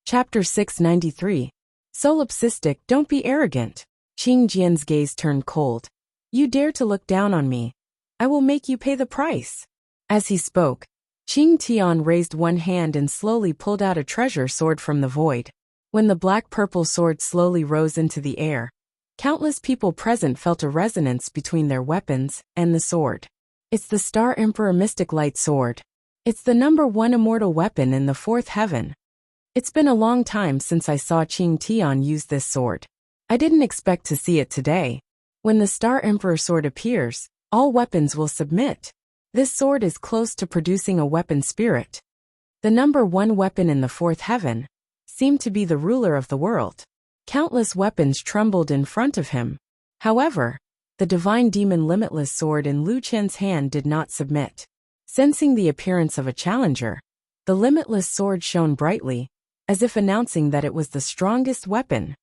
Chapter 693. Solipsistic, don't be arrogant. Qing Jian's gaze turned cold. You dare to look down on me? I will make you pay the price. As he spoke, Qing Tian raised one hand and slowly pulled out a treasure sword from the void. When the black-purple sword slowly rose into the air, countless people present felt a resonance between their weapons and the sword. It's the Star Emperor Mystic Light Sword. It's the #1 immortal weapon in the fourth heaven. It's been a long time since I saw Qing Tian use this sword. I didn't expect to see it today. When the Star Emperor sword appears, all weapons will submit. This sword is close to producing a weapon spirit. The #1 weapon in the fourth heaven seemed to be the ruler of the world. Countless weapons trembled in front of him. However, the divine demon limitless sword in Lu Chen's hand did not submit. Sensing the appearance of a challenger, the limitless sword shone brightly, as if announcing that it was the strongest weapon.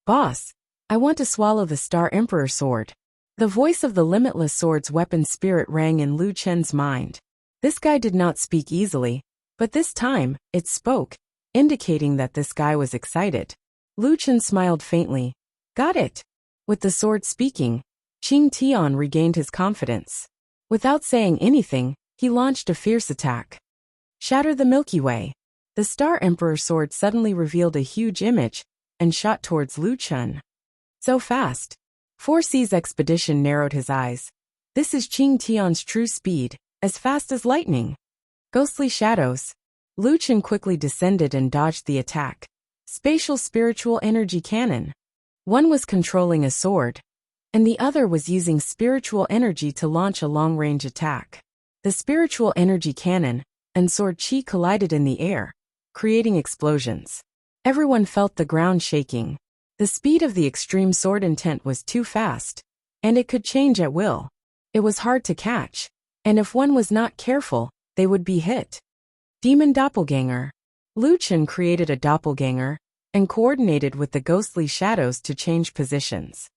Boss, I want to swallow the Star Emperor sword. The voice of the limitless sword's weapon spirit rang in Lu Chen's mind. This guy did not speak easily, but this time, it spoke, indicating that this guy was excited. Lu Chen smiled faintly. Got it. With the sword speaking, Qing Tian regained his confidence. Without saying anything, he launched a fierce attack. Shatter the Milky Way. The Star Emperor sword suddenly revealed a huge image and shot towards Lu Chen. So fast. 4C's expedition narrowed his eyes. This is Qing Tian's true speed, as fast as lightning. Ghostly shadows. Lu Chen quickly descended and dodged the attack. Spatial spiritual energy cannon. One was controlling a sword, and the other was using spiritual energy to launch a long-range attack. The spiritual energy cannon and sword chi collided in the air, creating explosions. Everyone felt the ground shaking. The speed of the extreme sword intent was too fast, and it could change at will. It was hard to catch, and if one was not careful, they would be hit. Demon Doppelganger. Lu Chen created a doppelganger and coordinated with the ghostly shadows to change positions.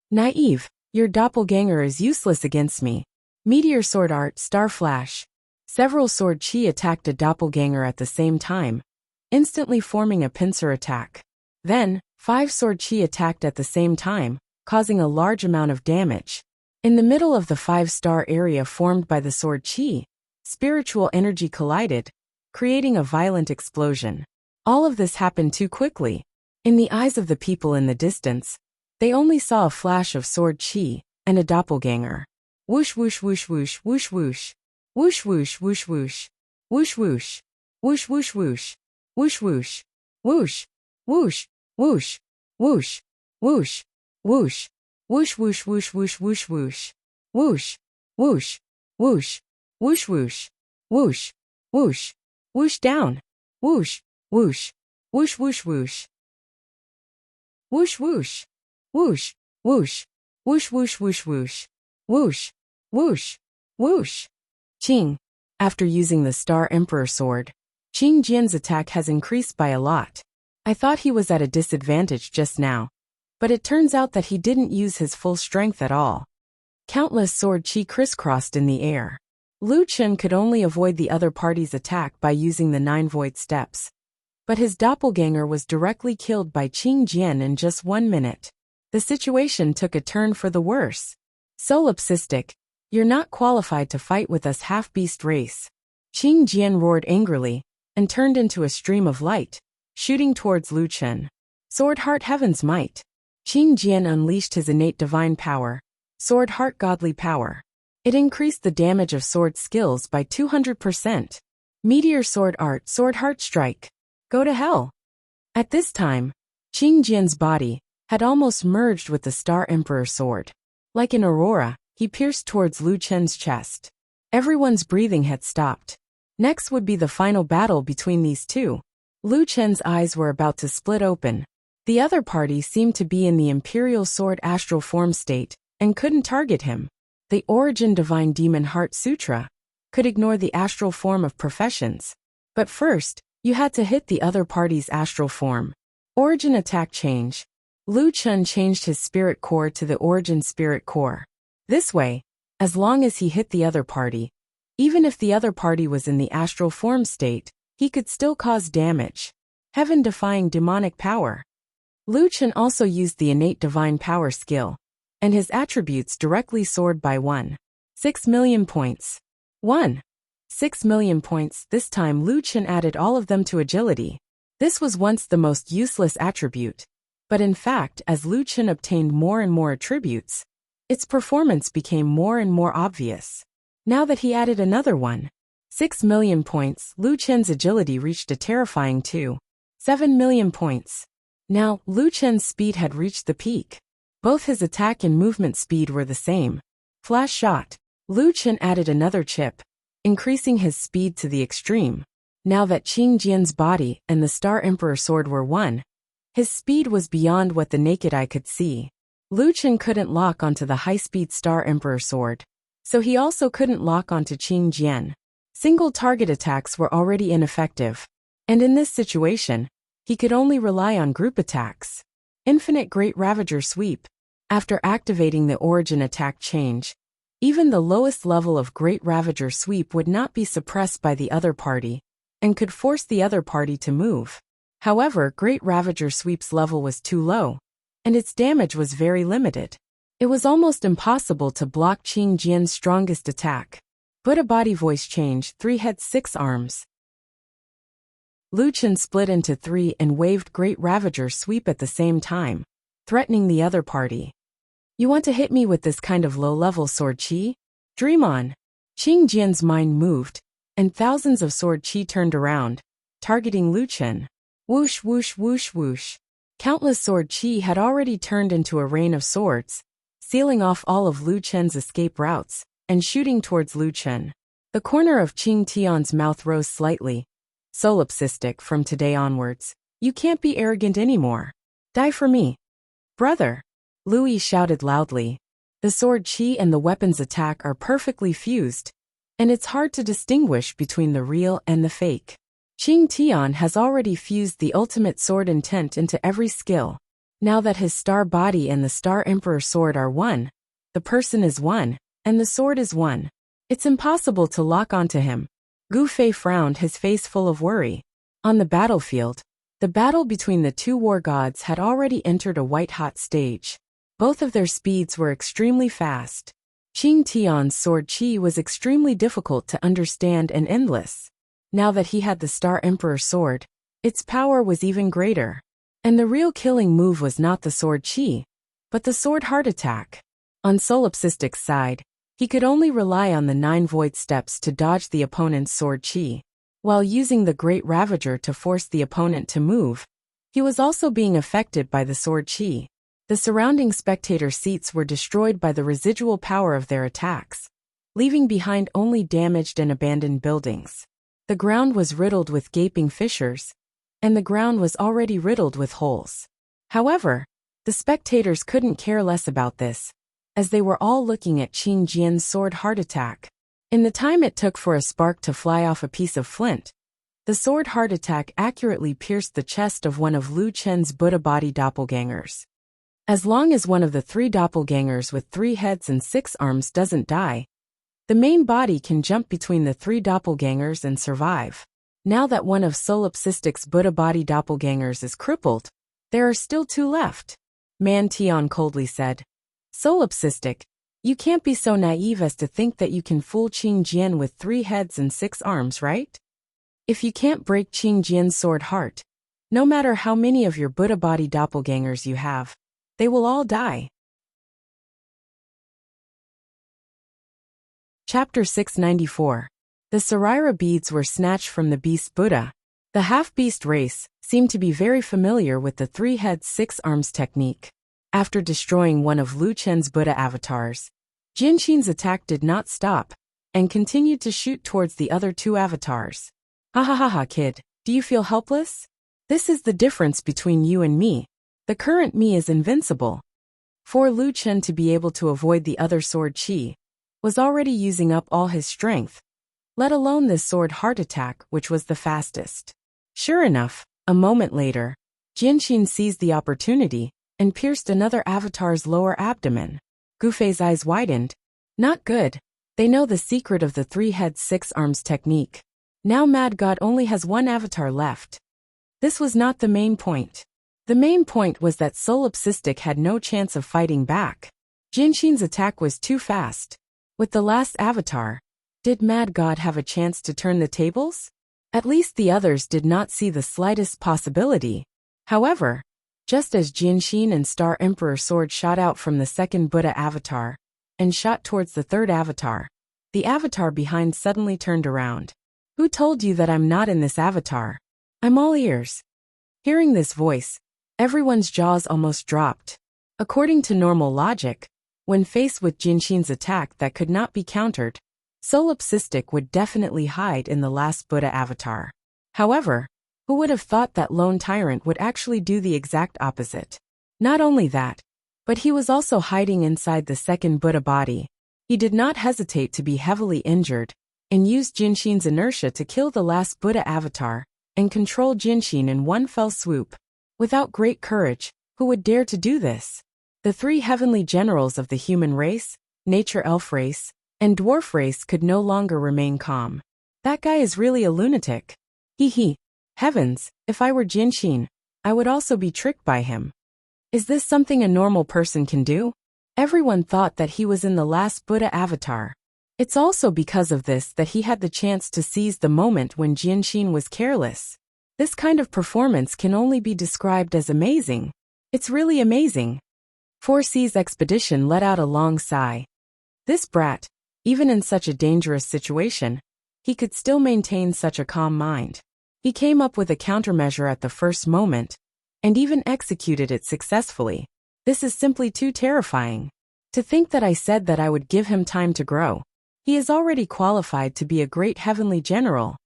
Naive, your doppelganger is useless against me. Meteor Sword Art Star Flash. Several sword chi attacked a doppelganger at the same time, instantly forming a pincer attack. Then, 5 sword chi attacked at the same time, causing a large amount of damage. In the middle of the 5-star area formed by the sword chi, spiritual energy collided, creating a violent explosion. All of this happened too quickly. In the eyes of the people in the distance, they only saw a flash of sword chi and a doppelganger. Whoosh whoosh whoosh whoosh whoosh whoosh. Whoosh whoosh whoosh whoosh. Whoosh whoosh. Whoosh whoosh whoosh. Whoosh whoosh. Whoosh. Whoosh. Whoosh. Whoosh. Whoosh. Whoosh. Whoosh whoosh whoosh whoosh whoosh whoosh. Whoosh. Whoosh. Whoosh. Whoosh whoosh. Whoosh. Whoosh. Whoosh down. Whoosh. Whoosh. Whoosh whoosh whoosh. Whoosh whoosh. Whoosh. Whoosh. Whoosh whoosh whoosh whoosh. Whoosh. Whoosh. Whoosh. Qing. After using the Star Emperor sword, Qing Jian's attack has increased by a lot. I thought he was at a disadvantage just now, but it turns out that he didn't use his full strength at all. Countless sword chi crisscrossed in the air. Lu Chen could only avoid the other party's attack by using the 9 void steps. But his doppelganger was directly killed by Qing Jian in just 1 minute. The situation took a turn for the worse. Solipsistic, you're not qualified to fight with us half-beast race. Qing Jian roared angrily, and turned into a stream of light, shooting towards Lu Chen. Sword Heart Heaven's Might. Qing Jian unleashed his innate divine power, Sword Heart Godly Power. It increased the damage of sword skills by 200%. Meteor Sword Art Sword Heart Strike. Go to hell. At this time, Qing Jian's body had almost merged with the Star Emperor sword. Like an aurora, he pierced towards Lu Chen's chest. Everyone's breathing had stopped. Next would be the final battle between these two. Lu Chen's eyes were about to split open. The other party seemed to be in the Imperial Sword astral form state, and couldn't target him. The Origin Divine Demon Heart Sutra could ignore the astral form of professions. But first, you had to hit the other party's astral form. Origin Attack Change. Lu Chen changed his spirit core to the Origin Spirit Core. This way, as long as he hit the other party, even if the other party was in the astral form state, he could still cause damage. heaven-defying demonic power. Lu Chen also used the innate divine power skill, and his attributes directly soared by 6 million points. 6 million points. This time Lu Chen added all of them to agility. This was once the most useless attribute, but in fact, as Lu Chen obtained more and more attributes, its performance became more and more obvious. Now that he added another 6 million points, Lu Chen's agility reached a terrifying 7 million points. Now, Lu Chen's speed had reached the peak. Both his attack and movement speed were the same. Flash shot. Lu Chen added another chip, increasing his speed to the extreme. Now that Qing Jian's body and the Star Emperor sword were one, his speed was beyond what the naked eye could see. Lu Chen couldn't lock onto the high-speed Star Emperor sword, so he also couldn't lock onto Qing Jian. Single target attacks were already ineffective, and in this situation, he could only rely on group attacks. Infinite Great Ravager Sweep. After activating the origin attack change, even the lowest level of Great Ravager Sweep would not be suppressed by the other party, and could force the other party to move. However, Great Ravager Sweep's level was too low, and its damage was very limited. It was almost impossible to block Qing Jian's strongest attack. Buddha body voice change, 3 heads 6 arms. Lu Chen split into 3 and waved Great Ravager Sweep at the same time, threatening the other party. You want to hit me with this kind of low-level sword chi? Dream on. Qing Jian's mind moved, and thousands of sword chi turned around, targeting Lu Chen. Whoosh whoosh whoosh whoosh. Countless sword chi had already turned into a rain of swords, sealing off all of Lu Chen's escape routes, and shooting towards Lu Chen. The corner of Qing Tian's mouth rose slightly. Solipsistic, from today onwards, you can't be arrogant anymore. Die for me. Brother. Louis shouted loudly. The sword chi and the weapon's attack are perfectly fused, and it's hard to distinguish between the real and the fake. Qing Tian has already fused the ultimate sword intent into every skill. Now that his star body and the Star Emperor sword are one, the person is one, and the sword is one. It's impossible to lock onto him. Gu Fei frowned, his face full of worry. On the battlefield, the battle between the two war gods had already entered a white-hot stage. Both of their speeds were extremely fast. Qing Tian's sword chi was extremely difficult to understand and endless. Now that he had the Star Emperor sword, its power was even greater. And the real killing move was not the sword chi, but the sword heart attack. On Solipsistic's side, he could only rely on the 9 void steps to dodge the opponent's sword chi. While using the Great Ravager to force the opponent to move, he was also being affected by the sword chi. The surrounding spectator seats were destroyed by the residual power of their attacks, leaving behind only damaged and abandoned buildings. The ground was riddled with gaping fissures, and the ground was already riddled with holes. However, the spectators couldn't care less about this, as they were all looking at Qing Jian's sword heart attack. In the time it took for a spark to fly off a piece of flint, the sword heart attack accurately pierced the chest of one of Lu Chen's Buddha body doppelgangers. As long as one of the 3 doppelgangers with 3 heads and 6 arms doesn't die, the main body can jump between the 3 doppelgangers and survive. Now that one of Solipsistic's Buddha body doppelgangers is crippled, there are still 2 left. Man Tian coldly said. Solipsistic, you can't be so naive as to think that you can fool Qing Jian with 3 heads and 6 arms, right? If you can't break Qing Jian's sword heart, no matter how many of your Buddha body doppelgangers you have, they will all die. Chapter 694. The Saraira beads were snatched from the beast Buddha. The half-beast race seemed to be very familiar with the 3 heads 6 arms technique. After destroying one of Lu Chen's Buddha avatars, Jinxin's attack did not stop, and continued to shoot towards the other 2 avatars. Ha ha ha ha, kid, do you feel helpless? This is the difference between you and me. The current me is invincible. For Lu Chen to be able to avoid the other sword chi, was already using up all his strength, let alone this sword heart attack, which was the fastest. Sure enough, a moment later, Jinxin seized the opportunity and pierced another avatar's lower abdomen. Gu Fei's eyes widened. Not good. They know the secret of the 3 heads 6 arms technique. Now Mad God only has 1 avatar left. This was not the main point. The main point was that Solipsistic had no chance of fighting back. Jinxin's attack was too fast. With the last avatar, did Mad God have a chance to turn the tables? At least the others did not see the slightest possibility. However, just as Jinxin and Star Emperor Sword shot out from the second Buddha avatar and shot towards the third avatar, the avatar behind suddenly turned around. Who told you that I'm not in this avatar? I'm all ears. Hearing this voice, everyone's jaws almost dropped. According to normal logic, when faced with Jinxin's attack that could not be countered, Solipsistic would definitely hide in the last Buddha avatar. However, who would have thought that Lone Tyrant would actually do the exact opposite? Not only that, but he was also hiding inside the second Buddha body. He did not hesitate to be heavily injured and used Jinxin's inertia to kill the last Buddha avatar and control Jinxin in one fell swoop. Without great courage, who would dare to do this? The three heavenly generals of the human race, nature elf race, and dwarf race could no longer remain calm. That guy is really a lunatic. Hee. Heavens, if I were Jinxin, I would also be tricked by him. Is this something a normal person can do? Everyone thought that he was in the last Buddha avatar. It's also because of this that he had the chance to seize the moment when Jinxin was careless. This kind of performance can only be described as amazing. It's really amazing. 4C's expedition let out a long sigh. This brat, even in such a dangerous situation, he could still maintain such a calm mind. He came up with a countermeasure at the first moment, and even executed it successfully. This is simply too terrifying. To think that I said that I would give him time to grow. He is already qualified to be a great heavenly general.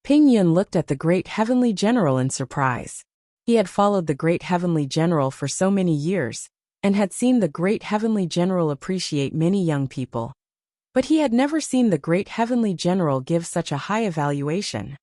Ping Yun looked at the great heavenly general in surprise. He had followed the great heavenly general for so many years, and had seen the great heavenly general appreciate many young people. But he had never seen the great heavenly general give such a high evaluation.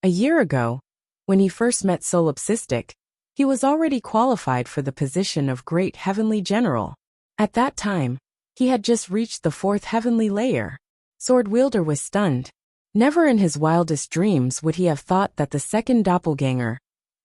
A year ago, when he first met Solipsistic, he was already qualified for the position of great heavenly general. At that time, he had just reached the fourth heavenly layer. Sword Wielder was stunned. Never in his wildest dreams would he have thought that the second doppelganger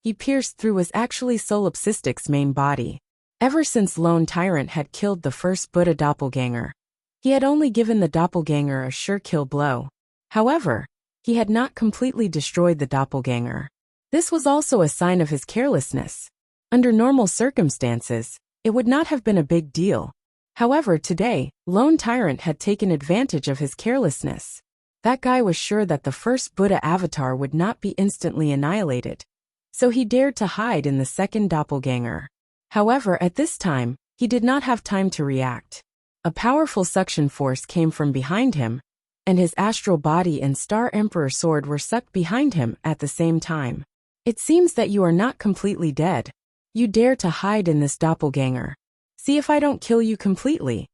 he pierced through was actually Solipsistic's main body. Ever since Lone Tyrant had killed the first Buddha doppelganger, he had only given the doppelganger a sure kill blow. However, he had not completely destroyed the doppelganger. This was also a sign of his carelessness. Under normal circumstances, it would not have been a big deal. However, today, Lone Tyrant had taken advantage of his carelessness. That guy was sure that the first Buddha avatar would not be instantly annihilated, so he dared to hide in the second doppelganger. However, at this time, he did not have time to react. A powerful suction force came from behind him, and his astral body and Star Emperor sword were sucked behind him at the same time. It seems that you are not completely dead. You dare to hide in this doppelganger. See if I don't kill you completely.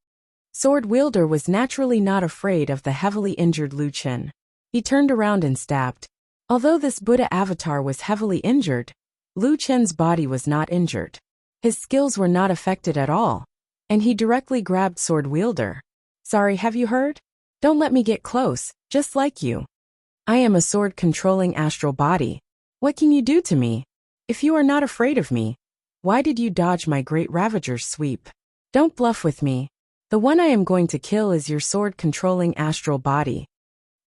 Sword Wielder was naturally not afraid of the heavily injured Lu Chen. He turned around and stabbed. Although this Buddha avatar was heavily injured, Lu Chen's body was not injured. His skills were not affected at all, and he directly grabbed Sword Wielder. Sorry, have you heard? Don't let me get close, just like you. I am a sword-controlling astral body. What can you do to me? If you are not afraid of me, why did you dodge my great Ravager's sweep? Don't bluff with me. The one I am going to kill is your sword-controlling astral body.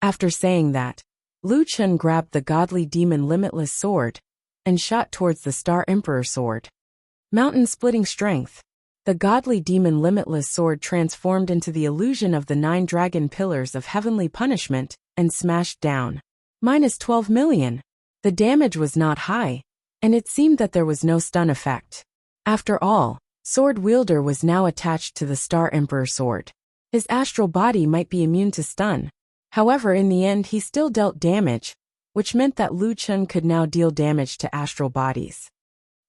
After saying that, Lu Chen grabbed the godly demon Limitless sword and shot towards the Star Emperor sword. Mountain-splitting strength. The godly demon Limitless sword transformed into the illusion of the 9 dragon pillars of heavenly punishment and smashed down. -12 million. The damage was not high, and it seemed that there was no stun effect. After all, Sword Wielder was now attached to the Star Emperor sword. His astral body might be immune to stun. However, in the end he still dealt damage, which meant that Lu Chen could now deal damage to astral bodies.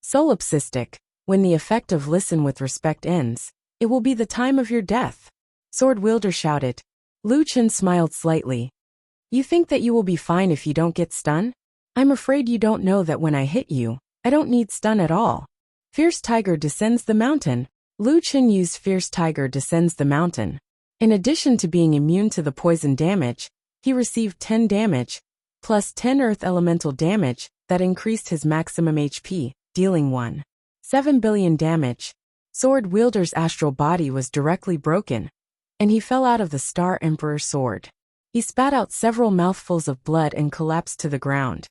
Solipsistic, when the effect of listen with respect ends, it will be the time of your death. Sword Wielder shouted. Lu Chen smiled slightly. You think that you will be fine if you don't get stun? I'm afraid you don't know that when I hit you, I don't need stun at all. Fierce Tiger descends the mountain. Lu Chen used Fierce Tiger descends the mountain. In addition to being immune to the poison damage, he received 10 damage, plus 10 earth elemental damage that increased his maximum HP, dealing 1.7 billion damage. Sword wielder's astral body was directly broken, and he fell out of the Star Emperor's sword. He spat out several mouthfuls of blood and collapsed to the ground.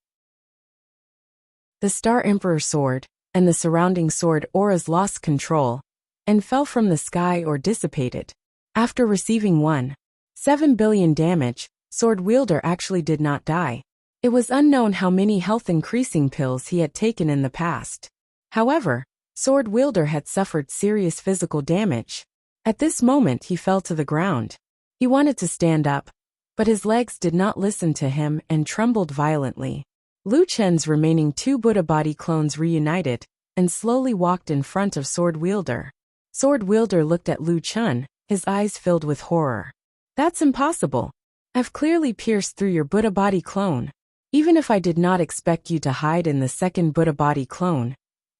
The Star Emperor's sword and the surrounding sword auras lost control and fell from the sky or dissipated. After receiving 1.7 billion damage, sword wielder actually did not die. It was unknown how many health-increasing pills he had taken in the past. However, sword wielder had suffered serious physical damage. At this moment he fell to the ground. He wanted to stand up, but his legs did not listen to him and trembled violently. Lu Chen's remaining 2 Buddha body clones reunited and slowly walked in front of sword wielder. Sword wielder looked at Lu Chen, his eyes filled with horror. That's impossible. I've clearly pierced through your Buddha body clone. Even if I did not expect you to hide in the second Buddha body clone,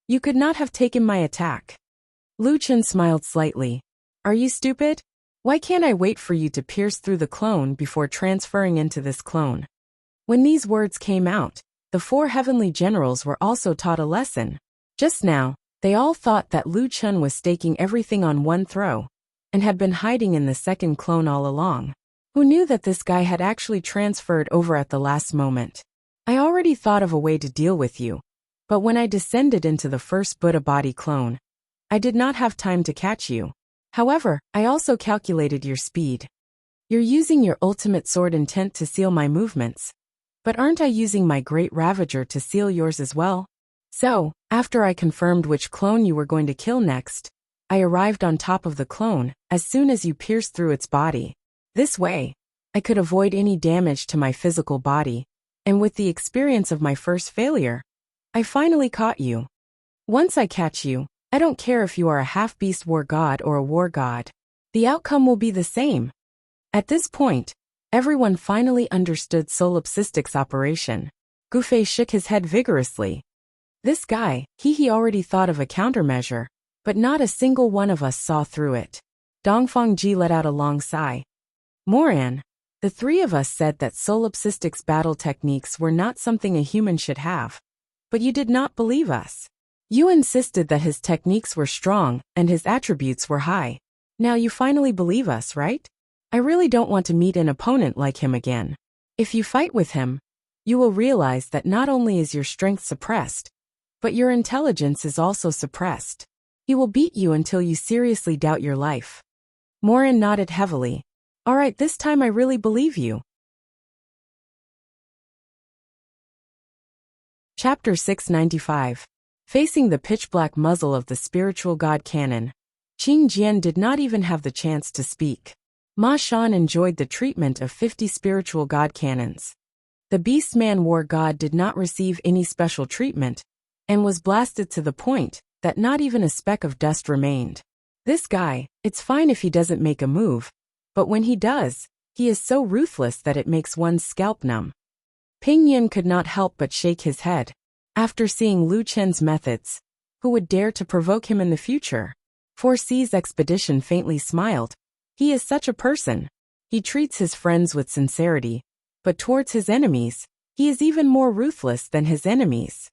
you could not have taken my attack. Lu Chen smiled slightly. Are you stupid? Why can't I wait for you to pierce through the clone before transferring into this clone? When these words came out, the 4 heavenly generals were also taught a lesson. Just now, they all thought that Lu Chen was staking everything on one throw, and had been hiding in the second clone all along. Who knew that this guy had actually transferred over at the last moment? I already thought of a way to deal with you, but when I descended into the first Buddha body clone, I did not have time to catch you. However, I also calculated your speed. You're using your ultimate sword intent to seal my movements. But aren't I using my Great Ravager to seal yours as well? So, after I confirmed which clone you were going to kill next, I arrived on top of the clone as soon as you pierced through its body. This way, I could avoid any damage to my physical body, and with the experience of my first failure, I finally caught you. Once I catch you, I don't care if you are a half-beast war god or a war god. The outcome will be the same. At this point, everyone finally understood solipsistic's operation. Gufei shook his head vigorously. This guy, he already thought of a countermeasure, but not a single one of us saw through it. Dongfangji let out a long sigh. Moran, the 3 of us said that solipsistic's battle techniques were not something a human should have. But you did not believe us. You insisted that his techniques were strong and his attributes were high. Now you finally believe us, right? I really don't want to meet an opponent like him again. If you fight with him, you will realize that not only is your strength suppressed, but your intelligence is also suppressed. He will beat you until you seriously doubt your life. Morin nodded heavily. All right, this time I really believe you. Chapter 695. Facing the pitch-black muzzle of the spiritual god cannon, Qing Jian did not even have the chance to speak. Ma Shan enjoyed the treatment of 50 spiritual god cannons. The Beastman war god did not receive any special treatment, and was blasted to the point that not even a speck of dust remained. This guy, it's fine if he doesn't make a move, but when he does, he is so ruthless that it makes one's scalp numb. Ping Yin could not help but shake his head. After seeing Lu Chen's methods, who would dare to provoke him in the future? 4C's expedition faintly smiled. He is such a person. He treats his friends with sincerity, but towards his enemies, he is even more ruthless than his enemies.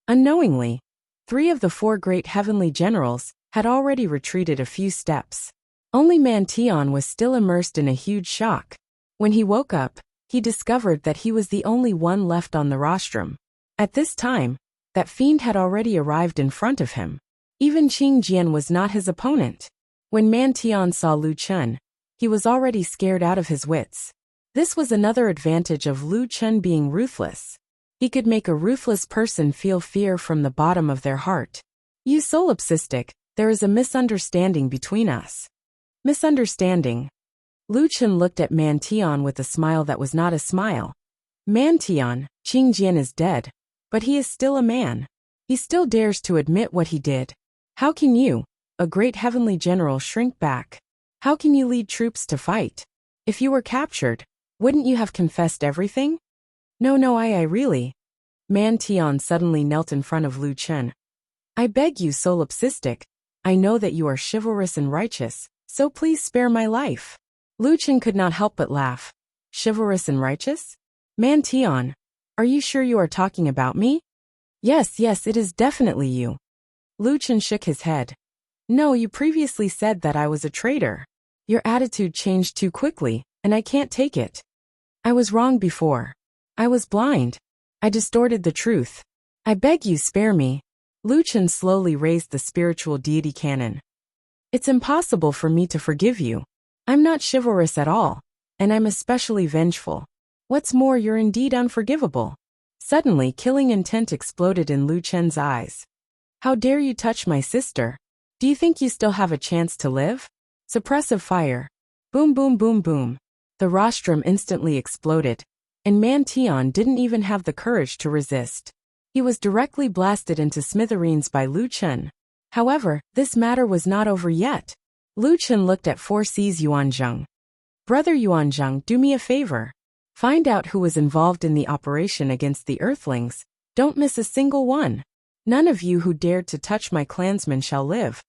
Unknowingly, 3 of the 4 great heavenly generals had already retreated a few steps. Only Mantion was still immersed in a huge shock. When he woke up, he discovered that he was the only one left on the rostrum. At this time, that fiend had already arrived in front of him. Even Qing Jian was not his opponent. When Mantion saw Lu Chen, he was already scared out of his wits. This was another advantage of Lu Chen being ruthless. He could make a ruthless person feel fear from the bottom of their heart. You solipsistic, there is a misunderstanding between us. Misunderstanding. Lu Chen looked at Mantion with a smile that was not a smile. Mantion, Qing Jian is dead, but he is still a man. He still dares to admit what he did. How can you, a great heavenly general, shrink back? How can you lead troops to fight? If you were captured, wouldn't you have confessed everything? No, I really. Mantion suddenly knelt in front of Lu Chen. I beg you, solipsistic. I know that you are chivalrous and righteous, so please spare my life. Lu Chen could not help but laugh. Chivalrous and righteous? Man Tian, are you sure you are talking about me? Yes, it is definitely you. Lu Chen shook his head. No, you previously said that I was a traitor. Your attitude changed too quickly, and I can't take it. I was wrong before. I was blind. I distorted the truth. I beg you spare me. Lu Chen slowly raised the spiritual deity cannon. It's impossible for me to forgive you. I'm not chivalrous at all, and I'm especially vengeful. What's more, you're indeed unforgivable. Suddenly, killing intent exploded in Lu Chen's eyes. How dare you touch my sister? Do you think you still have a chance to live? Suppressive fire. Boom, boom, boom, boom. The rostrum instantly exploded, and Man Tian didn't even have the courage to resist. He was directly blasted into smithereens by Lu Chen. However, this matter was not over yet. Lu Chen looked at 4C's Yuanzheng. Brother Yuanzheng, do me a favor. Find out who was involved in the operation against the Earthlings. Don't miss a single one. None of you who dared to touch my clansmen shall live.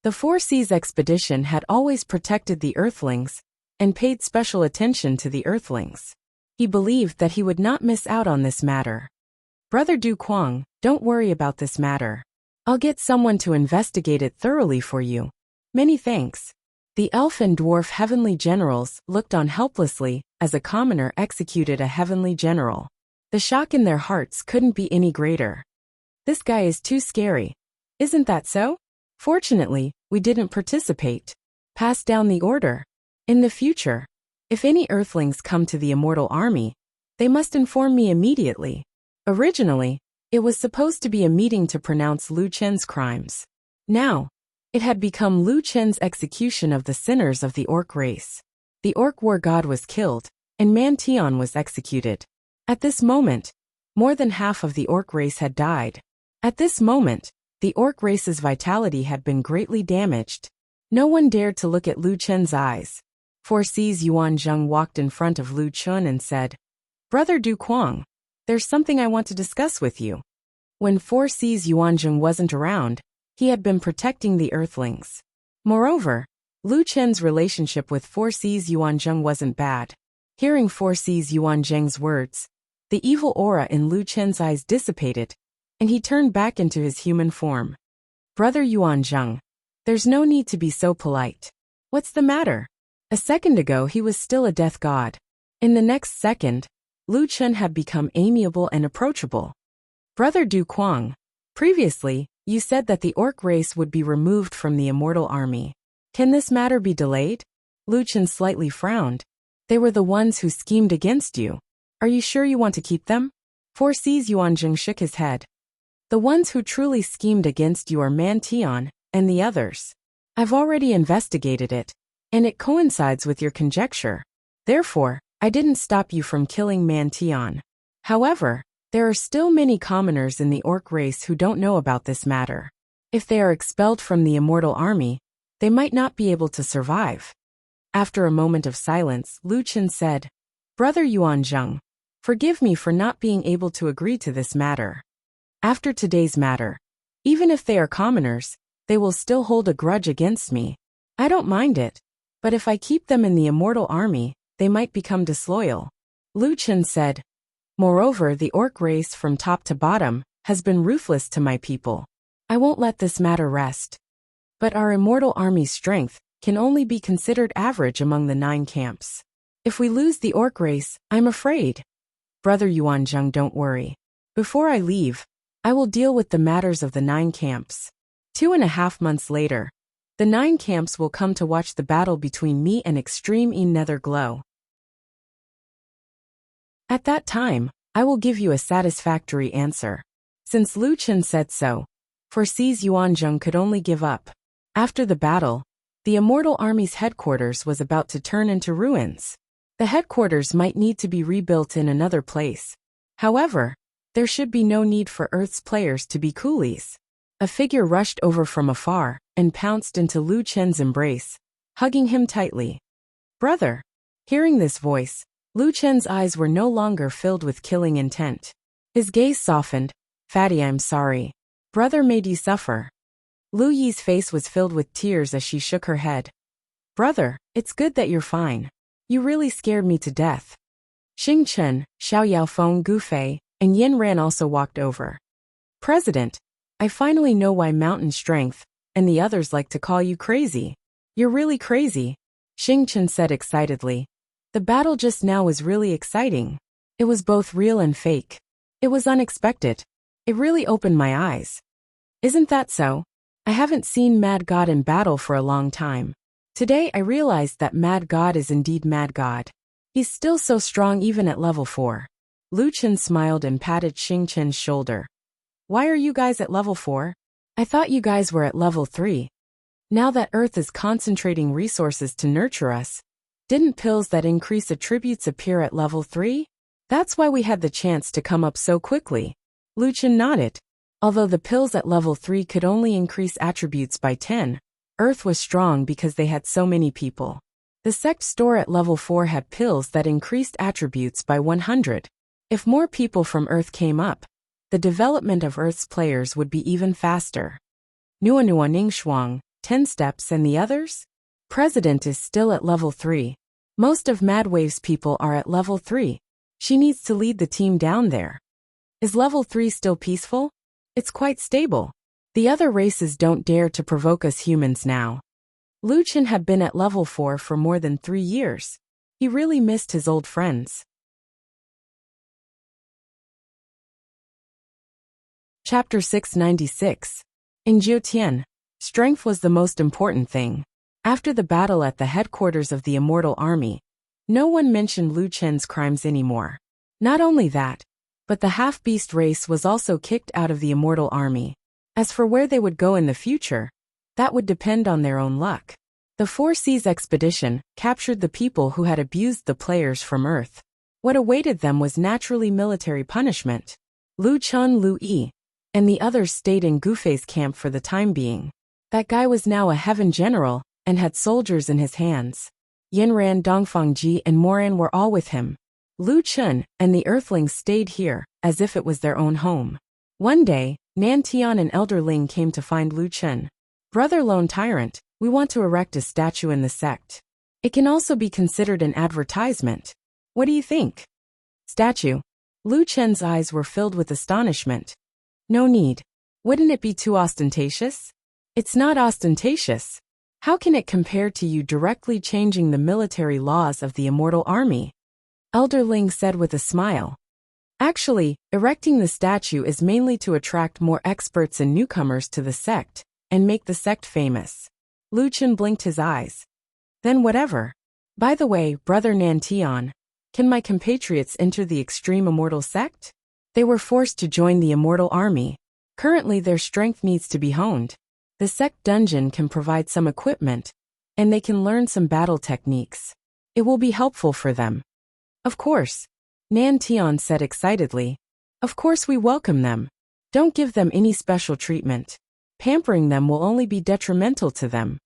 The 4C's expedition had always protected the Earthlings and paid special attention to the Earthlings. He believed that he would not miss out on this matter. Brother Du Kuang, don't worry about this matter. I'll get someone to investigate it thoroughly for you. Many thanks. The elf and dwarf heavenly generals looked on helplessly as a commoner executed a heavenly general. The shock in their hearts couldn't be any greater. This guy is too scary. Isn't that so? Fortunately, we didn't participate. Pass down the order. In the future, if any Earthlings come to the Immortal Army, they must inform me immediately. Originally, it was supposed to be a meeting to pronounce Lu Chen's crimes. Now, it had become Lu Chen's execution of the sinners of the orc race. The orc war god was killed, and Man Tian was executed. At this moment, more than half of the orc race had died. At this moment, the orc race's vitality had been greatly damaged. No one dared to look at Lu Chen's eyes. 4C's Yuanzheng walked in front of Lu Chen and said, Brother Du Kuang, there's something I want to discuss with you. When 4C's Yuanzheng wasn't around, he had been protecting the Earthlings. Moreover, Lu Chen's relationship with 4C's Yuanzheng wasn't bad. Hearing 4C's Yuanzheng's words, the evil aura in Lu Chen's eyes dissipated, and he turned back into his human form. Brother Yuanzheng, there's no need to be so polite. What's the matter? A second ago he was still a death god. In the next second, Lu Chen had become amiable and approachable. Brother Du Kuang, previously, you said that the orc race would be removed from the Immortal Army. Can this matter be delayed? Lu Chen slightly frowned. They were the ones who schemed against you. Are you sure you want to keep them? 4C's Yuanzheng shook his head. The ones who truly schemed against you are Man Tian and the others. I've already investigated it, and it coincides with your conjecture. Therefore, I didn't stop you from killing Man Tian. However, there are still many commoners in the orc race who don't know about this matter. If they are expelled from the Immortal Army, they might not be able to survive. After a moment of silence, Lu Chen said, Brother Yuanzheng, forgive me for not being able to agree to this matter. After today's matter, even if they are commoners, they will still hold a grudge against me. I don't mind it, but if I keep them in the Immortal Army, they might become disloyal. Lu Chen said, Moreover, the orc race from top to bottom has been ruthless to my people. I won't let this matter rest. But our Immortal Army's strength can only be considered average among the 9 camps. If we lose the orc race, I'm afraid. Brother Yuanzheng, don't worry. Before I leave, I will deal with the matters of the 9 camps. 2.5 months later, the 9 camps will come to watch the battle between me and Extreme E Nether Glow. At that time, I will give you a satisfactory answer. Since Lu Chen said so, 4C's Yuanzheng could only give up. After the battle, the Immortal Army's headquarters was about to turn into ruins. The headquarters might need to be rebuilt in another place. However, there should be no need for Earth's players to be coolies. A figure rushed over from afar and pounced into Lu Chen's embrace, hugging him tightly. Brother! Hearing this voice, Lu Chen's eyes were no longer filled with killing intent. His gaze softened. Fatty, I'm sorry. Brother made you suffer. Lu Yi's face was filled with tears as she shook her head. Brother, it's good that you're fine. You really scared me to death. Xing Chen, Xiao Yaofeng Gufei, and Yin Ran also walked over. President, I finally know why mountain strength, and the others like to call you crazy. You're really crazy, Xing Chen said excitedly. The battle just now was really exciting. It was both real and fake. It was unexpected. It really opened my eyes. Isn't that so? I haven't seen Mad God in battle for a long time. Today I realized that Mad God is indeed Mad God. He's still so strong even at level 4. Lu Chen smiled and patted Xing Chen's shoulder. Why are you guys at level 4? I thought you guys were at level 3. Now that Earth is concentrating resources to nurture us, didn't pills that increase attributes appear at level 3? That's why we had the chance to come up so quickly. Lu Chen nodded. Although the pills at level 3 could only increase attributes by 10, Earth was strong because they had so many people. The sect store at level 4 had pills that increased attributes by 100. If more people from Earth came up, the development of Earth's players would be even faster. Nua Ning Shuang, 10 steps and the others? President is still at level 3. Most of Madwave's people are at level 3. She needs to lead the team down there. Is level 3 still peaceful? It's quite stable. The other races don't dare to provoke us humans now. Lu Chen had been at level 4 for more than 3 years. He really missed his old friends. Chapter 696. In Jiutian, strength was the most important thing. After the battle at the headquarters of the Immortal Army, no one mentioned Lu Chen's crimes anymore. Not only that, but the half-beast race was also kicked out of the Immortal Army. As for where they would go in the future, that would depend on their own luck. The Four Seas expedition captured the people who had abused the players from Earth. What awaited them was naturally military punishment. Lu Chun, Lu Yi, and the others stayed in Gufei's camp for the time being. That guy was now a heaven general and had soldiers in his hands. Yinran, Dongfangji, and Moran were all with him. Lu Chun and the Earthlings stayed here, as if it was their own home. One day, Nan Tian and Elder Ling came to find Lu Chun. Brother Lone Tyrant, we want to erect a statue in the sect. It can also be considered an advertisement. What do you think? Statue. Lu Chen's eyes were filled with astonishment. No need. Wouldn't it be too ostentatious? It's not ostentatious. How can it compare to you directly changing the military laws of the Immortal Army? Elder Ling said with a smile. Actually, erecting the statue is mainly to attract more experts and newcomers to the sect, and make the sect famous. Lu Chen blinked his eyes. Then whatever. By the way, Brother Nantian, can my compatriots enter the Extreme Immortal Sect? They were forced to join the Immortal Army. Currently their strength needs to be honed. The sect dungeon can provide some equipment, and they can learn some battle techniques. It will be helpful for them. Of course, Nan Tian said excitedly. Of course we welcome them. Don't give them any special treatment. Pampering them will only be detrimental to them.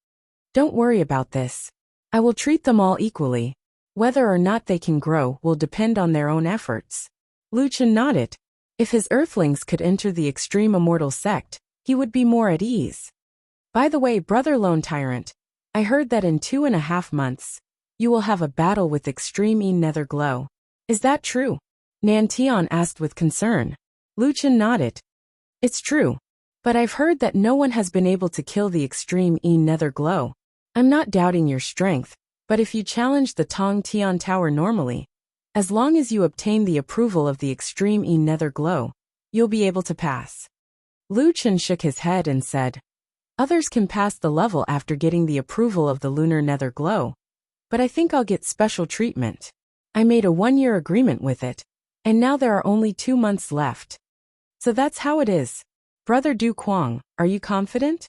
Don't worry about this. I will treat them all equally. Whether or not they can grow will depend on their own efforts. Lu Chen nodded. If his Earthlings could enter the Extreme Immortal Sect, he would be more at ease. By the way, Brother Lone Tyrant, I heard that in 2.5 months, you will have a battle with Extreme E Nether Glow. Is that true? Nan Tian asked with concern. Lu Chen nodded. It's true. But I've heard that no one has been able to kill the Extreme E Nether Glow. I'm not doubting your strength, but if you challenge the Tong Tian Tower normally, as long as you obtain the approval of the Extreme E Nether Glow, you'll be able to pass. Lu Chen shook his head and said, others can pass the level after getting the approval of the Lunar Nether Glow, but I think I'll get special treatment. I made a 1-year agreement with it, and now there are only 2 months left. So that's how it is. Brother Du Quang, are you confident?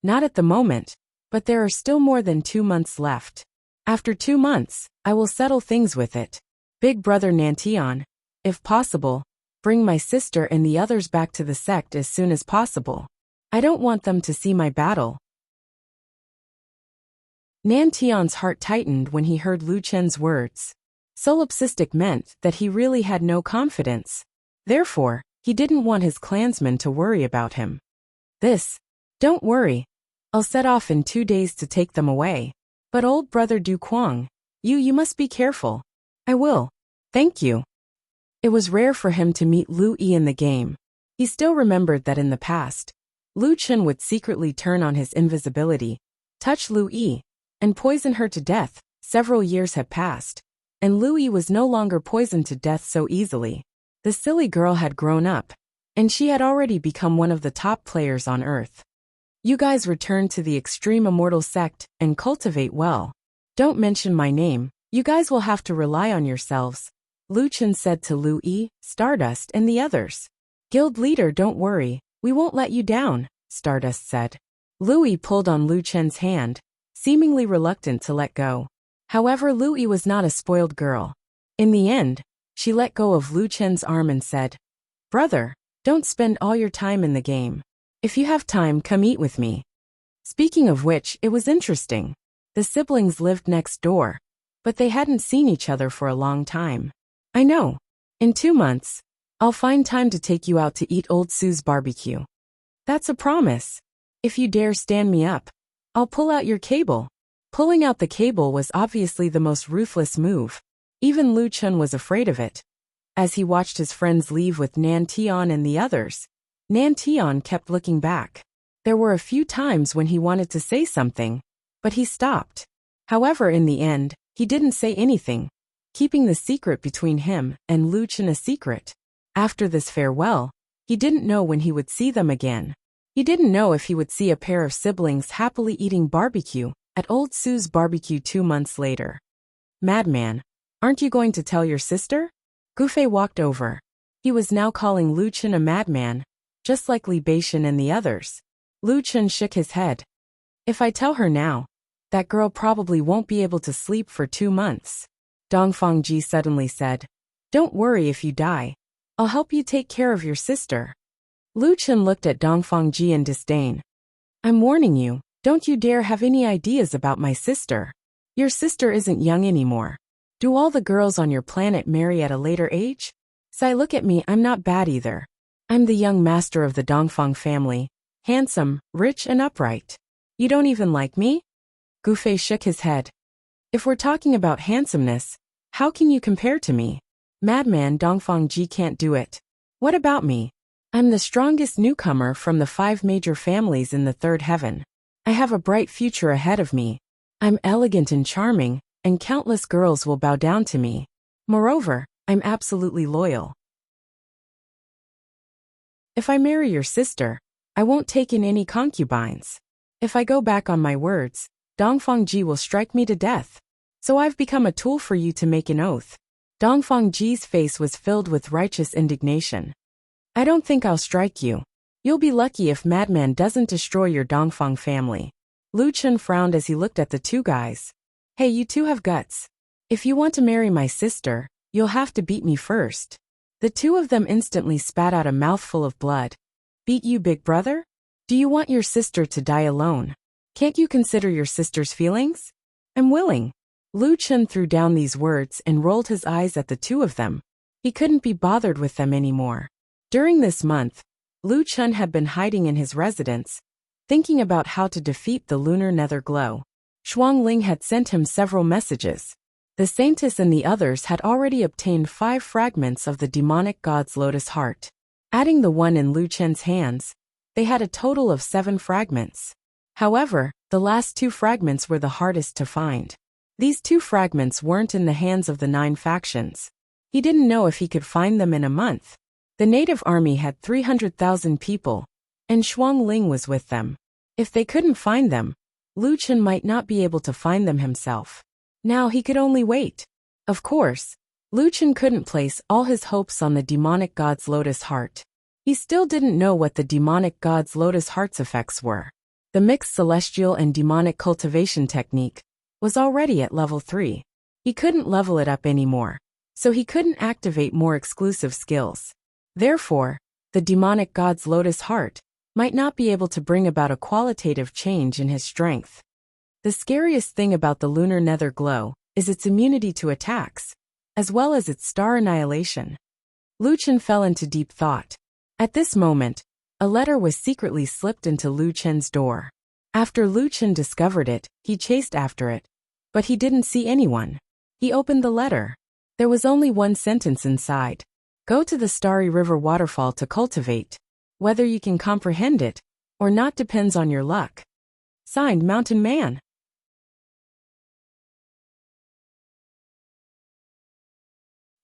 Not at the moment, but there are still more than 2 months left. After 2 months, I will settle things with it. Big Brother Nantian, if possible, bring my sister and the others back to the sect as soon as possible. I don't want them to see my battle. Nantian's heart tightened when he heard Lu Chen's words. Solipsistic meant that he really had no confidence. Therefore, he didn't want his clansmen to worry about him. Don't worry. I'll set off in 2 days to take them away. But old Brother Du Quang, you must be careful. I will. Thank you. It was rare for him to meet Lu Yi in the game. He still remembered that in the past, Lu Chen would secretly turn on his invisibility, touch Lu Yi, and poison her to death. Several years had passed, and Lu Yi was no longer poisoned to death so easily. The silly girl had grown up, and she had already become one of the top players on Earth. You guys return to the extreme immortal sect and cultivate well. Don't mention my name, you guys will have to rely on yourselves, Lu Chen said to Lu Yi, Stardust, and the others. Guild leader, don't worry, we won't let you down, Stardust said. Lu Yi pulled on Lu Chen's hand, seemingly reluctant to let go. However, Lu Yi was not a spoiled girl. In the end, she let go of Lu Chen's arm and said, Brother, don't spend all your time in the game. If you have time, come eat with me. Speaking of which, it was interesting. The siblings lived next door, but they hadn't seen each other for a long time. I know. In 2 months, I'll find time to take you out to eat Old Sue's barbecue. That's a promise. If you dare stand me up, I'll pull out your cable. Pulling out the cable was obviously the most ruthless move. Even Lu Chen was afraid of it. As he watched his friends leave with Nan Tian and the others, Nan Tian kept looking back. There were a few times when he wanted to say something, but he stopped. However, in the end, he didn't say anything, keeping the secret between him and Lu Chen a secret. After this farewell, he didn't know when he would see them again. He didn't know if he would see a pair of siblings happily eating barbecue at Old Sue's barbecue 2 months later. Madman, aren't you going to tell your sister? Gufei walked over. He was now calling Lu Chen a madman, just like Li Beishan and the others. Lu Chen shook his head. If I tell her now, that girl probably won't be able to sleep for 2 months. Dongfang Ji suddenly said, Don't worry if you die. I'll help you take care of your sister. Lu Chen looked at Dongfang Ji in disdain. I'm warning you, don't you dare have any ideas about my sister. Your sister isn't young anymore. Do all the girls on your planet marry at a later age? Sai, look at me, I'm not bad either. I'm the young master of the Dongfang family, handsome, rich and upright. You don't even like me? Gufei shook his head. If we're talking about handsomeness, how can you compare to me? Madman, Dongfang Ji can't do it. What about me? I'm the strongest newcomer from the 5 major families in the 3rd heaven. I have a bright future ahead of me. I'm elegant and charming, and countless girls will bow down to me. Moreover, I'm absolutely loyal. If I marry your sister, I won't take in any concubines. If I go back on my words, Dongfang Ji will strike me to death. So I've become a tool for you to make an oath. Dongfang Ji's face was filled with righteous indignation. I don't think I'll strike you. You'll be lucky if Madman doesn't destroy your Dongfang family. Lu Chen frowned as he looked at the 2 guys. Hey, you 2 have guts. If you want to marry my sister, you'll have to beat me first. The 2 of them instantly spat out a mouthful of blood. Beat you, big brother? Do you want your sister to die alone? Can't you consider your sister's feelings? I'm willing. Lu Chen threw down these words and rolled his eyes at the 2 of them. He couldn't be bothered with them anymore. During this month, Lu Chen had been hiding in his residence, thinking about how to defeat the lunar nether glow. Shuang Ling had sent him several messages. The Saintess and the others had already obtained 5 fragments of the demonic god's lotus heart. Adding the one in Lu Chen's hands, they had a total of 7 fragments. However, the last 2 fragments were the hardest to find. These 2 fragments weren't in the hands of the 9 factions. He didn't know if he could find them in a month. The native army had 300,000 people, and Shuang Ling was with them. If they couldn't find them, Lu Chen might not be able to find them himself. Now he could only wait. Of course, Lu Chen couldn't place all his hopes on the demonic god's lotus heart. He still didn't know what the demonic god's lotus heart's effects were. The mixed celestial and demonic cultivation technique was already at level 3. He couldn't level it up anymore, so he couldn't activate more exclusive skills. Therefore, the demonic god's lotus heart might not be able to bring about a qualitative change in his strength. The scariest thing about the lunar nether glow is its immunity to attacks, as well as its star annihilation. Lu Chen fell into deep thought. At this moment, a letter was secretly slipped into Lu Chen's door. After Lu Chen discovered it, he chased after it, but he didn't see anyone. He opened the letter. There was only one sentence inside. Go to the Starry River waterfall to cultivate. Whether you can comprehend it or not depends on your luck. Signed, Mountain Man.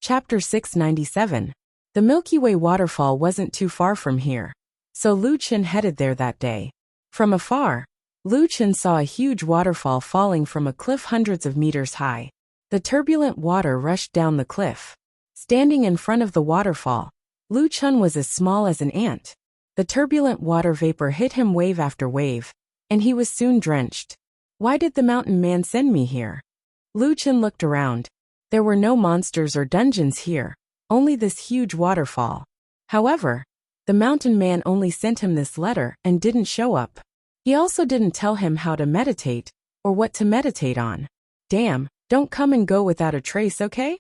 Chapter 697. The Milky Way waterfall wasn't too far from here, so Lu Chen headed there that day. From afar, Lu Chen saw a huge waterfall falling from a cliff hundreds of meters high. The turbulent water rushed down the cliff. Standing in front of the waterfall, Lu Chen was as small as an ant. The turbulent water vapor hit him wave after wave, and he was soon drenched. Why did the mountain man send me here? Lu Chen looked around. There were no monsters or dungeons here, only this huge waterfall. However, the mountain man only sent him this letter and didn't show up. He also didn't tell him how to meditate or what to meditate on. Damn, don't come and go without a trace, okay?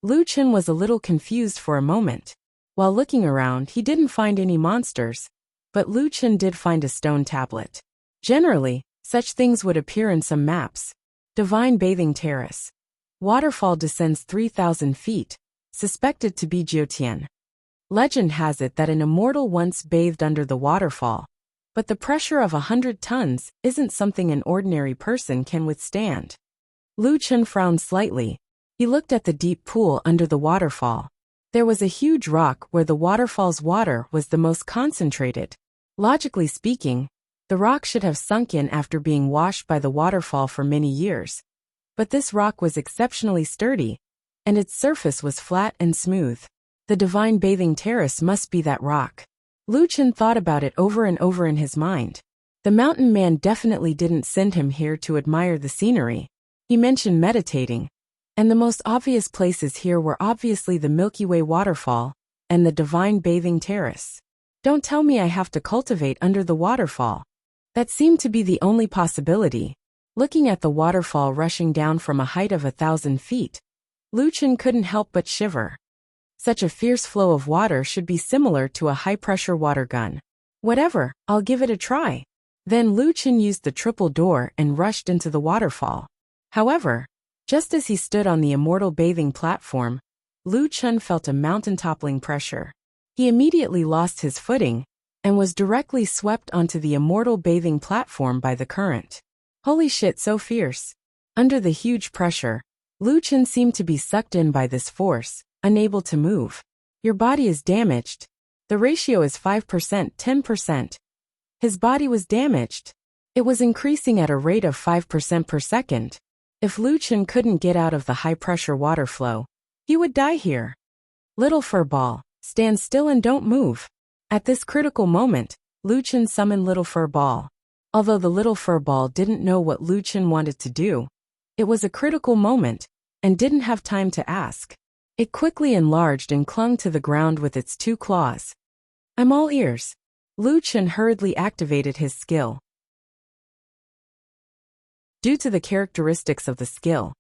Lu Chen was a little confused for a moment. While looking around, he didn't find any monsters, but Lu Chen did find a stone tablet. Generally, such things would appear in some maps. Divine Bathing Terrace. Waterfall descends 3,000 feet, suspected to be Jiutian. Legend has it that an immortal once bathed under the waterfall, but the pressure of 100 tons isn't something an ordinary person can withstand. Lu Chen frowned slightly. He looked at the deep pool under the waterfall. There was a huge rock where the waterfall's water was the most concentrated. Logically speaking, the rock should have sunk in after being washed by the waterfall for many years. But this rock was exceptionally sturdy, and its surface was flat and smooth. The Divine Bathing Terrace must be that rock. Lu Chen thought about it over and over in his mind. The mountain man definitely didn't send him here to admire the scenery. He mentioned meditating, and the most obvious places here were obviously the Milky Way waterfall and the Divine Bathing Terrace. Don't tell me I have to cultivate under the waterfall. That seemed to be the only possibility. Looking at the waterfall rushing down from a height of 1,000 feet, Lu Chen couldn't help but shiver. Such a fierce flow of water should be similar to a high-pressure water gun. Whatever, I'll give it a try. Then Lu Chen used the triple door and rushed into the waterfall. However, just as he stood on the immortal bathing platform, Lu Chen felt a mountain-toppling pressure. He immediately lost his footing and was directly swept onto the immortal bathing platform by the current. Holy shit, so fierce. Under the huge pressure, Lu Chen seemed to be sucked in by this force, unable to move. Your body is damaged. The ratio is 5%, 10%. His body was damaged. It was increasing at a rate of 5% per second. If Lu Chen couldn't get out of the high-pressure water flow, he would die here. Little Fur Ball, stand still and don't move. At this critical moment, Lu Chen summoned Little Fur Ball. Although the Little Fur Ball didn't know what Lu Chen wanted to do, it was a critical moment and didn't have time to ask. It quickly enlarged and clung to the ground with its 2 claws. I'm all ears. Lu Chen hurriedly activated his skill. Due to the characteristics of the skill,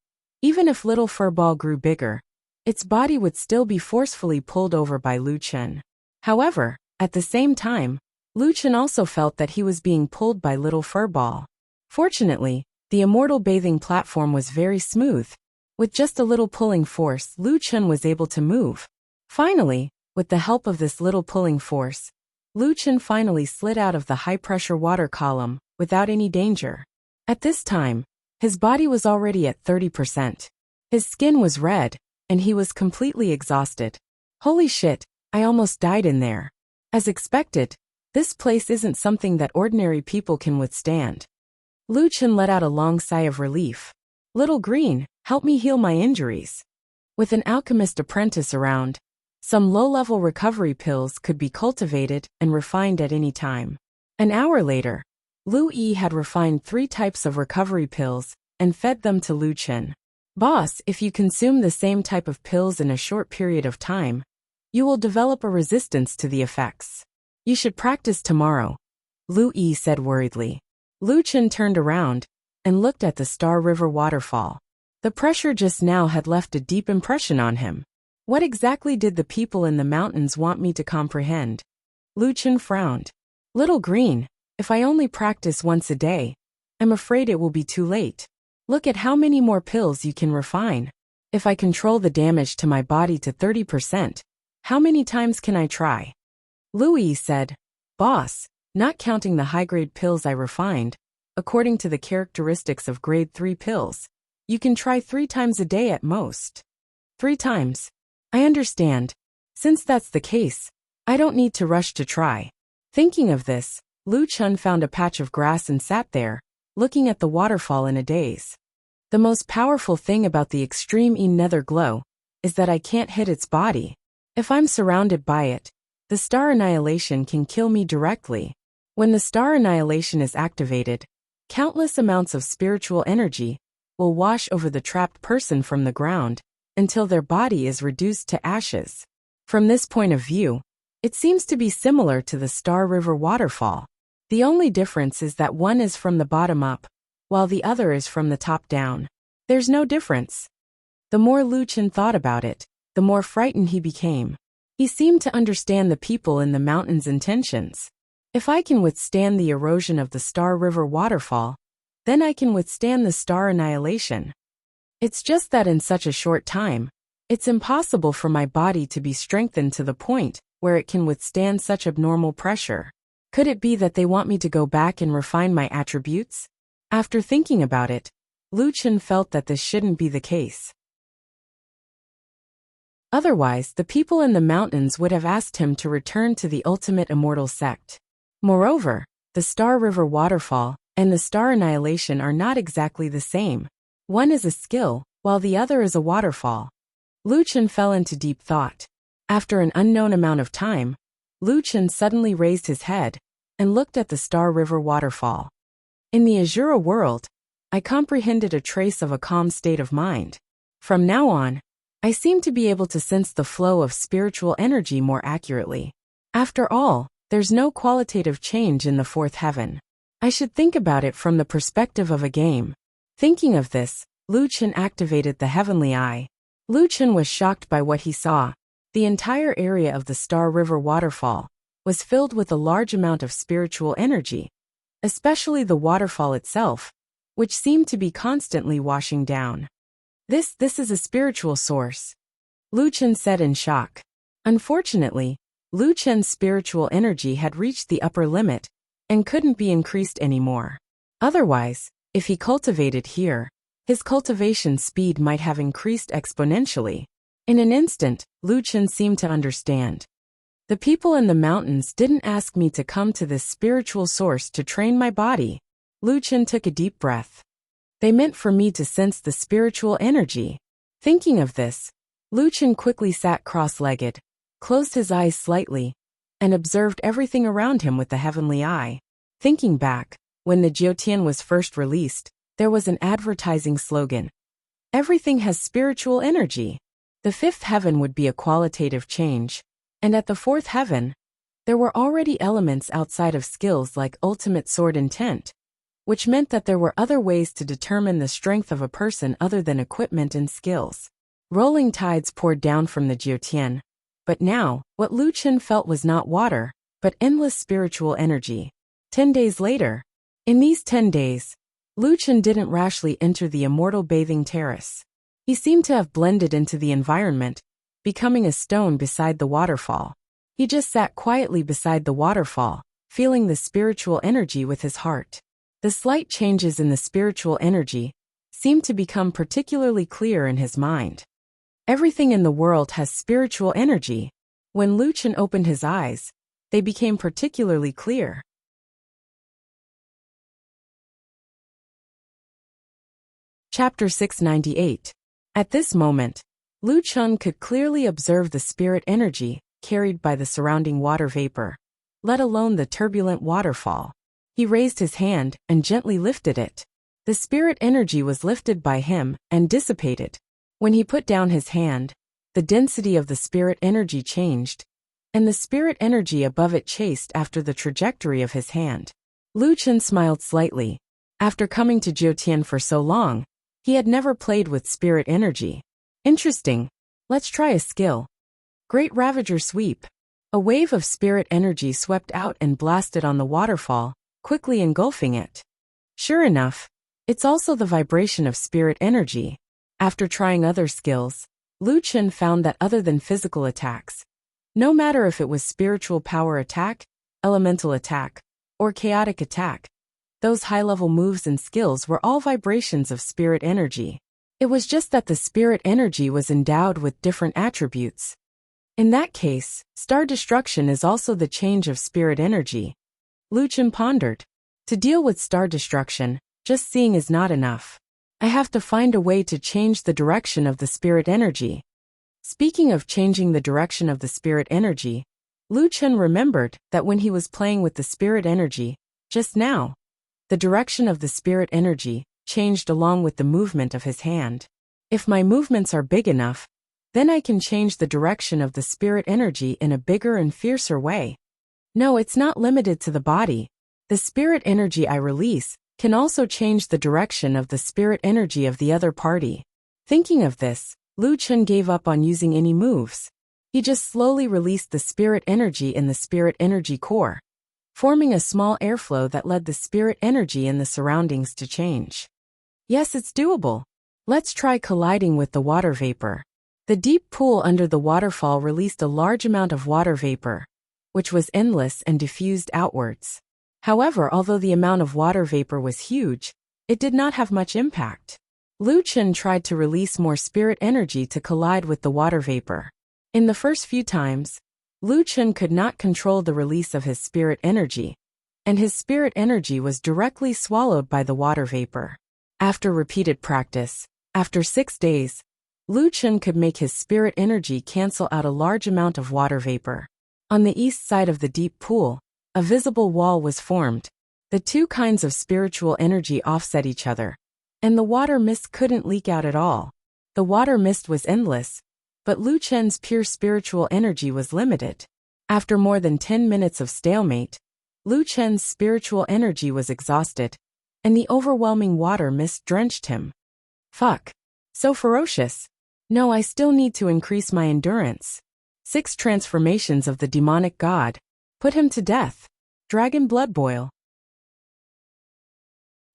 even if Little Fur Ball grew bigger, its body would still be forcefully pulled over by Lu Chen. However, at the same time, Lu Chen also felt that he was being pulled by Little Fur Ball. Fortunately, the immortal bathing platform was very smooth. With just a little pulling force, Lu Chen was able to move. Finally, with the help of this little pulling force, Lu Chen finally slid out of the high-pressure water column without any danger. At this time, his body was already at 30%. His skin was red, and he was completely exhausted. Holy shit, I almost died in there. As expected, this place isn't something that ordinary people can withstand. Lu Chen let out a long sigh of relief. Little Green, help me heal my injuries. With an alchemist apprentice around, some low-level recovery pills could be cultivated and refined at any time. An hour later, Lu Yi had refined 3 types of recovery pills and fed them to Lu Chen. Boss, if you consume the same type of pills in a short period of time, you will develop a resistance to the effects. You should practice tomorrow, Lu Yi said worriedly. Lu Chen turned around and looked at the Star River waterfall. The pressure just now had left a deep impression on him. What exactly did the people in the mountains want me to comprehend? Lu Chen frowned. Little Green, if I only practice once a day, I'm afraid it will be too late. Look at how many more pills you can refine. If I control the damage to my body to 30%, how many times can I try? Louis said, Boss, not counting the high-grade pills I refined, according to the characteristics of grade 3 pills, you can try 3 times a day at most. 3 times. I understand. Since that's the case, I don't need to rush to try. Thinking of this, Lu Chun found a patch of grass and sat there, looking at the waterfall in a daze. The most powerful thing about the extreme nether glow is that I can't hit its body. If I'm surrounded by it, the star annihilation can kill me directly. When the star annihilation is activated, countless amounts of spiritual energy will wash over the trapped person from the ground until their body is reduced to ashes. From this point of view, it seems to be similar to the Star River waterfall. The only difference is that one is from the bottom up, while the other is from the top down. There's no difference. The more Lu Chun thought about it, the more frightened he became. He seemed to understand the people in the mountain's intentions. If I can withstand the erosion of the Star River waterfall, then I can withstand the star annihilation. It's just that in such a short time, it's impossible for my body to be strengthened to the point where it can withstand such abnormal pressure. Could it be that they want me to go back and refine my attributes? After thinking about it, Lu Chun felt that this shouldn't be the case. Otherwise, the people in the mountains would have asked him to return to the ultimate immortal sect. Moreover, the Star River waterfall and the star annihilation are not exactly the same. One is a skill, while the other is a waterfall. Lu Chun fell into deep thought. After an unknown amount of time, Lu Chun suddenly raised his head and looked at the Star River waterfall. In the Azura world, I comprehended a trace of a calm state of mind. From now on, I seem to be able to sense the flow of spiritual energy more accurately. After all, there's no qualitative change in the fourth heaven. I should think about it from the perspective of a game. Thinking of this, Lu Chun activated the heavenly eye. Lu Chun was shocked by what he saw. The entire area of the Star River waterfall was filled with a large amount of spiritual energy, especially the waterfall itself, which seemed to be constantly washing down. This is a spiritual source, Lu Chun said in shock. Unfortunately, Lu Chun's spiritual energy had reached the upper limit and couldn't be increased anymore. Otherwise, if he cultivated here, his cultivation speed might have increased exponentially. In an instant, Lu Chun seemed to understand. The people in the mountains didn't ask me to come to this spiritual source to train my body. Lu Chun took a deep breath. They meant for me to sense the spiritual energy. Thinking of this, Lu Chun quickly sat cross-legged, closed his eyes slightly, and observed everything around him with the heavenly eye. Thinking back, when the Jiutian was first released, there was an advertising slogan. Everything has spiritual energy. The fifth heaven would be a qualitative change, and at the fourth heaven, there were already elements outside of skills like ultimate sword intent, which meant that there were other ways to determine the strength of a person other than equipment and skills. Rolling tides poured down from the Jiutian, but now, what Lu Chun felt was not water, but endless spiritual energy. 10 days later, in these 10 days, Lu Chun didn't rashly enter the immortal bathing terrace. He seemed to have blended into the environment, becoming a stone beside the waterfall. He just sat quietly beside the waterfall, feeling the spiritual energy with his heart. The slight changes in the spiritual energy seemed to become particularly clear in his mind. Everything in the world has spiritual energy. When Lu Chun opened his eyes, they became particularly clear. Chapter 698. At this moment, Lu Chun could clearly observe the spirit energy carried by the surrounding water vapor, let alone the turbulent waterfall. He raised his hand and gently lifted it. The spirit energy was lifted by him and dissipated. When he put down his hand, the density of the spirit energy changed, and the spirit energy above it chased after the trajectory of his hand. Lu Chun smiled slightly. After coming to Jiutian for so long, he had never played with spirit energy. Interesting. Let's try a skill. Great Ravager Sweep. A wave of spirit energy swept out and blasted on the waterfall, quickly engulfing it. Sure enough, it's also the vibration of spirit energy. After trying other skills, Lu Chen found that other than physical attacks, no matter if it was spiritual power attack, elemental attack, or chaotic attack, those high-level moves and skills were all vibrations of spirit energy. It was just that the spirit energy was endowed with different attributes. In that case, star destruction is also the change of spirit energy. Lu Chen pondered. To deal with star destruction, just seeing is not enough. I have to find a way to change the direction of the spirit energy. Speaking of changing the direction of the spirit energy, Lu Chen remembered that when he was playing with the spirit energy, just now, the direction of the spirit energy changed along with the movement of his hand. If my movements are big enough, then I can change the direction of the spirit energy in a bigger and fiercer way. No, it's not limited to the body. The spirit energy I release can also change the direction of the spirit energy of the other party. Thinking of this, Lu Chen gave up on using any moves. He just slowly released the spirit energy in the spirit energy core, forming a small airflow that led the spirit energy in the surroundings to change. Yes, it's doable. Let's try colliding with the water vapor. The deep pool under the waterfall released a large amount of water vapor, which was endless and diffused outwards. However, although the amount of water vapor was huge, it did not have much impact. Lu Chen tried to release more spirit energy to collide with the water vapor. In the first few times, Lu Chen could not control the release of his spirit energy, and his spirit energy was directly swallowed by the water vapor. After repeated practice, after 6 days, Lu Chen could make his spirit energy cancel out a large amount of water vapor. On the east side of the deep pool, a visible wall was formed. The two kinds of spiritual energy offset each other, and the water mist couldn't leak out at all. The water mist was endless, but Lu Chen's pure spiritual energy was limited. After more than 10 minutes of stalemate, Lu Chen's spiritual energy was exhausted, and the overwhelming water mist drenched him. Fuck. So ferocious. No, I still need to increase my endurance. 6 transformations of the demonic god. Put him to death. Dragon blood boil.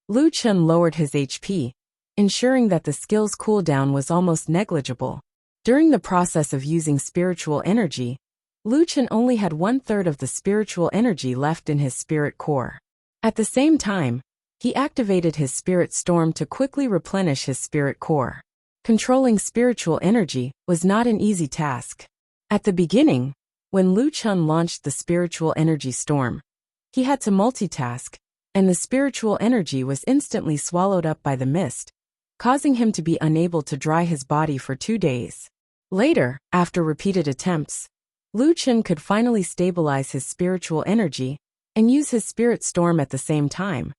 Lu Chen lowered his HP, ensuring that the skill's cooldown was almost negligible. During the process of using spiritual energy, Lu Chen only had 1/3 of the spiritual energy left in his spirit core. At the same time, he activated his spirit storm to quickly replenish his spirit core. Controlling spiritual energy was not an easy task. At the beginning, when Lu Chen launched the spiritual energy storm, he had to multitask, and the spiritual energy was instantly swallowed up by the mist, causing him to be unable to dry his body for 2 days. Later, after repeated attempts, Lu Chen could finally stabilize his spiritual energy and use his spirit storm at the same time,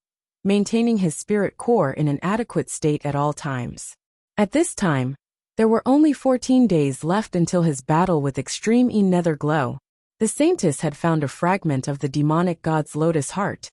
maintaining his spirit core in an adequate state at all times. At this time, there were only 14 days left until his battle with Extreme E Nether Glow. The Saintess had found a fragment of the demonic god's lotus heart,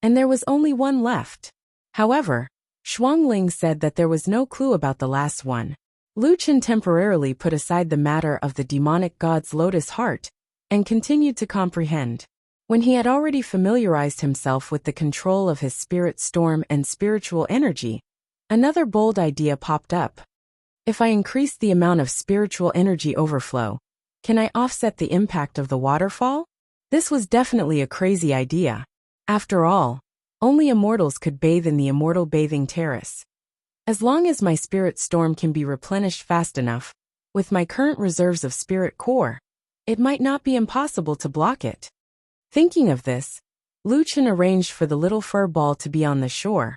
and there was only one left. However, Shuangling said that there was no clue about the last one. Lu Chen temporarily put aside the matter of the demonic god's lotus heart and continued to comprehend. When he had already familiarized himself with the control of his spirit storm and spiritual energy, another bold idea popped up. If I increase the amount of spiritual energy overflow, can I offset the impact of the waterfall? This was definitely a crazy idea. After all, only immortals could bathe in the immortal bathing terrace. As long as my spirit storm can be replenished fast enough, with my current reserves of spirit core, it might not be impossible to block it. Thinking of this, Lu Chen arranged for the little fur ball to be on the shore,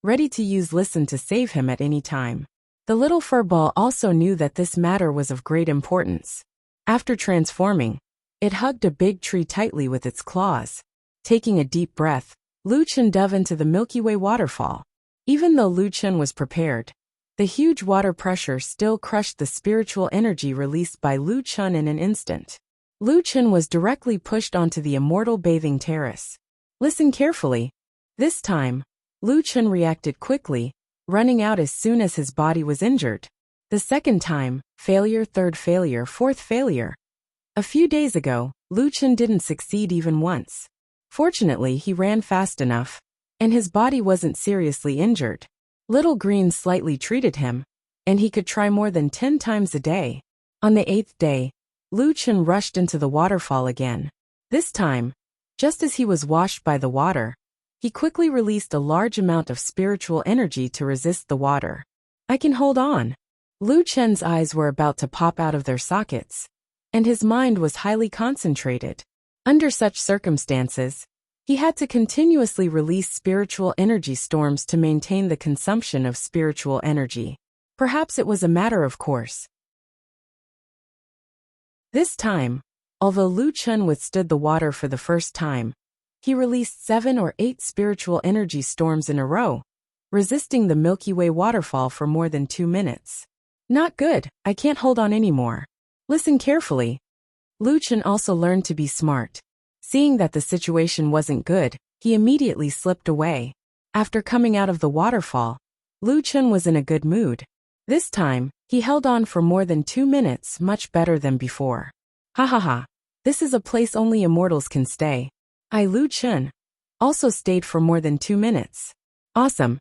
ready to use Listen to save him at any time. The little fur ball also knew that this matter was of great importance. After transforming, it hugged a big tree tightly with its claws. Taking a deep breath, Lu Chen dove into the Milky Way waterfall. Even though Lu Chen was prepared, the huge water pressure still crushed the spiritual energy released by Lu Chen in an instant. Lu Chen was directly pushed onto the immortal bathing terrace. Listen carefully. This time, Lu Chen reacted quickly, running out as soon as his body was injured. The second time, failure, third failure, fourth failure. A few days ago, Lu Chen didn't succeed even once. Fortunately, he ran fast enough, and his body wasn't seriously injured. Little Green slightly treated him, and he could try more than 10 times a day. On the 8th day, Lu Chen rushed into the waterfall again. This time, just as he was washed by the water, he quickly released a large amount of spiritual energy to resist the water. I can hold on. Lu Chen's eyes were about to pop out of their sockets, and his mind was highly concentrated. Under such circumstances, he had to continuously release spiritual energy storms to maintain the consumption of spiritual energy. Perhaps it was a matter of course. This time, although Lu Chen withstood the water for the first time, he released 7 or 8 spiritual energy storms in a row, resisting the Milky Way waterfall for more than 2 minutes. Not good, I can't hold on anymore. Listen carefully. Lu Chen also learned to be smart. Seeing that the situation wasn't good, he immediately slipped away. After coming out of the waterfall, Lu Chen was in a good mood. This time, he held on for more than 2 minutes, much better than before. Ha ha ha. This is a place only immortals can stay. Lu Chen also stayed for more than 2 minutes. Awesome.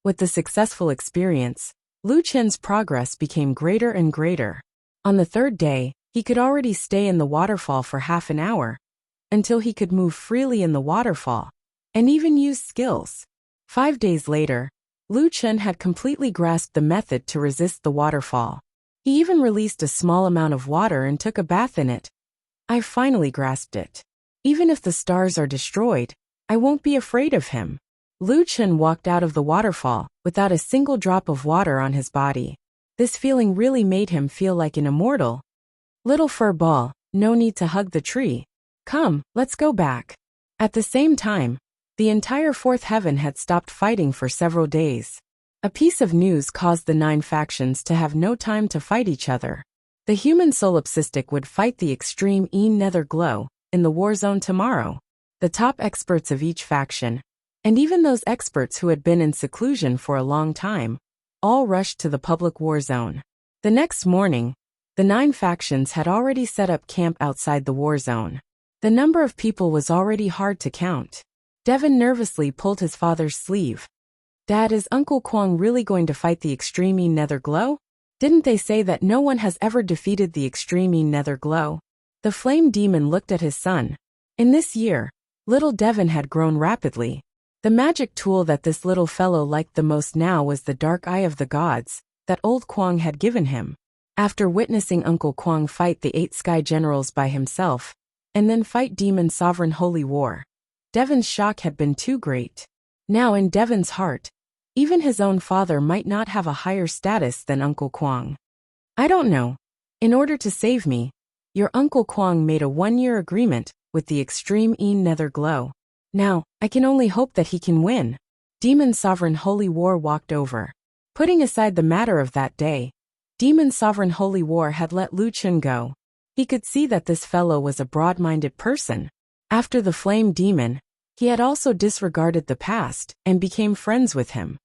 With the successful experience, Lu Chen's progress became greater and greater. On the 3rd day, he could already stay in the waterfall for half an hour, until he could move freely in the waterfall, and even use skills. 5 days later, Lu Chen had completely grasped the method to resist the waterfall. He even released a small amount of water and took a bath in it. I finally grasped it. Even if the stars are destroyed, I won't be afraid of him. Lu Chen walked out of the waterfall without a single drop of water on his body. This feeling really made him feel like an immortal. Little fur ball, no need to hug the tree. Come, let's go back. At the same time, the entire 4th heaven had stopped fighting for several days. A piece of news caused the 9 factions to have no time to fight each other. The human solipsistic would fight the extreme nether glow in the war zone tomorrow. The top experts of each faction, and even those experts who had been in seclusion for a long time, all rushed to the public war zone. The next morning, the 9 factions had already set up camp outside the war zone. The number of people was already hard to count. Devin nervously pulled his father's sleeve. Dad, is Uncle Kwang really going to fight the extreme nether glow? Didn't they say that no one has ever defeated the extreme nether glow? The flame demon looked at his son. In this year, little Devin had grown rapidly. The magic tool that this little fellow liked the most now was the dark eye of the gods that old Kwang had given him. After witnessing Uncle Kwang fight the 8 sky generals by himself, and then fight demon sovereign holy war, Devin's shock had been too great. Now in Devin's heart, even his own father might not have a higher status than Uncle Kwang. I don't know. In order to save me, your Uncle Kwang made a 1-year agreement with the extreme nether glow. Now, I can only hope that he can win. Demon Sovereign Holy War walked over. Putting aside the matter of that day, Demon Sovereign Holy War had let Lu Chen go. He could see that this fellow was a broad-minded person. After the flame demon, he had also disregarded the past and became friends with him.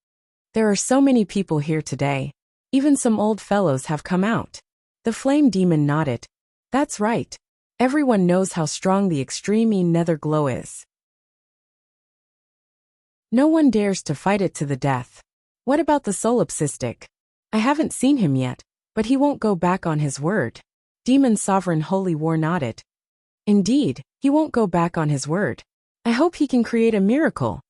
There are so many people here today. Even some old fellows have come out. The flame demon nodded. That's right. Everyone knows how strong the extreme nether glow is. No one dares to fight it to the death. What about the solipsistic? I haven't seen him yet, but he won't go back on his word. Demon Sovereign Holy War nodded. Indeed, he won't go back on his word. I hope he can create a miracle.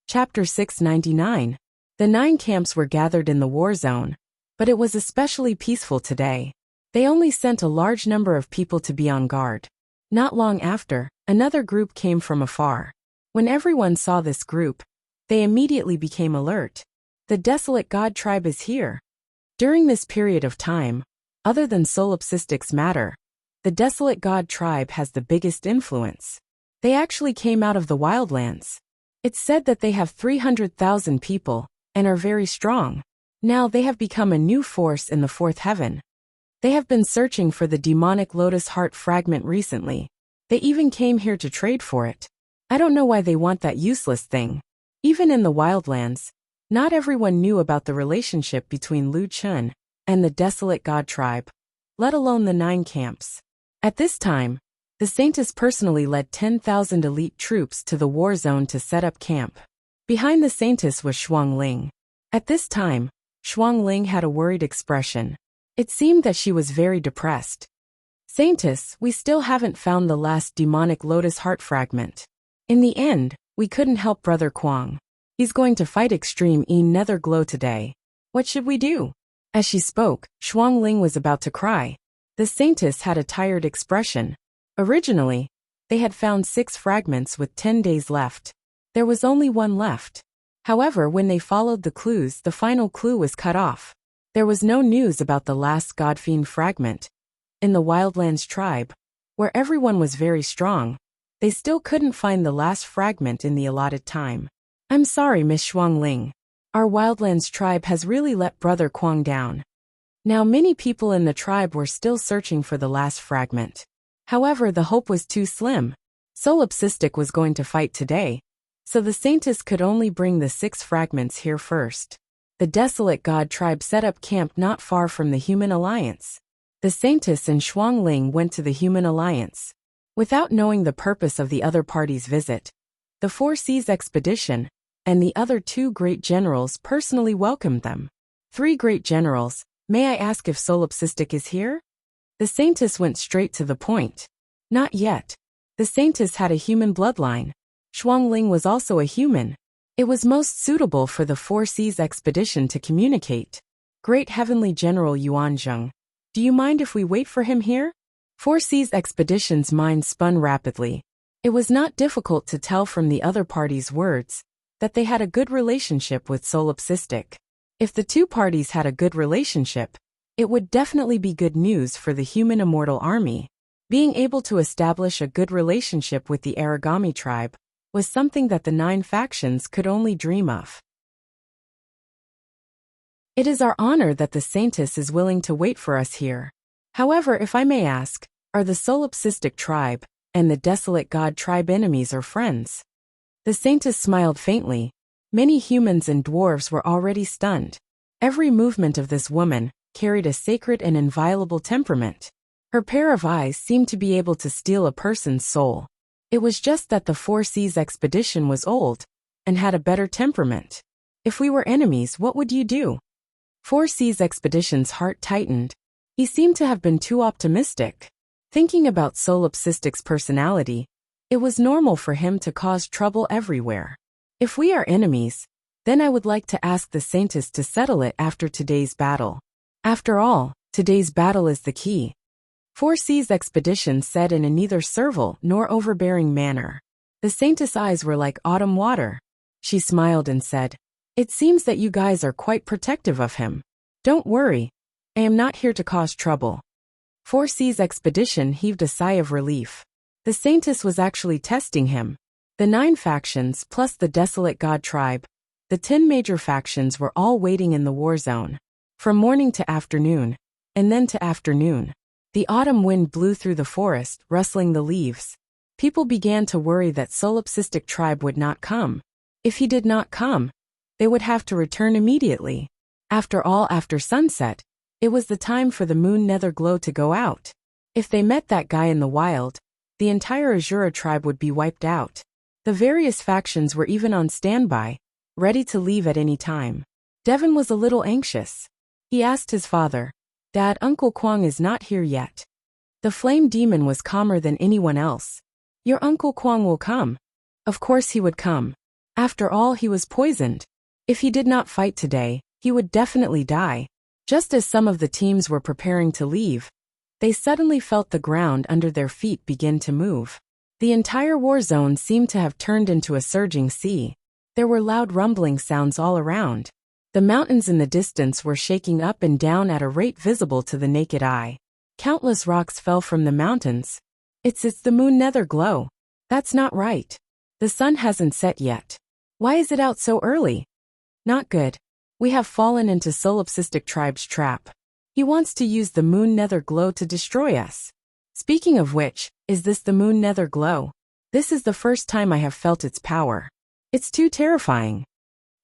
Chapter 699. The 9 camps were gathered in the war zone, but it was especially peaceful today. They only sent a large number of people to be on guard. Not long after, another group came from afar. When everyone saw this group, they immediately became alert. The desolate god tribe is here. During this period of time, other than solipsistics matter, the desolate god tribe has the biggest influence. They actually came out of the wildlands. It's said that they have 300,000 people, and are very strong. Now they have become a new force in the 4th heaven. They have been searching for the demonic lotus heart fragment recently. They even came here to trade for it. I don't know why they want that useless thing. Even in the wildlands, not everyone knew about the relationship between Lu Chen and the desolate god tribe, let alone the 9 camps. At this time, The Saintess personally led 10,000 elite troops to the war zone to set up camp. Behind the Saintess was Shuangling. At this time, Shuangling had a worried expression. It seemed that she was very depressed. Saintess, we still haven't found the last demonic lotus heart fragment. In the end, we couldn't help Brother Kuang. He's going to fight Extreme E Nether Glow today. What should we do? As she spoke, Shuangling was about to cry. The Saintess had a tired expression. Originally, they had found 6 fragments with 10 days left. There was only 1 left. However, when they followed the clues, the final clue was cut off. There was no news about the last Godfiend fragment. In the Wildlands tribe, where everyone was very strong, they still couldn't find the last fragment in the allotted time. I'm sorry, Miss Shuangling. Our Wildlands tribe has really let Brother Kuang down. Now many people in the tribe were still searching for the last fragment. However, the hope was too slim. Solipsistic was going to fight today, so the Saintess could only bring the 6 fragments here first. The Desolate God tribe set up camp not far from the Human Alliance. The Saintess and Shuangling went to the Human Alliance. Without knowing the purpose of the other party's visit, the Four Seas expedition and the other 2 great generals personally welcomed them. 3 great generals, may I ask if Solipsistic is here? The Saintess went straight to the point. Not yet. The Saintess had a human bloodline. Shuangling was also a human. It was most suitable for the Four Seas expedition to communicate. Great Heavenly General Yuanzheng, do you mind if we wait for him here? Four Seas expedition's mind spun rapidly. It was not difficult to tell from the other party's words that they had a good relationship with Solipsistic. If the 2 parties had a good relationship, it would definitely be good news for the human immortal army. Being able to establish a good relationship with the Aragami tribe was something that the 9 factions could only dream of. It is our honor that the Saintess is willing to wait for us here. However, if I may ask, are the Solipsistic tribe and the Desolate God tribe enemies or friends? The Saintess smiled faintly. Many humans and dwarves were already stunned. Every movement of this woman carried a sacred and inviolable temperament. Her pair of eyes seemed to be able to steal a person's soul. It was just that the Four Seas expedition was old and had a better temperament. If we were enemies, what would you do? Four Seas expedition's heart tightened. He seemed to have been too optimistic. Thinking about Solipsistic's personality, it was normal for him to cause trouble everywhere. If we are enemies, then I would like to ask the Saintess to settle it after today's battle. After all, today's battle is the key. Four Seas expedition said in a neither servile nor overbearing manner. The Saintess' eyes were like autumn water. She smiled and said, "It seems that you guys are quite protective of him. Don't worry. I am not here to cause trouble." Four Seas expedition heaved a sigh of relief. The Saintess was actually testing him. The 9 factions plus the Desolate God tribe, the 10 major factions were all waiting in the war zone. From morning to afternoon, and then to afternoon. The autumn wind blew through the forest, rustling the leaves. People began to worry that Solipsistic tribe would not come. If he did not come, they would have to return immediately. After all, after sunset, it was the time for the moon nether glow to go out. If they met that guy in the wild, the entire Azura tribe would be wiped out. The various factions were even on standby, ready to leave at any time. Devon was a little anxious. He asked his father, "Dad, Uncle Kuang is not here yet." The flame demon was calmer than anyone else. "Your Uncle Kuang will come." Of course he would come. After all, he was poisoned. If he did not fight today, he would definitely die. Just as some of the teams were preparing to leave, they suddenly felt the ground under their feet begin to move. The entire war zone seemed to have turned into a surging sea. There were loud rumbling sounds all around. The mountains in the distance were shaking up and down at a rate visible to the naked eye. Countless rocks fell from the mountains. It's the moon nether glow. That's not right. The sun hasn't set yet. Why is it out so early? Not good. We have fallen into Solipsistic tribe's trap. He wants to use the moon nether glow to destroy us. Speaking of which, is this the moon nether glow? This is the first time I have felt its power. It's too terrifying.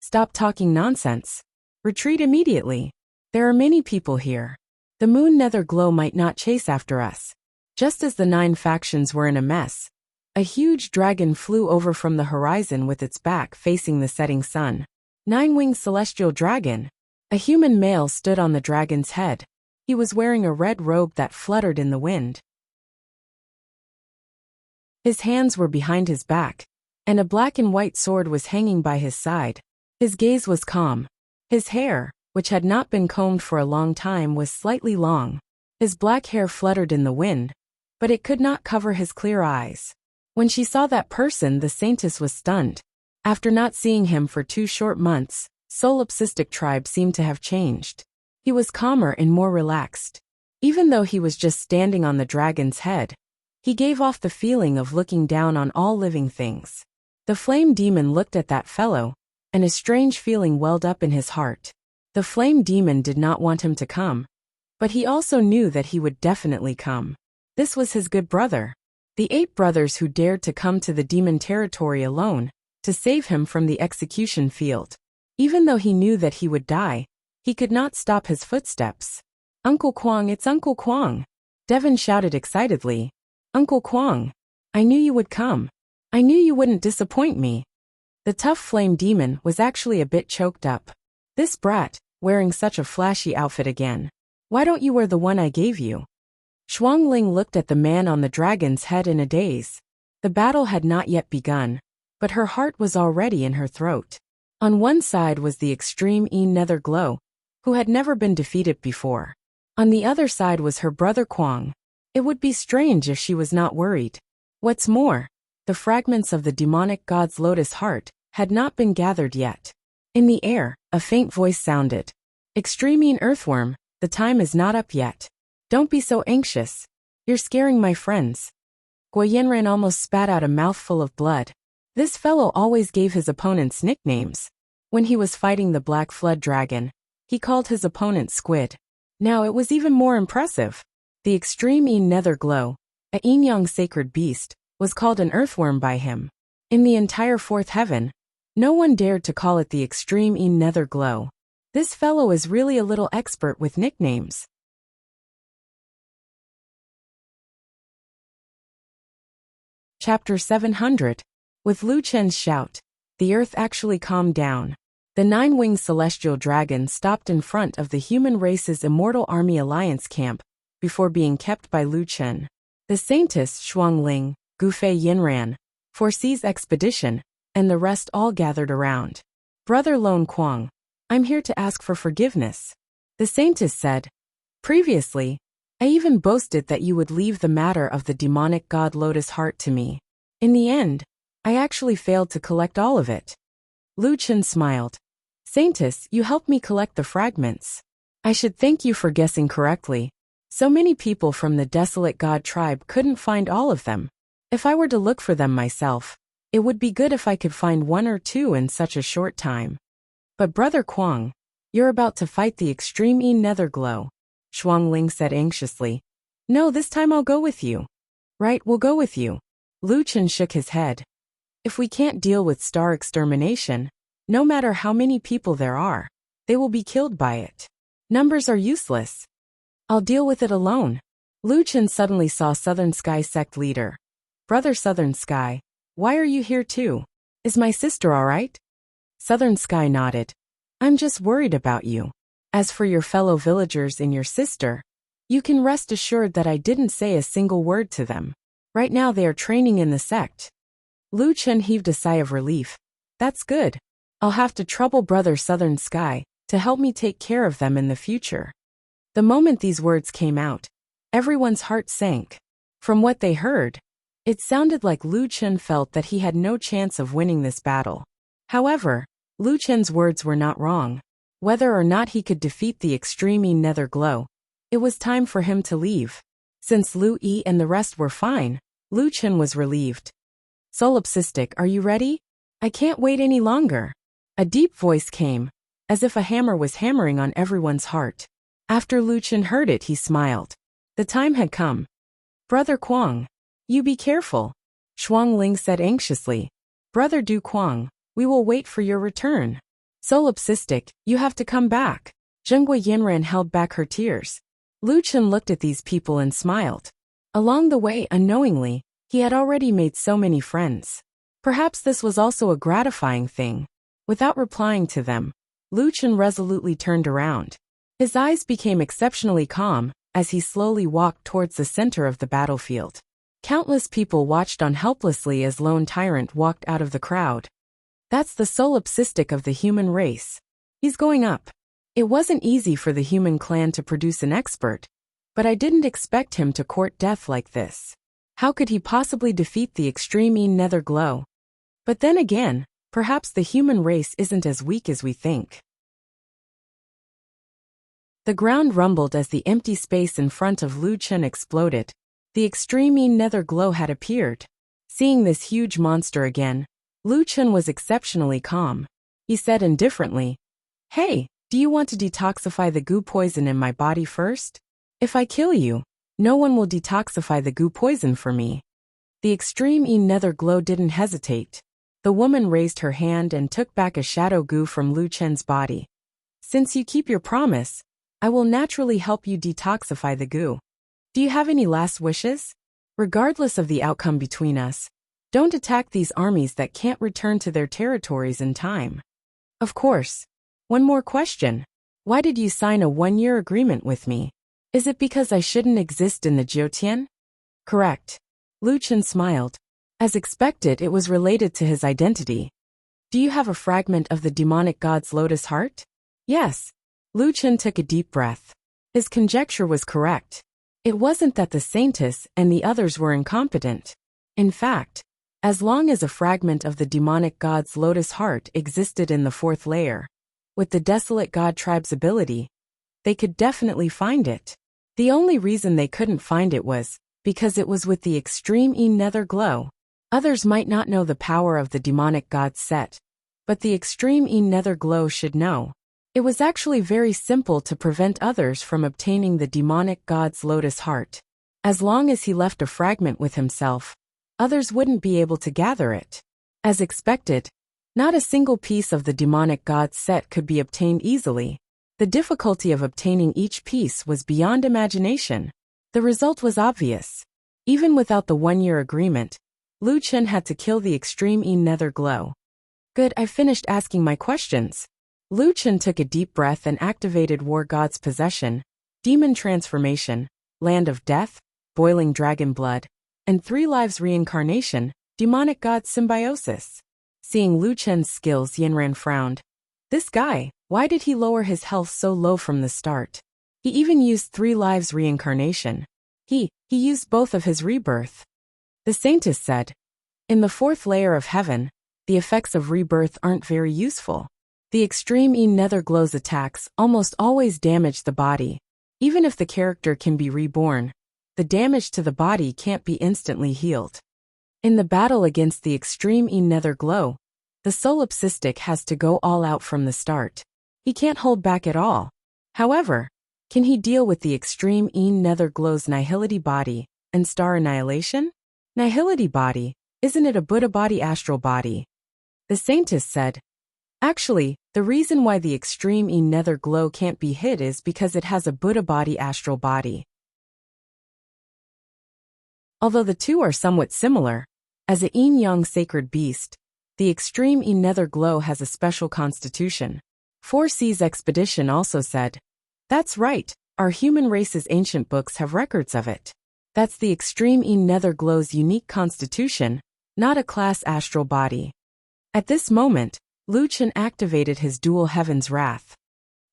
Stop talking nonsense. Retreat immediately. There are many people here. The moon nether glow might not chase after us. Just as the 9 factions were in a mess, a huge dragon flew over from the horizon with its back facing the setting sun. 9-winged celestial dragon. A human male stood on the dragon's head. He was wearing a red robe that fluttered in the wind. His hands were behind his back, and a black and white sword was hanging by his side. His gaze was calm. His hair, which had not been combed for a long time, was slightly long. His black hair fluttered in the wind, but it could not cover his clear eyes. When she saw that person, the saintess was stunned. After not seeing him for 2 short months, Solipsistic tribe seemed to have changed. He was calmer and more relaxed. Even though he was just standing on the dragon's head, he gave off the feeling of looking down on all living things. The flame demon looked at that fellow, and a strange feeling welled up in his heart. The flame demon did not want him to come, but he also knew that he would definitely come. This was his good brother. The 8 brothers who dared to come to the demon territory alone, to save him from the execution field. Even though he knew that he would die, he could not stop his footsteps. "Uncle Kwang, it's Uncle Kwang!" Devon shouted excitedly. "Uncle Kwang! I knew you would come. I knew you wouldn't disappoint me." The tough flame demon was actually a bit choked up. "This brat, wearing such a flashy outfit again. Why don't you wear the one I gave you?" Shuangling looked at the man on the dragon's head in a daze. The battle had not yet begun, but her heart was already in her throat. On one side was the extreme nether glow, who had never been defeated before. On the other side was her brother Kwang. It would be strange if she was not worried. What's more, the fragments of the demonic god's lotus heart had not been gathered yet. In the air, a faint voice sounded. "Extreme earthworm, the time is not up yet. Don't be so anxious. You're scaring my friends." Guoyenran almost spat out a mouthful of blood. This fellow always gave his opponents nicknames. When he was fighting the Black Flood Dragon, he called his opponent Squid. Now it was even more impressive. The extreme nether glow, a yin-yang sacred beast, was called an earthworm by him. In the entire 4th heaven, no one dared to call it the extreme nether glow. This fellow is really a little expert with nicknames. Chapter 700. With Lu Chen's shout, the earth actually calmed down. The 9-winged celestial dragon stopped in front of the human race's Immortal Army Alliance camp before being kept by Lu Chen. The saintess Shuangling, Gufei Yinran, foresees expedition, and the rest all gathered around. "Brother Lone Kwang, I'm here to ask for forgiveness," the saintess said. "Previously, I even boasted that you would leave the matter of the demonic god Lotus Heart to me. In the end, I actually failed to collect all of it." Lu Chen smiled. "Saintess, you helped me collect the fragments. I should thank you for guessing correctly. So many people from the Desolate God tribe couldn't find all of them. If I were to look for them myself, it would be good if I could find 1 or 2 in such a short time. But Brother Kwang, you're about to fight the extreme nether glow," Shuangling said anxiously. "No, this time I'll go with you." "Right, we'll go with you." Lu Chen shook his head. "If we can't deal with star extermination, no matter how many people there are, they will be killed by it. Numbers are useless. I'll deal with it alone." Lu Chen suddenly saw Southern Sky sect leader. "Brother Southern Sky, why are you here too? Is my sister all right?" Southern Sky nodded. "I'm just worried about you. As for your fellow villagers and your sister, you can rest assured that I didn't say a single word to them. Right now they are training in the sect." Lu Chen heaved a sigh of relief. "That's good. I'll have to trouble Brother Southern Sky to help me take care of them in the future." The moment these words came out, everyone's heart sank. From what they heard, it sounded like Lu Chen felt that he had no chance of winning this battle. However, Lu Chen's words were not wrong. Whether or not he could defeat the extreme nether glow, it was time for him to leave. Since Lu Yi and the rest were fine, Lu Chen was relieved. "Solipsistic, are you ready? I can't wait any longer." A deep voice came, as if a hammer was hammering on everyone's heart. After Lu Chen heard it, he smiled. The time had come. "Brother Kwang, you be careful," Shuangling said anxiously. "Brother Du Kwang, we will wait for your return. Solipsistic, you have to come back." Zhenggui Yinran held back her tears. Lu Chen looked at these people and smiled. Along the way, unknowingly, he had already made so many friends. Perhaps this was also a gratifying thing. Without replying to them, Lu Chen resolutely turned around. His eyes became exceptionally calm as he slowly walked towards the center of the battlefield. Countless people watched on helplessly as Lone Tyrant walked out of the crowd. That's the solipsistic of the human race. He's going up. It wasn't easy for the human clan to produce an expert, but I didn't expect him to court death like this. How could he possibly defeat the extreme nether glow? But then again, perhaps the human race isn't as weak as we think. The ground rumbled as the empty space in front of Lu Chen exploded. The extreme nether glow had appeared. Seeing this huge monster again, Lu Chen was exceptionally calm. He said indifferently, "Hey, do you want to detoxify the goo poison in my body first? If I kill you, no one will detoxify the goo poison for me." The extreme nether glow didn't hesitate. The woman raised her hand and took back a shadow goo from Lu Chen's body. "Since you keep your promise, I will naturally help you detoxify the goo. Do you have any last wishes? Regardless of the outcome between us, don't attack these armies that can't return to their territories in time." "Of course. One more question. Why did you sign a 1-year agreement with me? Is it because I shouldn't exist in the Jiutian?" "Correct." Lu Chen smiled. As expected, it was related to his identity. "Do you have a fragment of the demonic god's lotus heart?" "Yes." Lu Chen took a deep breath. His conjecture was correct. It wasn't that the Saintess and the others were incompetent. In fact, as long as a fragment of the demonic god's lotus heart existed in the 4th layer, with the desolate god tribe's ability, they could definitely find it. The only reason they couldn't find it was because it was with the extreme nether glow. Others might not know the power of the demonic god's set, but the extreme nether glow should know. It was actually very simple to prevent others from obtaining the demonic god's lotus heart. As long as he left a fragment with himself, others wouldn't be able to gather it. As expected, not a single piece of the demonic god's set could be obtained easily. The difficulty of obtaining each piece was beyond imagination. The result was obvious. Even without the 1-year agreement, Lu Chen had to kill the extreme nether glow. "Good, I finished asking my questions." Lu Chen took a deep breath and activated War God's Possession, Demon Transformation, Land of Death, Boiling Dragon Blood, and 3 Lives Reincarnation, Demonic God Symbiosis. Seeing Lu Chen's skills, Yanran frowned. This guy, why did he lower his health so low from the start? He even used 3 Lives Reincarnation. He used both of his rebirth. The Saintess said, "In the 4th layer of heaven, the effects of rebirth aren't very useful. The extreme nether glow's attacks almost always damage the body. Even if the character can be reborn, the damage to the body can't be instantly healed. In the battle against the extreme nether glow, the solipsistic has to go all out from the start. He can't hold back at all. However, can he deal with the extreme nether glow's nihility body and star annihilation? Nihility body, isn't it a Buddha body, astral body?" The Saintess said, "Actually, the reason why the extreme nether glow can't be hid is because it has a Buddha body, astral body. Although the two are somewhat similar, as a yin-yang sacred beast, the extreme nether glow has a special constitution." 4C's expedition also said, "That's right, our human race's ancient books have records of it. That's the extreme nether glow's unique constitution, not a class astral body." At this moment, Lu Chen activated his dual heaven's wrath.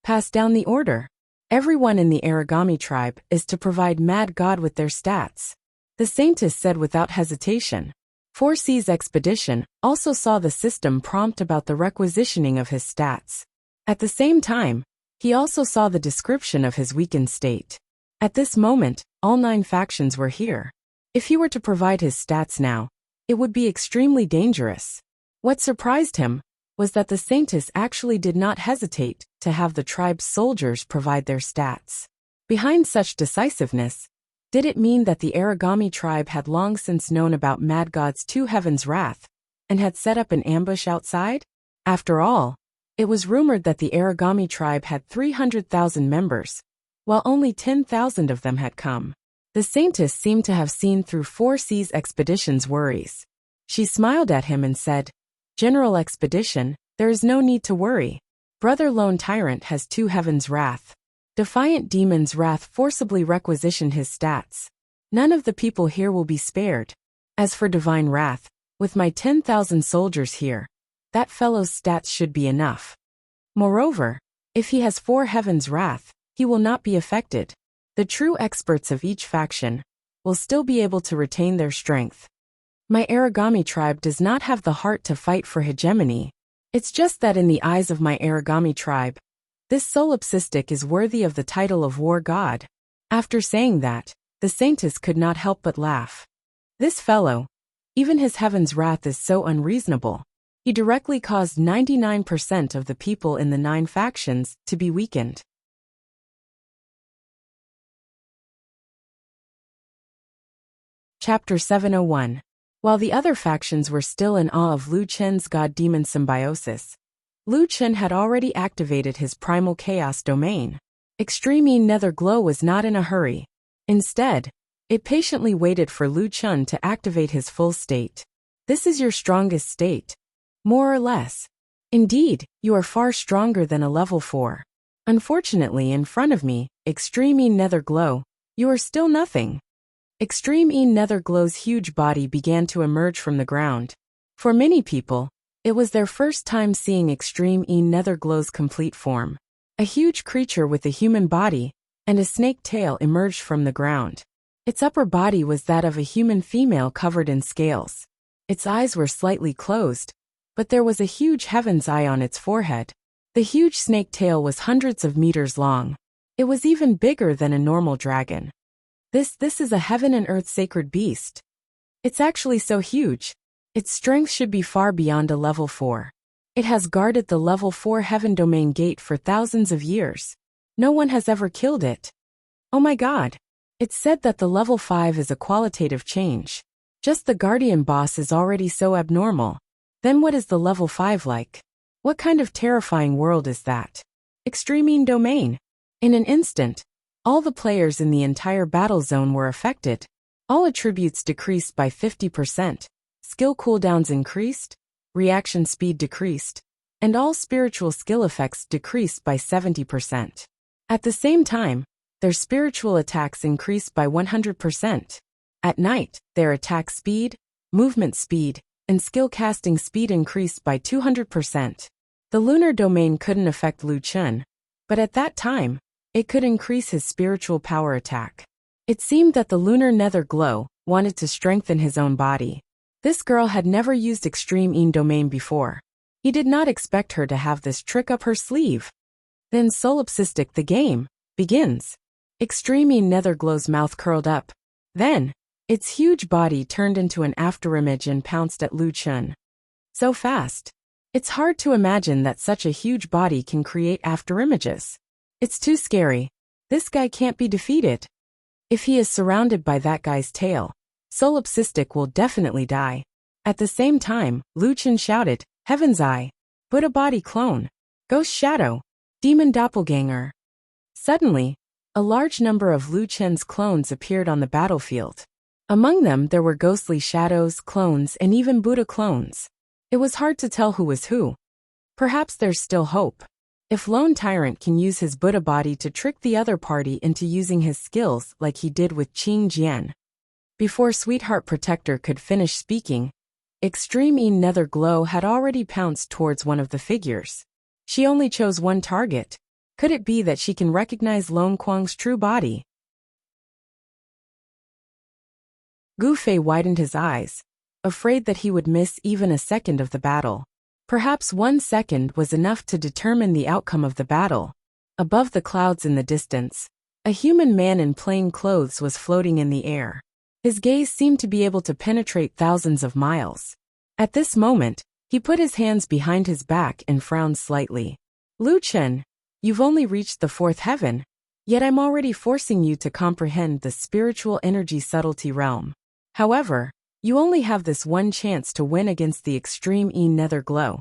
"Pass down the order. Everyone in the Aragami tribe is to provide Mad God with their stats," the Saintess said without hesitation. 4C's expedition also saw the system prompt about the requisitioning of his stats. At the same time, he also saw the description of his weakened state. At this moment, all 9 factions were here. If he were to provide his stats now, it would be extremely dangerous. What surprised him was that the Saintess actually did not hesitate to have the tribe's soldiers provide their stats. Behind such decisiveness, did it mean that the Aragami tribe had long since known about Mad God's 2 heavens' wrath and had set up an ambush outside? After all, it was rumored that the Aragami tribe had 300,000 members, while only 10,000 of them had come. The saintess seemed to have seen through 4C's expedition's worries. She smiled at him and said, "General Expedition, there is no need to worry. Brother Lone Tyrant has 2 heavens' wrath. Defiant Demon's wrath forcibly requisitioned his stats. None of the people here will be spared. As for Divine Wrath, with my 10,000 soldiers here, that fellow's stats should be enough. Moreover, if he has 4 heavens' wrath, he will not be affected. The true experts of each faction will still be able to retain their strength. My Aragami tribe does not have the heart to fight for hegemony. It's just that in the eyes of my Aragami tribe, this solipsistic is worthy of the title of war god." After saying that, the saintess could not help but laugh. This fellow, even his heaven's wrath is so unreasonable. He directly caused 99% of the people in the 9 factions to be weakened. Chapter 701. While the other factions were still in awe of Lu Chen's god-demon symbiosis, Lu Chen had already activated his primal chaos domain. Extreme Nether Glow was not in a hurry. Instead, it patiently waited for Lu Chen to activate his full state. This is your strongest state. More or less. Indeed, you are far stronger than a level 4. Unfortunately, in front of me, Extreme Nether Glow, you are still nothing. Extreme Nether Glow's huge body began to emerge from the ground. For many people, it was their first time seeing Extreme Nether Glow's complete form. A huge creature with a human body and a snake tail emerged from the ground. Its upper body was that of a human female covered in scales. Its eyes were slightly closed, but there was a huge heaven's eye on its forehead. The huge snake tail was hundreds of meters long. It was even bigger than a normal dragon. This is a heaven and earth sacred beast. It's actually so huge. Its strength should be far beyond a level 4. It has guarded the level 4 heaven domain gate for thousands of years. No one has ever killed it. Oh my god. It's said that the level 5 is a qualitative change. Just the guardian boss is already so abnormal. Then what is the level 5 like? What kind of terrifying world is that? Extreme domain. In an instant, all the players in the entire battle zone were affected. All attributes decreased by 50%, skill cooldowns increased, reaction speed decreased, and all spiritual skill effects decreased by 70%. At the same time, their spiritual attacks increased by 100%. At night, their attack speed, movement speed, and skill casting speed increased by 200%. The lunar domain couldn't affect Lu Chen, but at that time, it could increase his spiritual power attack. It seemed that the lunar nether glow wanted to strengthen his own body. This girl had never used Extreme domain before. He did not expect her to have this trick up her sleeve. Then solipsistic the game begins. Extreme nether glow's mouth curled up. Then, its huge body turned into an afterimage and pounced at Lu Chen. So fast. It's hard to imagine that such a huge body can create afterimages. It's too scary. This guy can't be defeated. If he is surrounded by that guy's tail, solipsistic will definitely die. At the same time, Lu Chen shouted, "Heaven's Eye! Buddha body clone! Ghost shadow! Demon doppelganger!" Suddenly, a large number of Lu Chen's clones appeared on the battlefield. Among them there were ghostly shadows, clones, and even Buddha clones. It was hard to tell who was who. Perhaps there's still hope. If Lone Tyrant can use his Buddha body to trick the other party into using his skills like he did with Qing Jian. Before Sweetheart Protector could finish speaking, Extreme Nether Glow had already pounced towards one of the figures. She only chose one target. Could it be that she can recognize Lone Kuang's true body? Gu Fei widened his eyes, afraid that he would miss even a second of the battle. Perhaps 1 second was enough to determine the outcome of the battle. Above the clouds in the distance, a human man in plain clothes was floating in the air. His gaze seemed to be able to penetrate thousands of miles. At this moment, he put his hands behind his back and frowned slightly. "Lu Chen, you've only reached the 4th heaven, yet I'm already forcing you to comprehend the spiritual energy subtlety realm. However, you only have this one chance to win against the Extreme Nether Glow.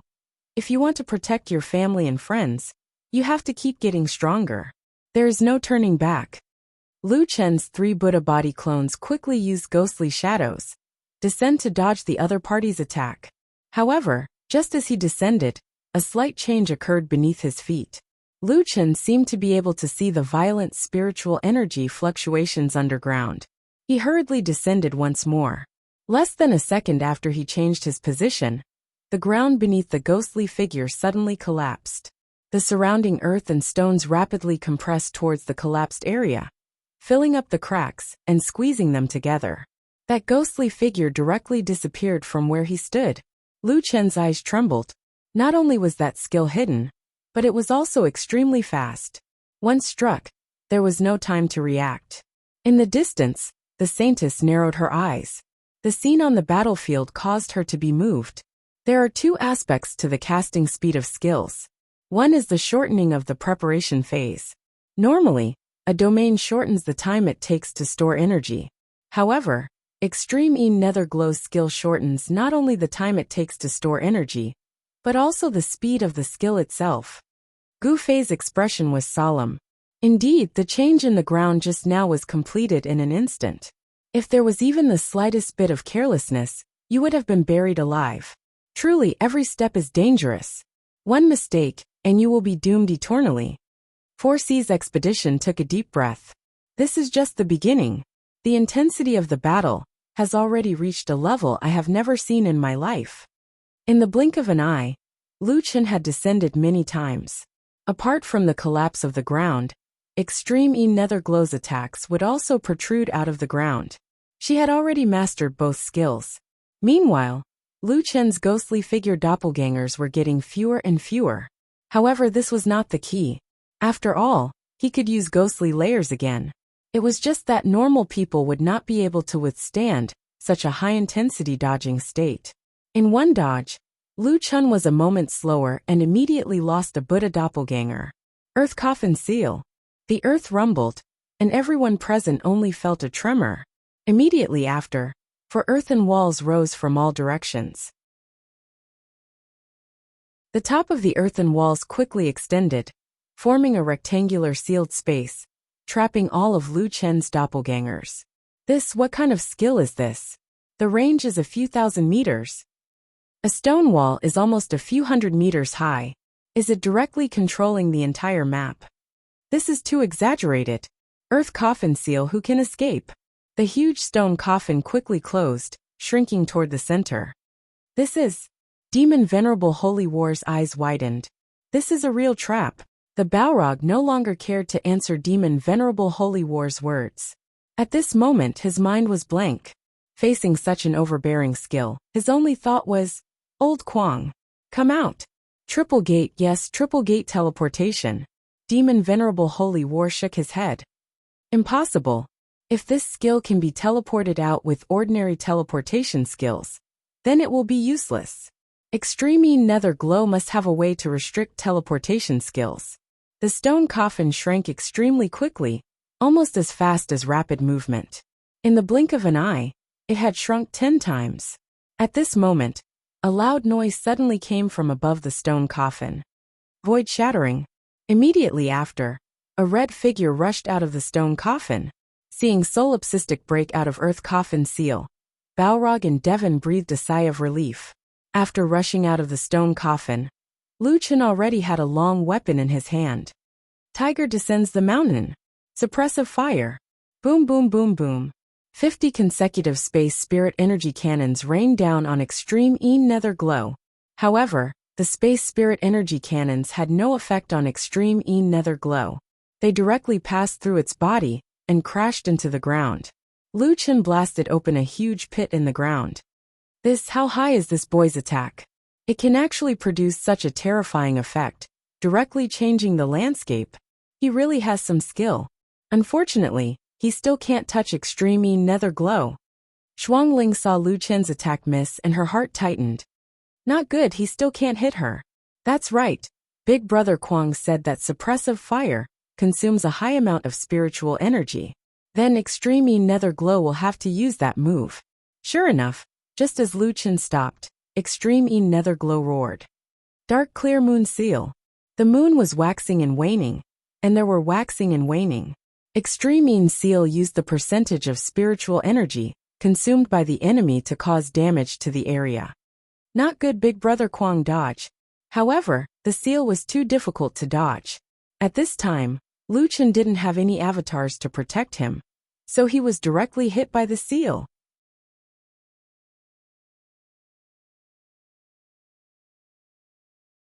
If you want to protect your family and friends, you have to keep getting stronger. There is no turning back." Lu Chen's 3 Buddha body clones quickly used ghostly shadows, descend to dodge the other party's attack. However, just as he descended, a slight change occurred beneath his feet. Lu Chen seemed to be able to see the violent spiritual energy fluctuations underground. He hurriedly descended once more. Less than a second after he changed his position, the ground beneath the ghostly figure suddenly collapsed. The surrounding earth and stones rapidly compressed towards the collapsed area, filling up the cracks and squeezing them together. That ghostly figure directly disappeared from where he stood. Lu Chen's eyes trembled. Not only was that skill hidden, but it was also extremely fast. Once struck, there was no time to react. In the distance, the saintess narrowed her eyes. The scene on the battlefield caused her to be moved. There are 2 aspects to the casting speed of skills. One is the shortening of the preparation phase. Normally, a domain shortens the time it takes to store energy. However, Extreme E Nether Glow's skill shortens not only the time it takes to store energy, but also the speed of the skill itself. Gu Fei's expression was solemn. Indeed, the change in the ground just now was completed in an instant. If there was even the slightest bit of carelessness, you would have been buried alive. Truly, every step is dangerous. One mistake, and you will be doomed eternally. 4C's expedition took a deep breath. This is just the beginning. The intensity of the battle has already reached a level I have never seen in my life. In the blink of an eye, Lu Chen had descended many times. Apart from the collapse of the ground, Extreme E Nether Glow's attacks would also protrude out of the ground. She had already mastered both skills. Meanwhile, Lu Chen's ghostly figure doppelgangers were getting fewer and fewer. However, this was not the key. After all, he could use ghostly layers again. It was just that normal people would not be able to withstand such a high-intensity dodging state. In one dodge, Lu Chen was a moment slower and immediately lost a Buddha doppelganger. Earth Coffin Seal. The earth rumbled, and everyone present only felt a tremor. Immediately after, for earthen walls rose from all directions. The top of the earthen walls quickly extended, forming a rectangular sealed space, trapping all of Lu Chen's doppelgangers. What kind of skill is this? The range is a few thousand meters. A stone wall is almost a few hundred meters high. Is it directly controlling the entire map? This is too exaggerated. Earth Coffin Seal, who can escape? The huge stone coffin quickly closed, shrinking toward the center. This is... Demon Venerable Holy War's eyes widened. This is a real trap. The Balrog no longer cared to answer Demon Venerable Holy War's words. At this moment his mind was blank. Facing such an overbearing skill, his only thought was, Old Kwang. Come out. Triple gate, yes, triple gate teleportation. Demon Venerable Holy War shook his head. Impossible. If this skill can be teleported out with ordinary teleportation skills, then it will be useless. Extreme E Nether Glow must have a way to restrict teleportation skills. The stone coffin shrank extremely quickly, almost as fast as rapid movement. In the blink of an eye, it had shrunk 10 times. At this moment, a loud noise suddenly came from above the stone coffin. Void shattering. Immediately after, a red figure rushed out of the stone coffin. Seeing solipsistic break out of Earth Coffin Seal, Balrog and Devon breathed a sigh of relief. After rushing out of the stone coffin, Lu Chen already had a long weapon in his hand. Tiger descends the mountain. Suppressive fire. Boom boom boom boom. 50 consecutive space spirit energy cannons rained down on Extreme E Nether Glow. However, the space spirit energy cannons had no effect on Extreme E Nether Glow. They directly passed through its body and crashed into the ground. Lu Chen blasted open a huge pit in the ground. How high is this boy's attack? It can actually produce such a terrifying effect, directly changing the landscape. He really has some skill. Unfortunately, he still can't touch Extreme E Nether Glow. Shuangling saw Lu Chen's attack miss and her heart tightened. Not good, he still can't hit her. That's right. Big Brother Kwang said that suppressive fire consumes a high amount of spiritual energy. Then Extreme E Nether Glow will have to use that move. Sure enough, just as Lu Chen stopped, Extreme E Nether Glow roared. Dark Clear Moon Seal. The moon was waxing and waning, and there were waxing and waning. Extreme Yin Seal used the percentage of spiritual energy consumed by the enemy to cause damage to the area. Not good, Big Brother Kwang dodge. However, the seal was too difficult to dodge. At this time, Lu Chen didn't have any avatars to protect him, so he was directly hit by the seal.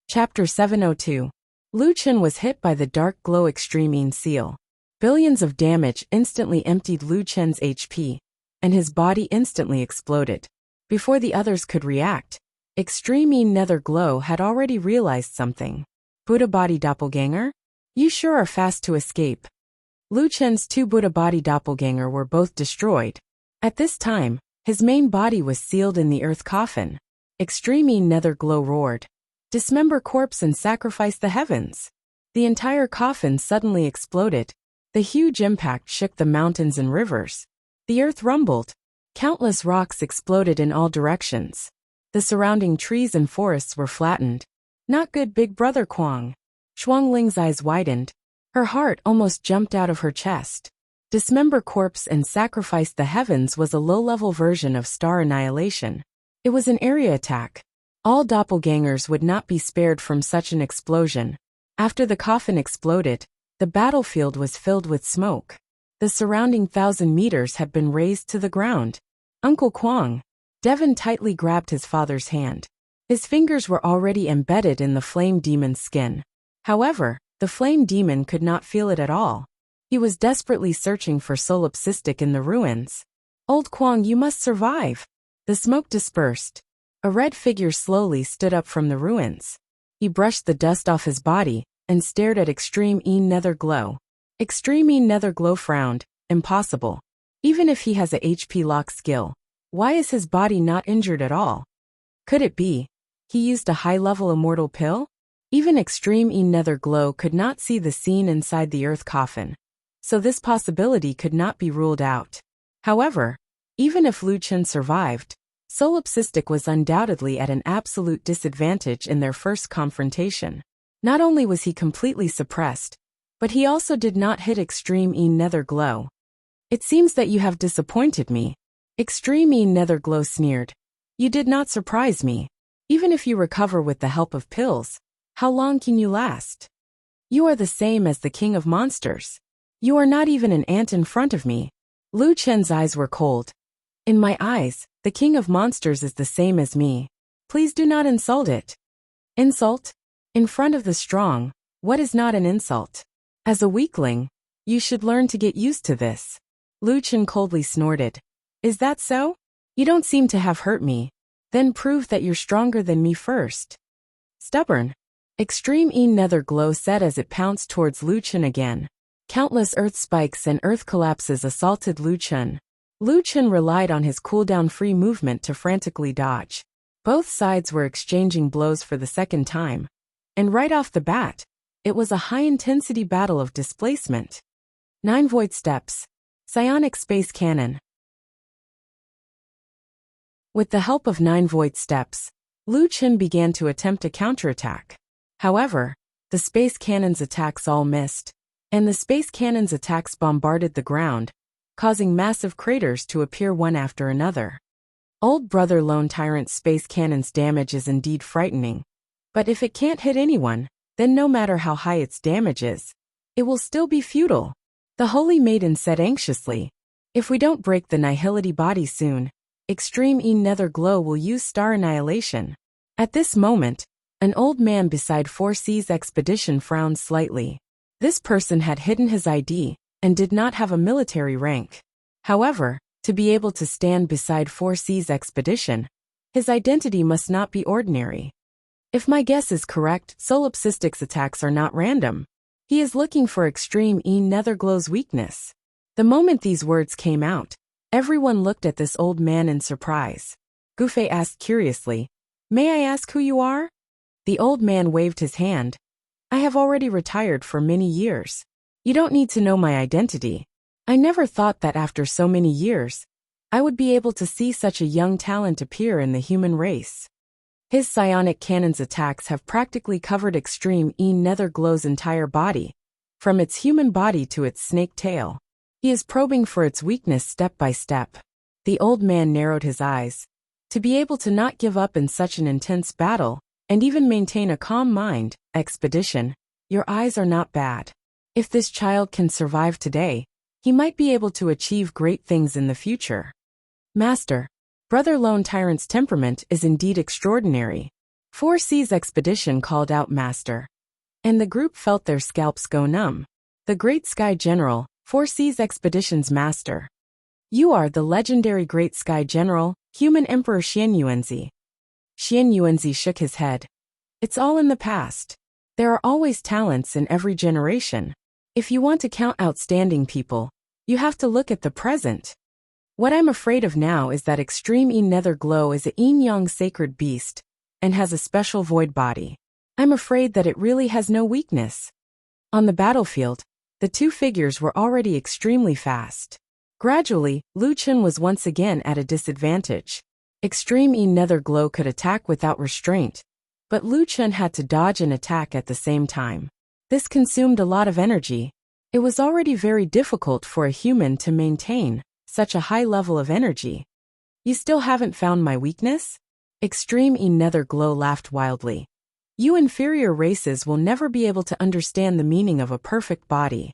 Chapter 702. Lu Chen was hit by the dark glow Extreme Yin Seal. Billions of damage instantly emptied Lu Chen's HP, and his body instantly exploded. Before the others could react, Extreme Yin Nether Glow had already realized something. Buddha Body Doppelganger? You sure are fast to escape. Lu Chen's two Buddha Body Doppelganger were both destroyed. At this time, his main body was sealed in the earth coffin. Extreme Yin Nether Glow roared. Dismember corpse and sacrifice the heavens. The entire coffin suddenly exploded. The huge impact shook the mountains and rivers. The earth rumbled. Countless rocks exploded in all directions. The surrounding trees and forests were flattened. Not good, Big Brother Kwang. Shuangling's eyes widened. Her heart almost jumped out of her chest. Dismember corpse and sacrifice the heavens was a low-level version of star annihilation. It was an area attack. All doppelgangers would not be spared from such an explosion. After the coffin exploded, the battlefield was filled with smoke. The surrounding 1,000 meters had been razed to the ground. Uncle Kwang. Devon tightly grabbed his father's hand. His fingers were already embedded in the flame demon's skin. However, the flame demon could not feel it at all. He was desperately searching for solipsistic in the ruins. Old Kwang, you must survive. The smoke dispersed. A red figure slowly stood up from the ruins. He brushed the dust off his body and stared at Extreme Yin Nether Glow. Extreme Yin Nether Glow frowned. Impossible. Even if he has a HP lock skill, why is his body not injured at all? Could it be he used a high-level immortal pill? Even Extreme Yin Nether Glow could not see the scene inside the earth coffin, so this possibility could not be ruled out. However, even if Lu Chen survived, Solipsistic was undoubtedly at an absolute disadvantage in their first confrontation. Not only was he completely suppressed, but he also did not hit Extreme Yin Nether Glow. It seems that you have disappointed me. Extreme Yin Nether Glow sneered. You did not surprise me. Even if you recover with the help of pills, how long can you last? You are the same as the king of monsters. You are not even an ant in front of me. Lu Chen's eyes were cold. In my eyes, the king of monsters is the same as me. Please do not insult it. Insult? In front of the strong, what is not an insult? As a weakling, you should learn to get used to this. Lu Chen coldly snorted. Is that so? You don't seem to have hurt me. Then prove that you're stronger than me first. Stubborn. Extreme Yin Nether Glow said as it pounced towards Lu Chen again. Countless earth spikes and earth collapses assaulted Lu Chen. Lu Chen relied on his cooldown-free movement to frantically dodge. Both sides were exchanging blows for the second time. And right off the bat, it was a high-intensity battle of displacement. 9 Void Steps. Psionic Space Cannon. With the help of 9 Void Steps, Lu Chen began to attempt a counterattack. However, the space cannon's attacks all missed, and the space cannon's attacks bombarded the ground, causing massive craters to appear one after another. Old Brother Lone Tyrant's space cannon's damage is indeed frightening, but if it can't hit anyone, then no matter how high its damage is, it will still be futile. The Holy Maiden said anxiously, if we don't break the Nihility body soon, Extreme Yin Nether Glow will use Star Annihilation. At this moment, an old man beside 4C's expedition frowned slightly. This person had hidden his ID and did not have a military rank. However, to be able to stand beside 4C's expedition, his identity must not be ordinary. If my guess is correct, Solipsistic's attacks are not random. He is looking for Extreme Yin Nether Glow's weakness. The moment these words came out, everyone looked at this old man in surprise. Gufei asked curiously, "May I ask who you are?" The old man waved his hand. "I have already retired for many years. You don't need to know my identity. I never thought that after so many years, I would be able to see such a young talent appear in the human race." His psionic cannon's attacks have practically covered Extreme Yin Nether Glow's entire body, from its human body to its snake tail. He is probing for its weakness step by step. The old man narrowed his eyes. To be able to not give up in such an intense battle, and even maintain a calm mind, Expedition, your eyes are not bad. If this child can survive today, he might be able to achieve great things in the future. Master, Brother Lone Tyrant's temperament is indeed extraordinary. 4C's Expedition called out Master. And the group felt their scalps go numb. The Great Sky General, 4C's Expedition's Master. You are the legendary Great Sky General, Human Emperor Xian Yuanzi. Xian Yuanzi shook his head. It's all in the past. There are always talents in every generation. If you want to count outstanding people, you have to look at the present. What I'm afraid of now is that Extreme E Nether Glow is a yin-yang sacred beast, and has a special void body. I'm afraid that it really has no weakness. On the battlefield, the two figures were already extremely fast. Gradually, Lu Chen was once again at a disadvantage. Extreme E Nether Glow could attack without restraint, but Lu Chen had to dodge and attack at the same time. This consumed a lot of energy. It was already very difficult for a human to maintain such a high level of energy. You still haven't found my weakness? Extreme E Nether Glow laughed wildly. You inferior races will never be able to understand the meaning of a perfect body.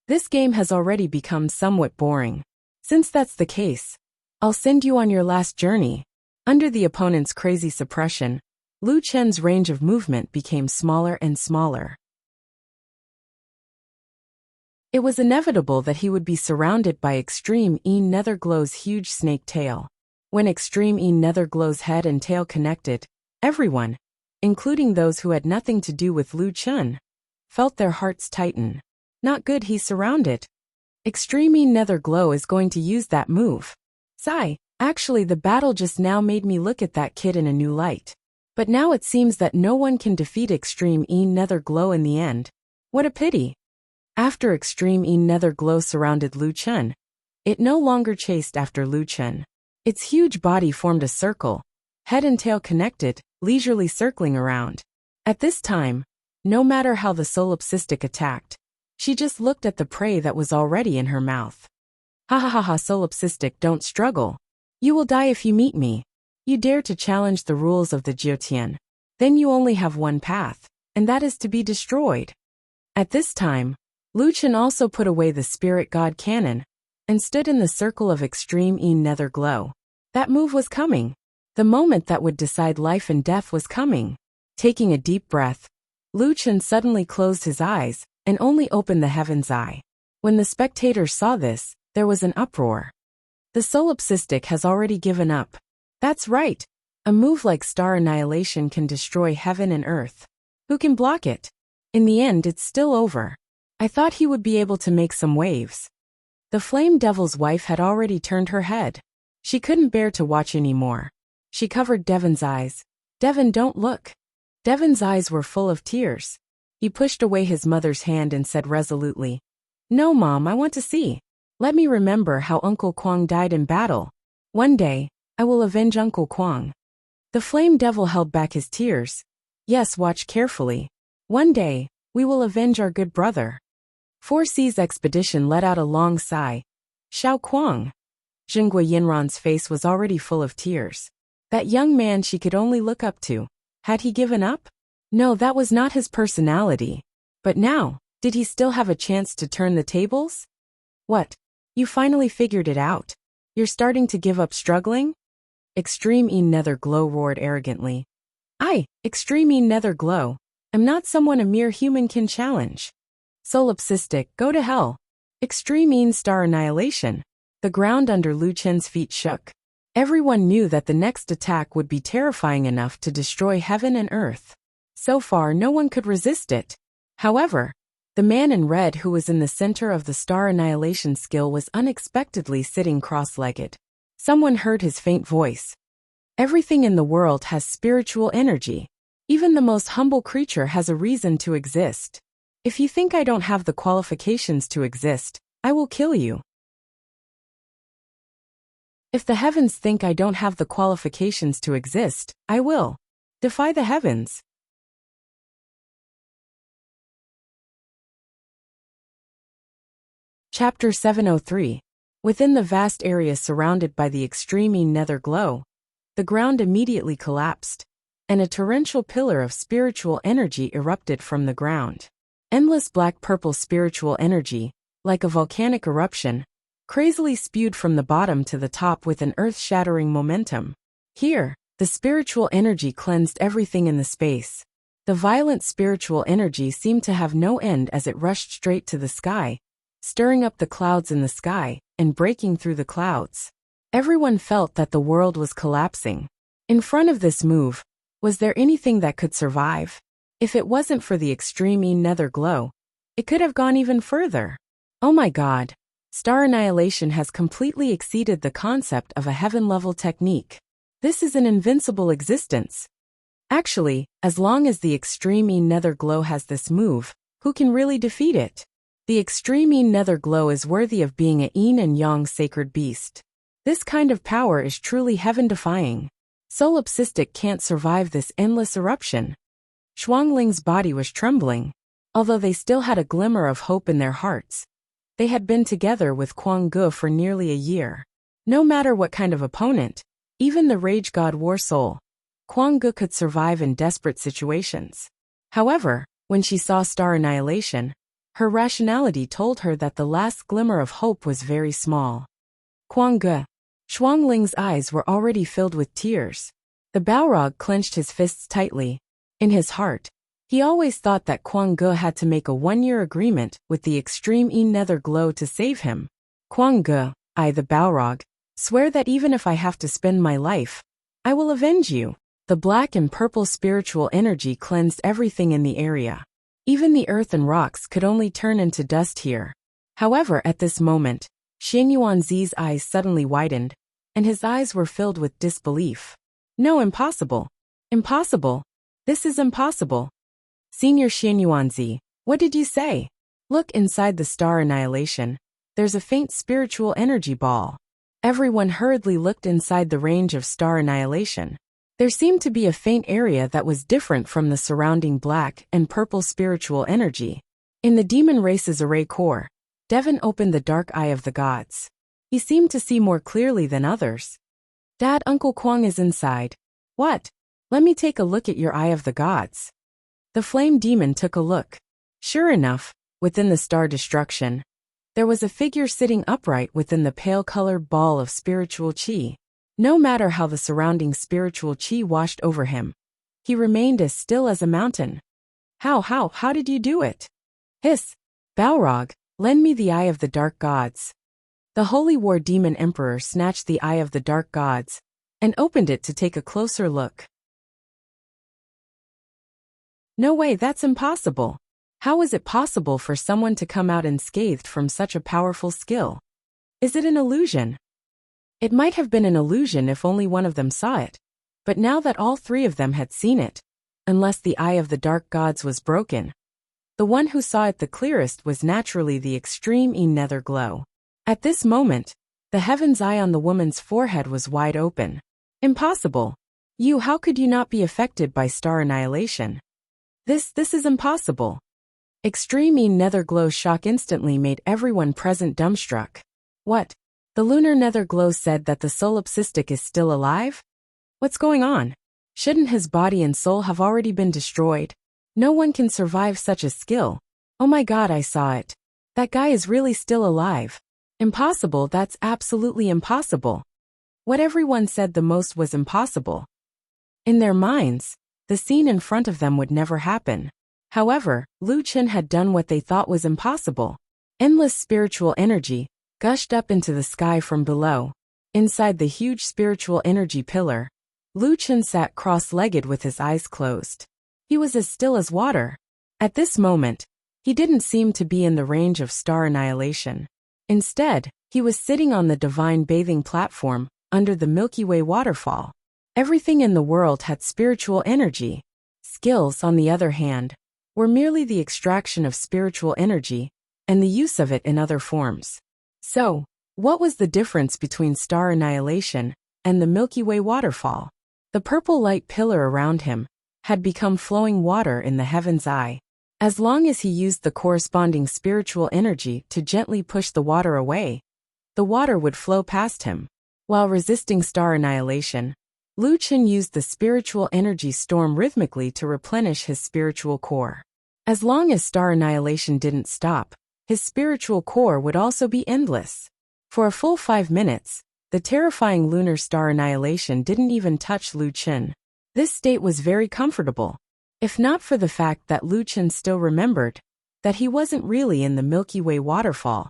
This game has already become somewhat boring. Since that's the case, I'll send you on your last journey. Under the opponent's crazy suppression, Lu Chen's range of movement became smaller and smaller. It was inevitable that he would be surrounded by Extreme E Nether Glow's huge snake tail. When Extreme E Nether Glow's head and tail connected, everyone, including those who had nothing to do with Lu Chen, felt their hearts tighten. Not good, he's surrounded. Extreme E Nether Glow is going to use that move. Sigh, actually the battle just now made me look at that kid in a new light. But now it seems that no one can defeat Extreme E Nether Glow in the end. What a pity. After Extreme E Nether Glow surrounded Lu Chen, it no longer chased after Lu Chen. Its huge body formed a circle, head and tail connected, leisurely circling around. At this time, no matter how the solipsistic attacked, she just looked at the prey that was already in her mouth. Ha ha ha ha, solipsistic, don't struggle. You will die if you meet me. You dare to challenge the rules of the Jiotian. Then you only have one path, and that is to be destroyed. At this time, Lu Chen also put away the Spirit God Cannon, and stood in the circle of Extreme E Nether Glow. That move was coming. The moment that would decide life and death was coming. Taking a deep breath, Lu Chen suddenly closed his eyes, and only opened the Heaven's Eye. When the spectators saw this, there was an uproar. The solipsistic has already given up. That's right. A move like Star Annihilation can destroy heaven and earth. Who can block it? In the end, it's still over. I thought he would be able to make some waves. The Flame Devil's wife had already turned her head. She couldn't bear to watch anymore. She covered Devon's eyes. Devon, don't look. Devon's eyes were full of tears. He pushed away his mother's hand and said resolutely, No, Mom, I want to see. Let me remember how Uncle Kwang died in battle. One day, I will avenge Uncle Kwang. The Flame Devil held back his tears. Yes, watch carefully. One day, we will avenge our good brother. 4C's Expedition let out a long sigh. Xiao Kwang. Jingui Yinran's face was already full of tears. That young man she could only look up to. Had he given up? No, that was not his personality. But now, did he still have a chance to turn the tables? What? You finally figured it out. You're starting to give up struggling? Extreme E Nether Glow roared arrogantly. Extreme E Nether Glow. I'm not someone a mere human can challenge. Solipsistic, go to hell. Extreme E Star Annihilation. The ground under Lu Chen's feet shook. Everyone knew that the next attack would be terrifying enough to destroy heaven and earth. So far, no one could resist it. However, the man in red who was in the center of the Star Annihilation skill was unexpectedly sitting cross-legged. Someone heard his faint voice. Everything in the world has spiritual energy. Even the most humble creature has a reason to exist. If you think I don't have the qualifications to exist, I will kill you. If the heavens think I don't have the qualifications to exist, I will defy the heavens. Chapter 703. Within the vast area surrounded by the extreme nether glow, the ground immediately collapsed, and a torrential pillar of spiritual energy erupted from the ground. Endless black-purple spiritual energy, like a volcanic eruption, crazily spewed from the bottom to the top with an earth-shattering momentum. Here, the spiritual energy cleansed everything in the space. The violent spiritual energy seemed to have no end as it rushed straight to the sky, stirring up the clouds in the sky, and breaking through the clouds. Everyone felt that the world was collapsing. In front of this move, was there anything that could survive? If it wasn't for the extreme nether glow, it could have gone even further. Oh my god. Star annihilation has completely exceeded the concept of a heaven-level technique. This is an invincible existence. Actually, as long as the extreme nether glow has this move, who can really defeat it? The extreme nether glow is worthy of being a yin and yang sacred beast. This kind of power is truly heaven-defying. Solipsistic can't survive this endless eruption. Shuangling's body was trembling. Although they still had a glimmer of hope in their hearts, they had been together with Kuang Ge for nearly a year. No matter what kind of opponent, even the rage god War Soul, Kuang Ge could survive in desperate situations. However, when she saw star annihilation, her rationality told her that the last glimmer of hope was very small. Kuang Ge. Shuangling's eyes were already filled with tears. The Balrog clenched his fists tightly. In his heart, he always thought that Kuang Ge had to make a one-year agreement with the extreme nether glow to save him. Kuang Ge, I the Balrog, swear that even if I have to spend my life, I will avenge you. The black and purple spiritual energy cleansed everything in the area. Even the earth and rocks could only turn into dust here. However, at this moment, Xingyuanzi's eyes suddenly widened, and his eyes were filled with disbelief. No, impossible. Impossible. This is impossible. Senior Xingyuanzi, what did you say? Look inside the star annihilation. There's a faint spiritual energy ball. Everyone hurriedly looked inside the range of star annihilation. There seemed to be a faint area that was different from the surrounding black and purple spiritual energy. In the demon race's array core, Devon opened the dark eye of the gods. He seemed to see more clearly than others. Dad, Uncle Kuang is inside. What? Let me take a look at your eye of the gods. The flame demon took a look. Sure enough, within the star destruction, there was a figure sitting upright within the pale-colored ball of spiritual qi. No matter how the surrounding spiritual qi washed over him, he remained as still as a mountain. How did you do it? Hiss! Balrog, lend me the eye of the dark gods. The Holy War Demon Emperor snatched the eye of the dark gods and opened it to take a closer look. No way, that's impossible. How is it possible for someone to come out unscathed from such a powerful skill? Is it an illusion? It might have been an illusion if only one of them saw it, but now that all three of them had seen it, unless the eye of the dark gods was broken, the one who saw it the clearest was naturally the extreme nether glow. At this moment, the heaven's eye on the woman's forehead was wide open. Impossible. You, how could you not be affected by star annihilation? This is impossible. Extreme nether glow shock instantly made everyone present dumbstruck. What? The lunar nether glow said that the solipsistic is still alive? What's going on? Shouldn't his body and soul have already been destroyed? No one can survive such a skill. Oh my god, I saw it. That guy is really still alive. Impossible, that's absolutely impossible. What everyone said the most was impossible. In their minds, the scene in front of them would never happen. However, Lu Chen had done what they thought was impossible. Endless spiritual energy gushed up into the sky from below. Inside the huge spiritual energy pillar, Lu Chen sat cross-legged with his eyes closed. He was as still as water. At this moment, he didn't seem to be in the range of star annihilation. Instead, he was sitting on the divine bathing platform, under the Milky Way waterfall. Everything in the world had spiritual energy. Skills, on the other hand, were merely the extraction of spiritual energy, and the use of it in other forms. So, what was the difference between star annihilation and the Milky Way waterfall? The purple light pillar around him had become flowing water in the heaven's eye. As long as he used the corresponding spiritual energy to gently push the water away, the water would flow past him. While resisting star annihilation, Lu Qin used the spiritual energy storm rhythmically to replenish his spiritual core. As long as star annihilation didn't stop, his spiritual core would also be endless. For a full 5 minutes, the terrifying lunar star annihilation didn't even touch Lu Qin. This state was very comfortable, if not for the fact that Lu Qin still remembered that he wasn't really in the Milky Way waterfall.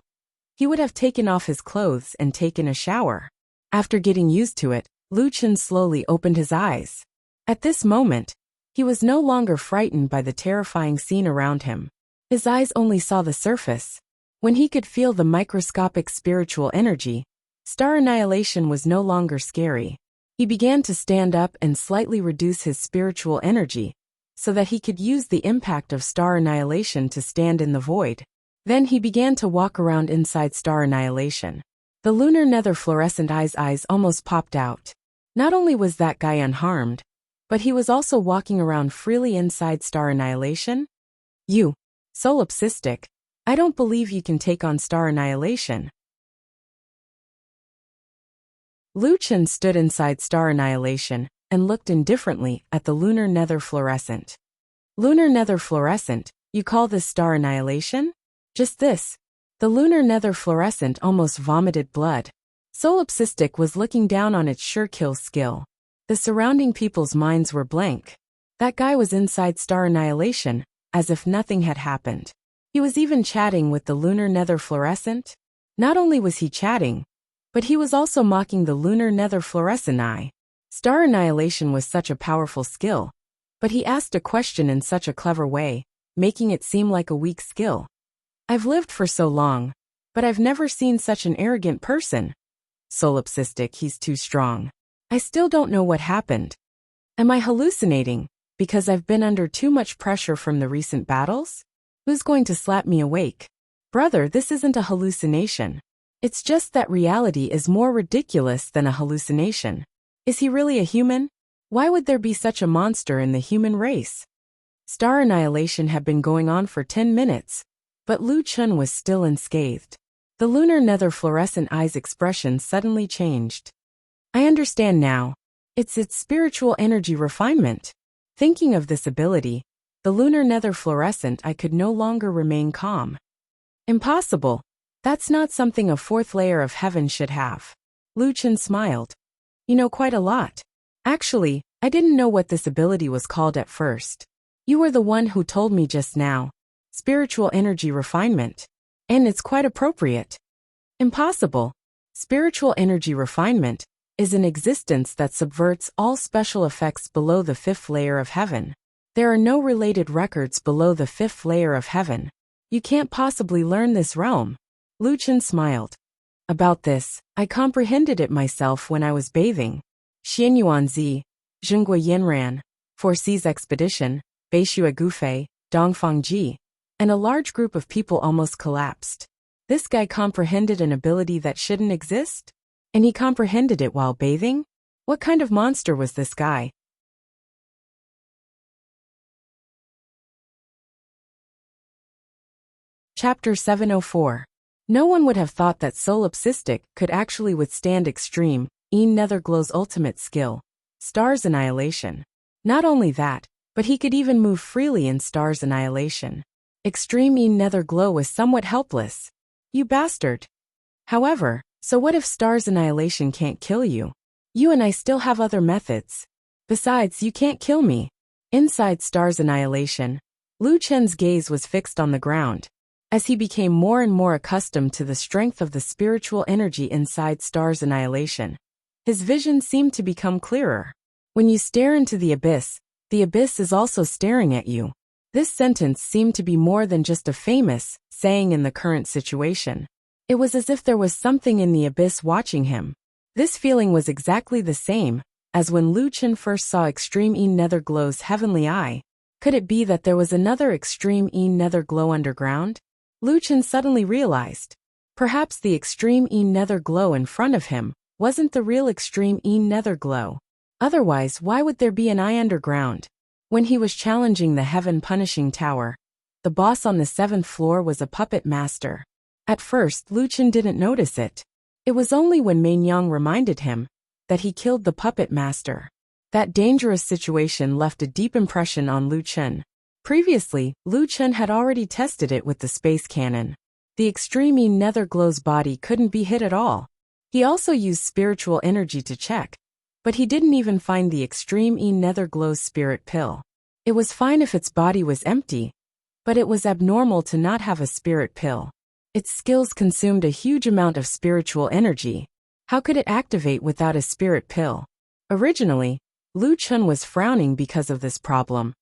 He would have taken off his clothes and taken a shower. After getting used to it, Lu Qin slowly opened his eyes. At this moment, he was no longer frightened by the terrifying scene around him. His eyes only saw the surface. When he could feel the microscopic spiritual energy, star annihilation was no longer scary. He began to stand up and slightly reduce his spiritual energy, so that he could use the impact of star annihilation to stand in the void. Then he began to walk around inside star annihilation. The lunar nether fluorescent eyes almost popped out. Not only was that guy unharmed, but he was also walking around freely inside star annihilation. You, solipsistic, I don't believe you can take on star annihilation. Lu Qin stood inside star annihilation and looked indifferently at the lunar nether fluorescent. Lunar nether fluorescent, you call this star annihilation? Just this. The lunar nether fluorescent almost vomited blood. Solipsistic was looking down on its sure kill skill. The surrounding people's minds were blank. That guy was inside star annihilation, as if nothing had happened. He was even chatting with the lunar nether fluorescent. Not only was he chatting, but he was also mocking the lunar nether fluorescent eye. Star annihilation was such a powerful skill, but he asked a question in such a clever way, making it seem like a weak skill. I've lived for so long, but I've never seen such an arrogant person. Solipsistic, he's too strong. I still don't know what happened. Am I hallucinating, because I've been under too much pressure from the recent battles? Who's going to slap me awake? Brother, this isn't a hallucination. It's just that reality is more ridiculous than a hallucination. Is he really a human? Why would there be such a monster in the human race? Star annihilation had been going on for 10 minutes, but Lu Qin was still unscathed. The lunar nether fluorescent eye's expression suddenly changed. I understand now. It's its spiritual energy refinement. Thinking of this ability, the lunar nether fluorescent eye could no longer remain calm. Impossible. That's not something a fourth layer of heaven should have. Lu Qin smiled. You know quite a lot. Actually, I didn't know what this ability was called at first. You were the one who told me just now. Spiritual energy refinement. And it's quite appropriate. Impossible. Spiritual energy refinement is an existence that subverts all special effects below the fifth layer of heaven. There are no related records below the fifth layer of heaven. You can't possibly learn this realm. Lu Qin smiled. About this, I comprehended it myself when I was bathing. Xianyuanzi, Zhenggui Yanran, 4C's expedition, Beishua Gufei, Dongfangji, and a large group of people almost collapsed. This guy comprehended an ability that shouldn't exist? And he comprehended it while bathing? What kind of monster was this guy? Chapter 704. No one would have thought that Solipsistic could actually withstand extreme, Netherglow's ultimate skill, Star's Annihilation. Not only that, but he could even move freely in Star's Annihilation. Extreme Netherglow was somewhat helpless. You bastard. However, so what if Star's Annihilation can't kill you? You and I still have other methods. Besides, you can't kill me. Inside Star's Annihilation, Lu Chen's gaze was fixed on the ground. As he became more and more accustomed to the strength of the spiritual energy inside Star's Annihilation, his vision seemed to become clearer. When you stare into the abyss is also staring at you. This sentence seemed to be more than just a famous saying in the current situation. It was as if there was something in the abyss watching him. This feeling was exactly the same as when Lu Qin first saw Extreme Netherglow's heavenly eye. Could it be that there was another Extreme Netherglow underground? Lu Qin suddenly realized. Perhaps the Extreme Netherglow in front of him wasn't the real Extreme Netherglow. Otherwise, why would there be an eye underground? When he was challenging the heaven-punishing tower, The boss on the 7th floor was a puppet master. At first, Lu Chen didn't notice it. It was only when Mei Yang reminded him that he killed the puppet master. That dangerous situation left a deep impression on Lu Chen. Previously, Lu Chen had already tested it with the space cannon. The extreme E Nether Glow's body couldn't be hit at all. He also used spiritual energy to check, but he didn't even find the extreme E Nether Glow's spirit pill. It was fine if its body was empty, but it was abnormal to not have a spirit pill. Its skills consumed a huge amount of spiritual energy. How could it activate without a spirit pill? Originally, Lu Chen was frowning because of this problem.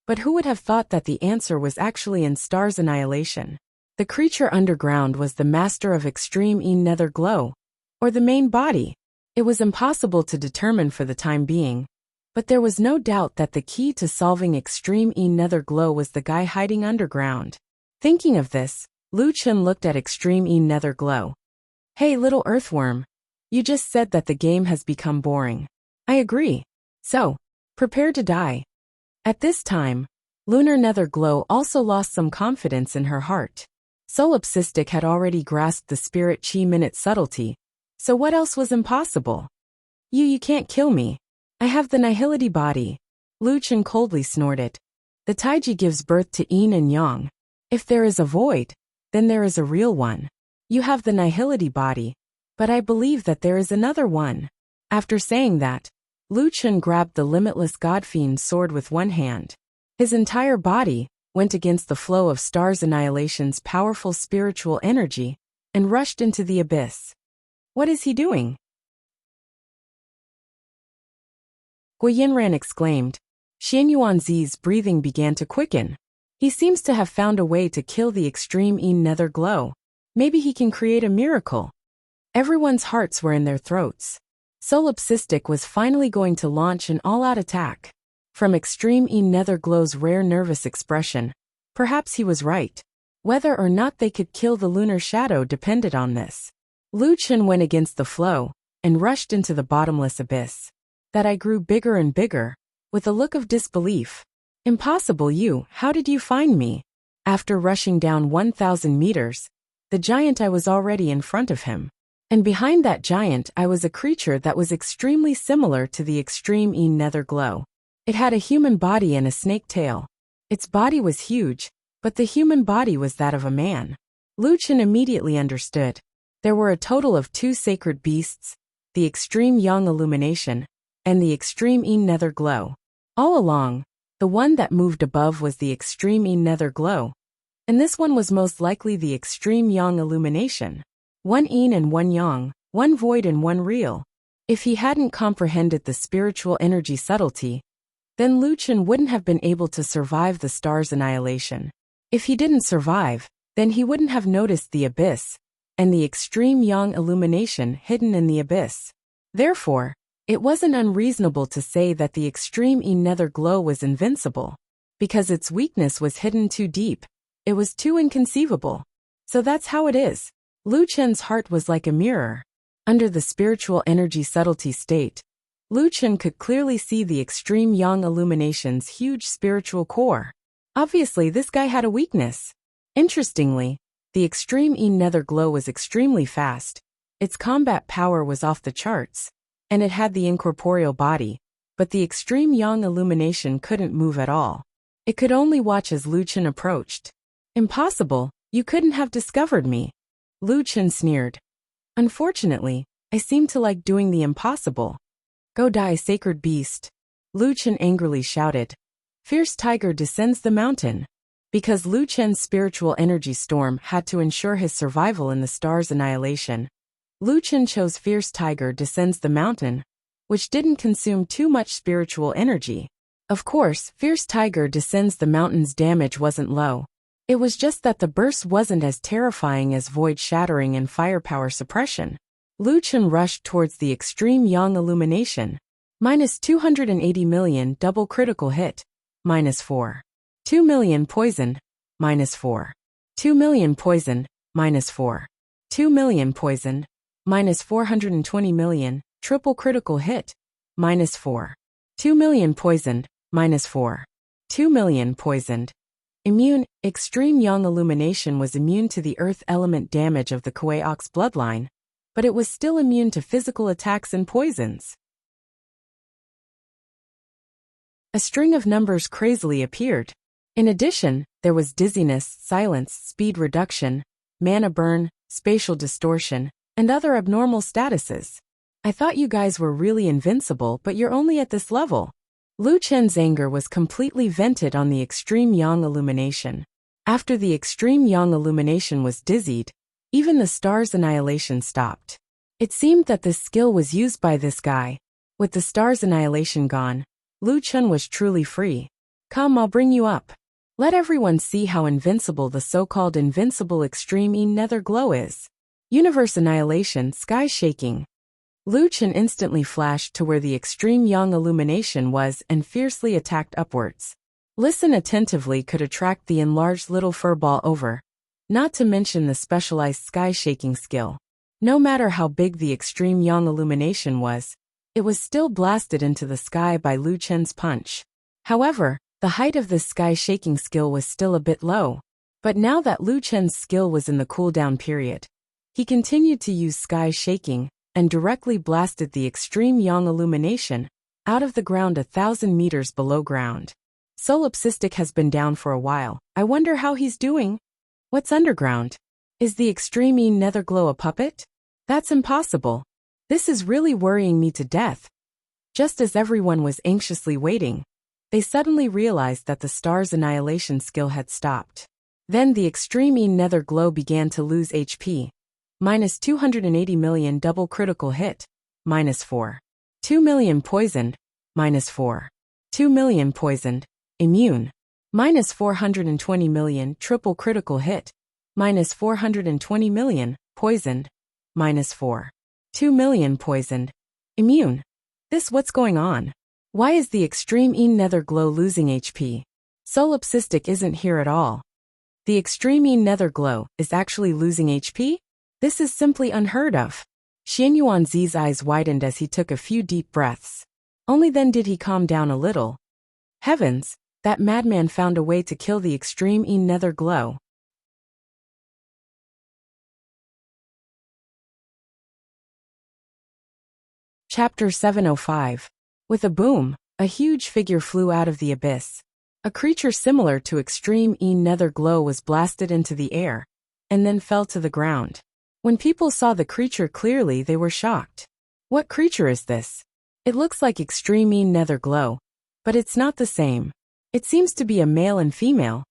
But who would have thought that the answer was actually in Star's annihilation? The creature underground was the master of extreme E Nether Glow, or the main body. It was impossible to determine for the time being, but there was no doubt that the key to solving extreme E Nether Glow was the guy hiding underground. Thinking of this, Lu Chen looked at extreme E Nether Glow. Hey little earthworm, you just said that the game has become boring. I agree. So, prepare to die. At this time, Lunar Nether Glow also lost some confidence in her heart. Solipsistic had already grasped the spirit chi minute subtlety, so what else was impossible? You can't kill me. I have the nihility body. Lu Chen coldly snorted. The Taiji gives birth to yin and yang. If there is a void, then there is a real one. You have the nihility body, but I believe that there is another one. After saying that, Lu Chen grabbed the limitless Godfiend sword with one hand. His entire body went against the flow of Star's annihilation's powerful spiritual energy and rushed into the abyss. What is he doing? Guo Yinran exclaimed. Xian Yuanzi's breathing began to quicken. He seems to have found a way to kill the extreme E Nether Glow. Maybe he can create a miracle. Everyone's hearts were in their throats. Solipsistic was finally going to launch an all-out attack. From extreme E Nether Glow's rare nervous expression, perhaps he was right. Whether or not they could kill the lunar shadow depended on this. Lu Chen went against the flow and rushed into the bottomless abyss. That eye grew bigger and bigger, with a look of disbelief. Impossible how did you find me? After rushing down 1,000 meters, the giant eye was already in front of him. And behind that giant eye was a creature that was extremely similar to the extreme E Nether Glow. It had a human body and a snake tail. Its body was huge, but the human body was that of a man. Lu Chen immediately understood. There were a total of 2 sacred beasts, the extreme Yang Illumination, and the extreme E Nether Glow. All along, the one that moved above was the extreme E Nether Glow, and this one was most likely the extreme Yang Illumination. One yin and one yang, one void and one real. If he hadn't comprehended the spiritual energy subtlety, then Lu Chen wouldn't have been able to survive the Star's annihilation. If he didn't survive, then he wouldn't have noticed the abyss, and the extreme Yang Illumination hidden in the abyss. Therefore, it wasn't unreasonable to say that the extreme E Nether Glow was invincible. Because its weakness was hidden too deep, it was too inconceivable. So that's how it is. Lu Chen's heart was like a mirror. Under the spiritual energy subtlety state, Lu Chen could clearly see the extreme Yang Illumination's huge spiritual core. Obviously, this guy had a weakness. Interestingly, the extreme E Nether Glow was extremely fast. Its combat power was off the charts, and it had the incorporeal body, but the extreme Yang Illumination couldn't move at all. It could only watch as Lu Chen approached. Impossible, you couldn't have discovered me. Lu Chen sneered. Unfortunately, I seem to like doing the impossible. Go die, sacred beast. Lu Chen angrily shouted. Fierce tiger descends the mountain. Because Lu Chen's spiritual energy storm had to ensure his survival in the Star's annihilation, Lu Chen chose Fierce Tiger descends the mountain, which didn't consume too much spiritual energy. Of course, Fierce Tiger descends the mountain's damage wasn't low. It was just that the burst wasn't as terrifying as void shattering and firepower suppression. Lu Chen rushed towards the extreme Yang Illumination. -280 million double critical hit. -4. 2 million poison. -4. 2 million poison. -4. 2 million poison. -420 million. Triple critical hit. -4. 2 million poisoned. -4. 2 million poisoned. Immune. Extreme Yang Illumination was immune to the earth element damage of the Kuei-Ox bloodline, but it was still immune to physical attacks and poisons. A string of numbers crazily appeared. In addition, there was dizziness, silence, speed reduction, mana burn, spatial distortion, and other abnormal statuses. I thought you guys were really invincible, but you're only at this level. Lu Chen's anger was completely vented on the extreme Yang Illumination. After the extreme Yang Illumination was dizzied, even the star's annihilation stopped. It seemed that this skill was used by this guy. With the star's annihilation gone, Lu Chen was truly free. Come, I'll bring you up. Let everyone see how invincible the so-called invincible extreme nether glow is. Universe annihilation, sky shaking. Lu Chen instantly flashed to where the extreme Yang Illumination was and fiercely attacked upwards. Listen attentively could attract the enlarged little fur ball over. Not to mention the specialized sky shaking skill. No matter how big the extreme Yang Illumination was, it was still blasted into the sky by Lu Chen's punch. However, the height of this sky shaking skill was still a bit low. But now that Lu Chen's skill was in the cooldown period, he continued to use sky shaking and directly blasted the extreme Yang Illumination out of the ground 1,000 meters below ground. Solipsistic has been down for a while. I wonder how he's doing. What's underground? Is the extreme nether glow a puppet? That's impossible. This is really worrying me to death. Just as everyone was anxiously waiting, they suddenly realized that the star's annihilation skill had stopped. Then the extreme nether glow began to lose HP. Minus 280 million double critical hit. Minus 4. 2 million poisoned. Minus 4. 2 million poisoned. Immune. Minus 420 million triple critical hit. Minus 420 million poisoned. Minus 4. 2 million poisoned. Immune. What's going on? Why is the extreme nether glow losing HP? Solipsistic isn't here at all. The extreme nether glow is actually losing HP? This is simply unheard of. Xian Yuanzi's eyes widened as he took a few deep breaths. Only then did he calm down a little. Heavens, that madman found a way to kill the extreme nether glow. Chapter 705. With a boom, a huge figure flew out of the abyss. A creature similar to extreme nether glow was blasted into the air, and then fell to the ground. When people saw the creature clearly, they were shocked. What creature is this? It looks like extreme nether glow, but it's not the same. It seems to be a male and female.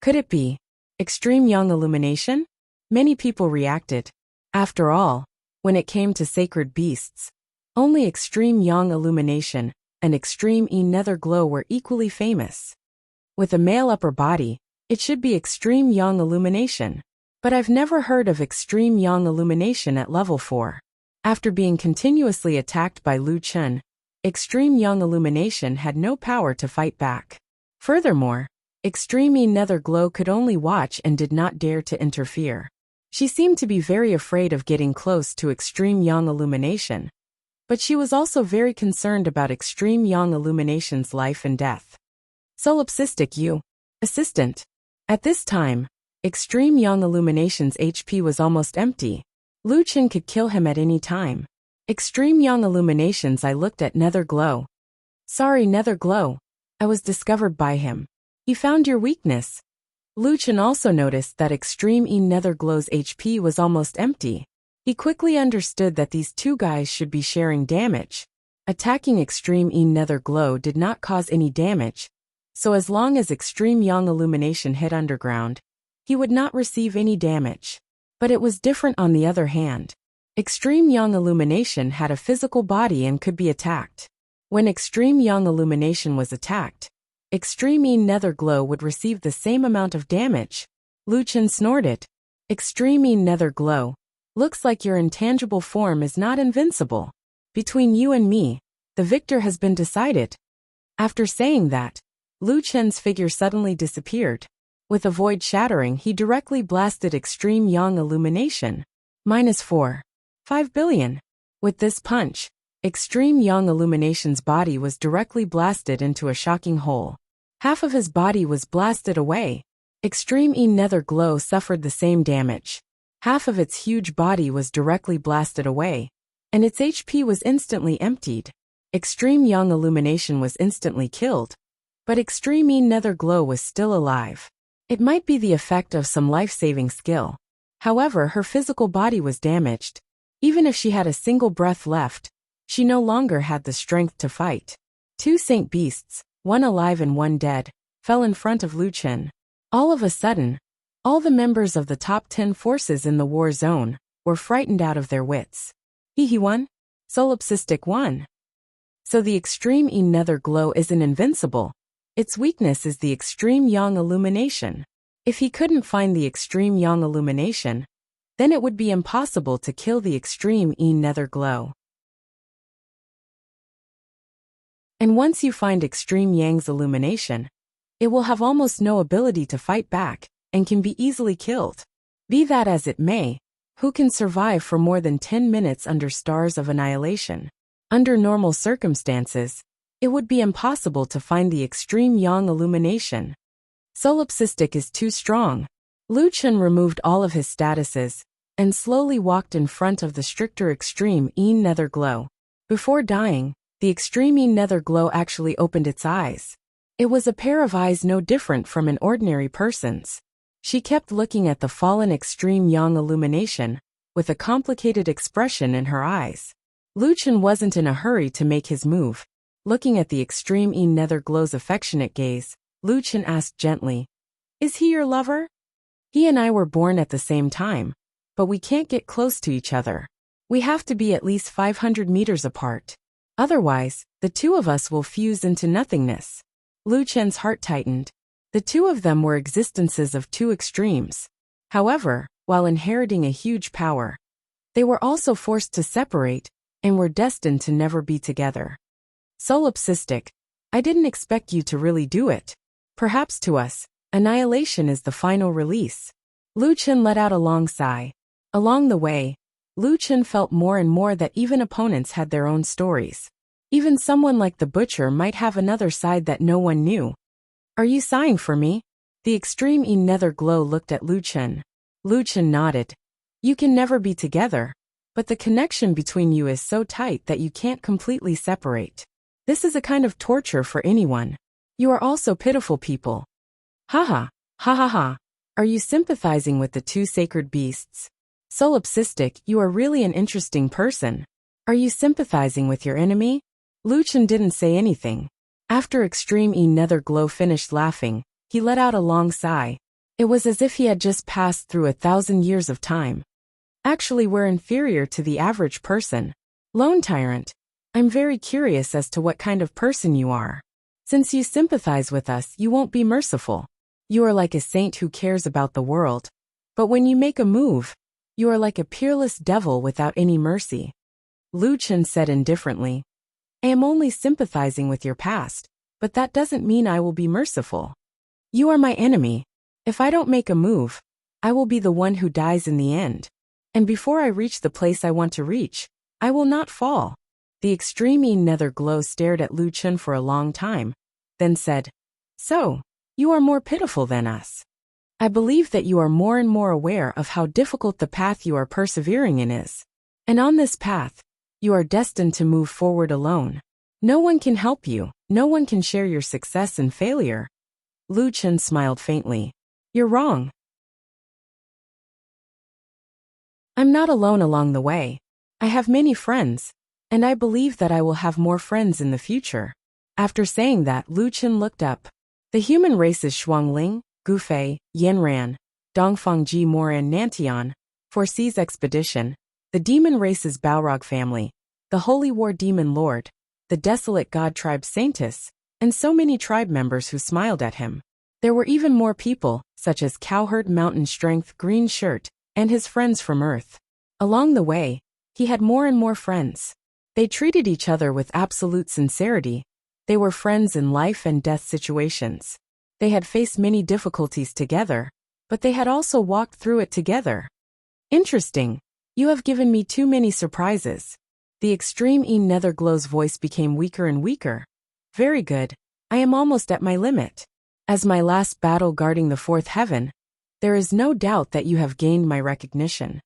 Could it be extreme Yang Illumination? Many people reacted. After all, when it came to sacred beasts, only extreme Yang Illumination and extreme nether glow were equally famous. With a male upper body, it should be extreme Yang Illumination. But I've never heard of extreme Yang Illumination at level 4. After being continuously attacked by Lu Chen, extreme Yang Illumination had no power to fight back. Furthermore, extreme nether glow could only watch and did not dare to interfere. She seemed to be very afraid of getting close to extreme Yang Illumination. But she was also very concerned about extreme Yang Illumination's life and death. Solipsistic U. Assistant. At this time, extreme Yang Illumination's HP was almost empty. Lu Chen could kill him at any time. Extreme Yang Illumination's I looked at Nether Glow. Sorry Nether Glow. I was discovered by him. He found your weakness. Lu Chen also noticed that extreme Nether Glow's HP was almost empty. He quickly understood that these two guys should be sharing damage. Attacking extreme Nether Glow did not cause any damage, so as long as extreme Yang Illumination hit underground, he would not receive any damage. But it was different on the other hand. Extreme Yang Illumination had a physical body and could be attacked. When extreme Yang Illumination was attacked, extreme Nether Glow would receive the same amount of damage. Lu Chen snorted. Extreme Nether Glow. Looks like your intangible form is not invincible. Between you and me, the victor has been decided. After saying that, Lu Chen's figure suddenly disappeared. With a void shattering, he directly blasted extreme Yang Illumination. -4. 5 billion. With this punch, extreme Yang Illumination's body was directly blasted into a shocking hole. Half of his body was blasted away. Extreme E Nether Glow suffered the same damage. Half of its huge body was directly blasted away, and its HP was instantly emptied. Extreme Young Illumination was instantly killed, but Extreme E Nether Glow was still alive. It might be the effect of some life-saving skill. However, her physical body was damaged. Even if she had a single breath left, she no longer had the strength to fight. Two Saint Beasts, one alive and one dead, fell in front of Lu Chen. All of a sudden, all the members of the top 10 forces in the war zone were frightened out of their wits. He won? Solipsistic won. So the Extreme E Nether Glow isn't invincible. Its weakness is the Extreme Yang Illumination. If he couldn't find the Extreme Yang Illumination, then it would be impossible to kill the Extreme E Nether Glow. And once you find Extreme Yang's illumination, it will have almost no ability to fight back, and can be easily killed. Be that as it may, who can survive for more than 10 minutes under stars of annihilation? Under normal circumstances, it would be impossible to find the Extreme Yang illumination. Solipsistic is too strong. Lu Chen removed all of his statuses, and slowly walked in front of the stricter Extreme E Nether Glow. Before dying, the Extreme E Nether Glow actually opened its eyes. It was a pair of eyes no different from an ordinary person's. She kept looking at the fallen Extreme Yang illumination, with a complicated expression in her eyes. Lu Chen wasn't in a hurry to make his move. Looking at the Extreme E Nether Glow's affectionate gaze, Lu Chen asked gently, "Is he your lover?" "He and I were born at the same time, but we can't get close to each other. We have to be at least 500 meters apart. Otherwise, the two of us will fuse into nothingness." Lu Chen's heart tightened. The two of them were existences of two extremes. However, while inheriting a huge power, they were also forced to separate, and were destined to never be together. Solipsistic, I didn't expect you to really do it. Perhaps to us, annihilation is the final release. Lu Chen let out a long sigh. Along the way, Lu Chen felt more and more that even opponents had their own stories. Even someone like the butcher might have another side that no one knew. "Are you sighing for me?" The Extreme E Nether Glow looked at Lu Chen. Lu Chen nodded. "You can never be together, but the connection between you is so tight that you can't completely separate. This is a kind of torture for anyone. You are also pitiful people." "Haha, ha ha ha. Are you sympathizing with the two sacred beasts?" "Solipsistic, you are really an interesting person. Are you sympathizing with your enemy?" Lu Chen didn't say anything. After Extreme E Nether Glow finished laughing, he let out a long sigh. It was as if he had just passed through 1,000 years of time. "Actually, we're inferior to the average person. Lone Tyrant, I'm very curious as to what kind of person you are. Since you sympathize with us, you won't be merciful. You are like a saint who cares about the world. But when you make a move, you are like a peerless devil without any mercy." Lu Chen said indifferently, "I am only sympathizing with your past, but that doesn't mean I will be merciful. You are my enemy. If I don't make a move, I will be the one who dies in the end. And before I reach the place I want to reach, I will not fall." The Extreme E Nether Glow stared at Lu Chen for a long time, then said, "So, you are more pitiful than us. I believe that you are more and more aware of how difficult the path you are persevering in is. And on this path, you are destined to move forward alone. No one can help you, no one can share your success and failure." Lu Chen smiled faintly. "You're wrong. I'm not alone along the way. I have many friends, and I believe that I will have more friends in the future." After saying that, Lu Chen looked up. The human races Shuangling, Gufei, Yanran, Dongfangji Moran Nantian, Forsees Expedition, the demon race's Balrog family, the Holy War Demon Lord, the Desolate God Tribe Saintus, and so many tribe members who smiled at him. There were even more people, such as Cowherd Mountain Strength Green Shirt, and his friends from Earth. Along the way, he had more and more friends. They treated each other with absolute sincerity. They were friends in life and death situations. They had faced many difficulties together, but they had also walked through it together. "Interesting. You have given me too many surprises." The Extreme E Nether Glow's voice became weaker and weaker. "Very good. I am almost at my limit. As my last battle guarding the fourth heaven, there is no doubt that you have gained my recognition.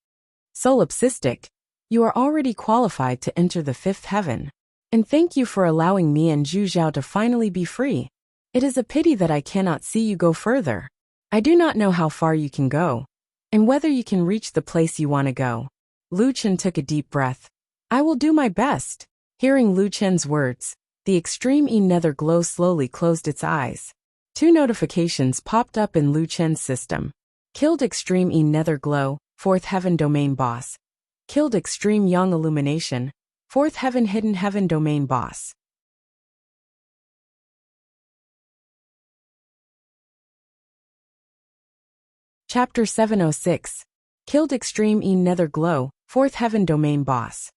Solipsistic, you are already qualified to enter the fifth heaven. And thank you for allowing me and Zhu Zhao to finally be free. It is a pity that I cannot see you go further. I do not know how far you can go, and whether you can reach the place you want to go. Lu Chen took a deep breath. I will do my best. Hearing Lu Chen's words, the extreme E nether glow slowly closed its eyes. 2 notifications popped up in Lu Chen's system. Killed extreme E nether glow, 4th heaven domain boss. Killed extreme yang illumination, 4th heaven hidden heaven domain boss. Chapter 706. Killed extreme E nether glow, 4th heaven domain boss.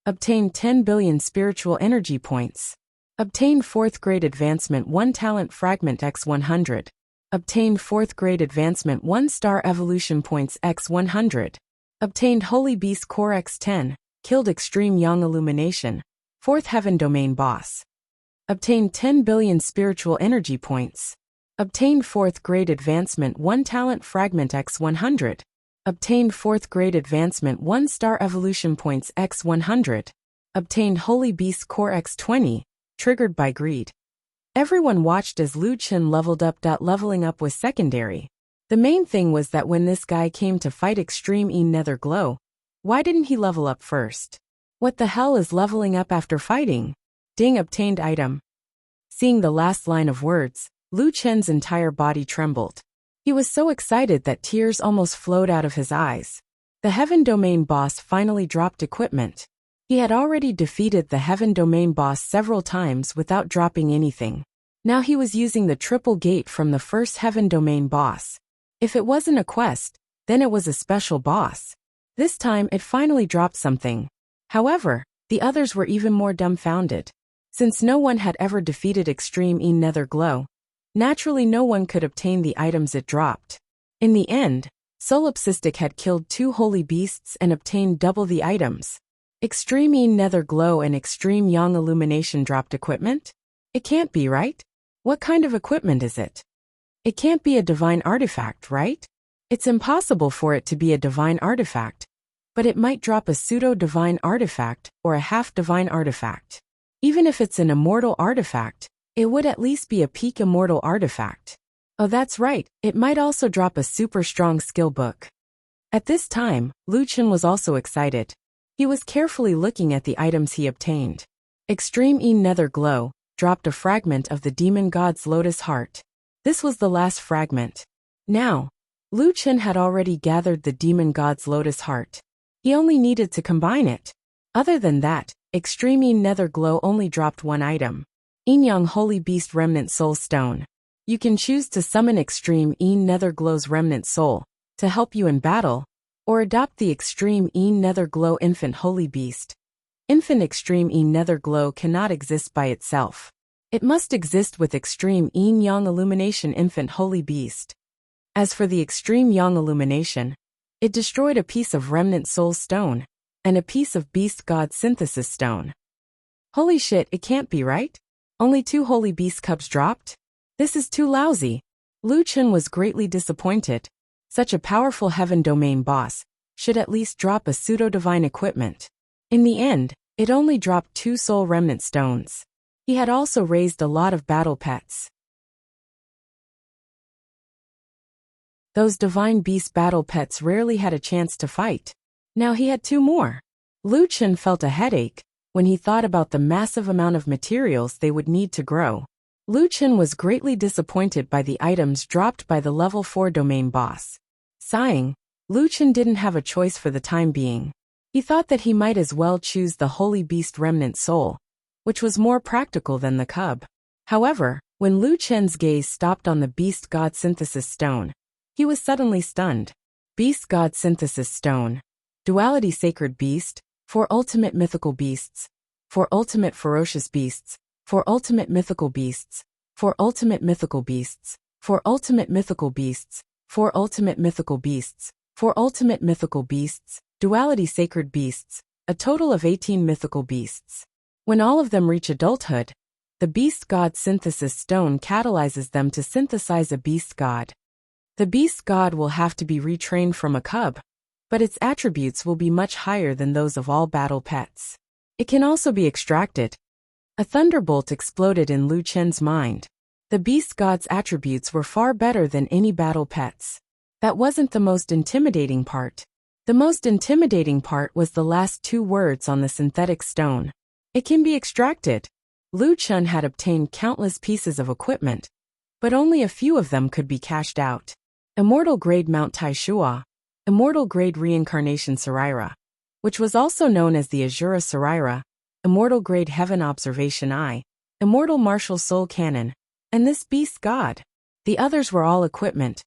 Obtain 10 billion spiritual energy points. Obtain 4th grade advancement 1 talent fragment x 100. Obtained 4th grade advancement 1 star evolution points x 100. Obtained holy beast core x 10. Killed extreme yang illumination, 4th heaven domain boss. Obtained 10 billion spiritual energy points. Obtained 4th grade advancement 1 talent fragment x 100. Obtained 4th grade advancement 1 star evolution points x 100. Obtained holy beast core x 20, triggered by greed. Everyone watched as Lu Chen leveled up. Leveling up was secondary. The main thing was that when this guy came to fight extreme E nether glow, why didn't he level up first? What the hell is leveling up after fighting? Ding, obtained item. Seeing the last line of words, Lu Chen's entire body trembled. He was so excited that tears almost flowed out of his eyes. The Heaven Domain boss finally dropped equipment. He had already defeated the Heaven Domain boss several times without dropping anything. Now he was using the triple gate from the first Heaven Domain boss. If it wasn't a quest, then it was a special boss. This time it finally dropped something. However, the others were even more dumbfounded. Since no one had ever defeated extreme E nether glow, naturally no one could obtain the items it dropped. In the end, Solipsistic had killed 2 holy beasts and obtained double the items. Extreme E nether glow and extreme yang illumination dropped equipment? It can't be, right? What kind of equipment is it? It can't be a divine artifact, right? It's impossible for it to be a divine artifact, but it might drop a pseudo-divine artifact or a half-divine artifact. Even if it's an immortal artifact, it would at least be a peak immortal artifact. Oh, that's right, it might also drop a super strong skill book. At this time, Lu Chen was also excited. He was carefully looking at the items he obtained. Extreme E nether glow dropped a fragment of the demon god's lotus heart. This was the last fragment. Now, Lu Chen had already gathered the demon god's lotus heart. He only needed to combine it. Other than that, Extreme E nether glow only dropped 1 item. Yin Yang Holy Beast Remnant Soul Stone. You can choose to summon Extreme E nether glow's remnant soul to help you in battle, or adopt the Extreme E nether glow Infant Holy Beast. Infant Extreme E nether glow cannot exist by itself. It must exist with Extreme Yin Yang Illumination Infant Holy Beast. As for the Extreme Yang Illumination, it destroyed a piece of Remnant Soul Stone and a piece of Beast God Synthesis Stone. Holy shit, it can't be, right? Only 2 Holy Beast Cubs dropped? This is too lousy. Lu Chen was greatly disappointed. Such a powerful Heaven Domain boss should at least drop a pseudo-divine equipment. In the end, it only dropped 2 Soul Remnant Stones. He had also raised a lot of battle pets. Those Divine Beast battle pets rarely had a chance to fight. Now he had 2 more. Lu Chen felt a headache when he thought about the massive amount of materials they would need to grow. Lu Chen was greatly disappointed by the items dropped by the level 4 domain boss. Sighing, Lu Chen didn't have a choice for the time being. He thought that he might as well choose the Holy Beast Remnant Soul, which was more practical than the cub. However, when Lu Chen's gaze stopped on the Beast God Synthesis Stone, he was suddenly stunned. Beast God Synthesis Stone. Duality Sacred Beast, 4 ultimate mythical beasts, 4 ultimate ferocious beasts, 4 ultimate mythical beasts, 4 ultimate mythical beasts, 4 ultimate mythical beasts, 4 ultimate mythical beasts, 4 ultimate mythical beasts, duality sacred beasts, a total of 18 mythical beasts. When all of them reach adulthood, The beast god synthesis stone catalyzes them to synthesize a beast god. The beast god will have to be retrained from a cub, but its attributes will be much higher than those of all battle pets. It can also be extracted. A thunderbolt exploded in Lu Chen's mind. The beast god's attributes were far better than any battle pets. That wasn't the most intimidating part. The most intimidating part was the last two words on the synthetic stone. It can be extracted. Lu Chen had obtained countless pieces of equipment, but only a few of them could be cashed out. Immortal Grade Mount Taishua, Immortal Grade Reincarnation Saraira, which was also known as the Azura Saraira, Immortal Grade Heaven Observation Eye, Immortal Martial Soul Cannon, and this Beast God. The others were all equipment.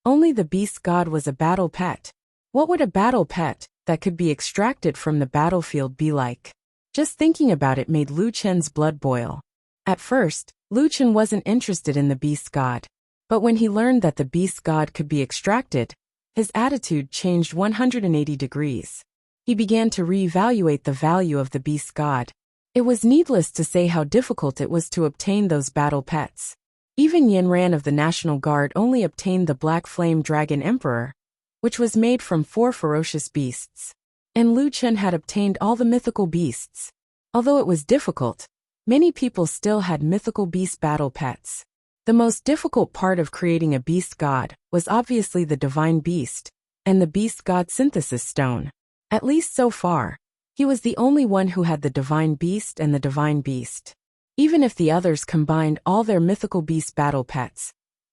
Only the Beast God was a battle pet. What would a battle pet that could be extracted from the battlefield be like? Just thinking about it made Lu Chen's blood boil. At first, Lu Chen wasn't interested in the Beast God. But when he learned that the Beast God could be extracted, his attitude changed 180 degrees. He began to reevaluate the value of the Beast God. It was needless to say how difficult it was to obtain those battle pets. Even Yin Ran of the National Guard only obtained the Black Flame Dragon Emperor, which was made from 4 ferocious beasts. And Lu Chen had obtained all the mythical beasts. Although it was difficult, many people still had mythical beast battle pets. The most difficult part of creating a beast god was obviously the divine beast and the beast god synthesis stone. At least so far, he was the only one who had the divine beast and the divine beast. Even if the others combined all their mythical beast battle pets,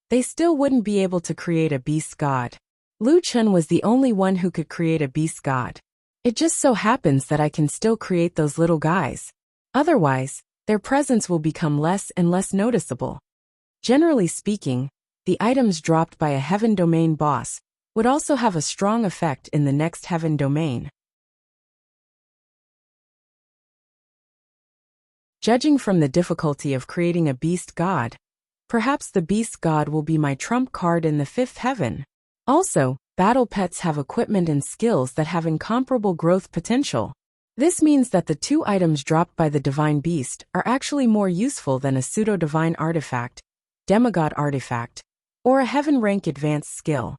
they still wouldn't be able to create a beast god. Lu Chen was the only one who could create a beast god. It just so happens that I can still create those little guys. Otherwise, their presence will become less and less noticeable. Generally speaking, the items dropped by a Heaven Domain boss would also have a strong effect in the next Heaven Domain. Judging from the difficulty of creating a beast god, perhaps the beast god will be my trump card in the 5th heaven. Also, battle pets have equipment and skills that have incomparable growth potential. This means that the 2 items dropped by the divine beast are actually more useful than a pseudo-divine artifact, demigod artifact, or a heaven rank advanced skill.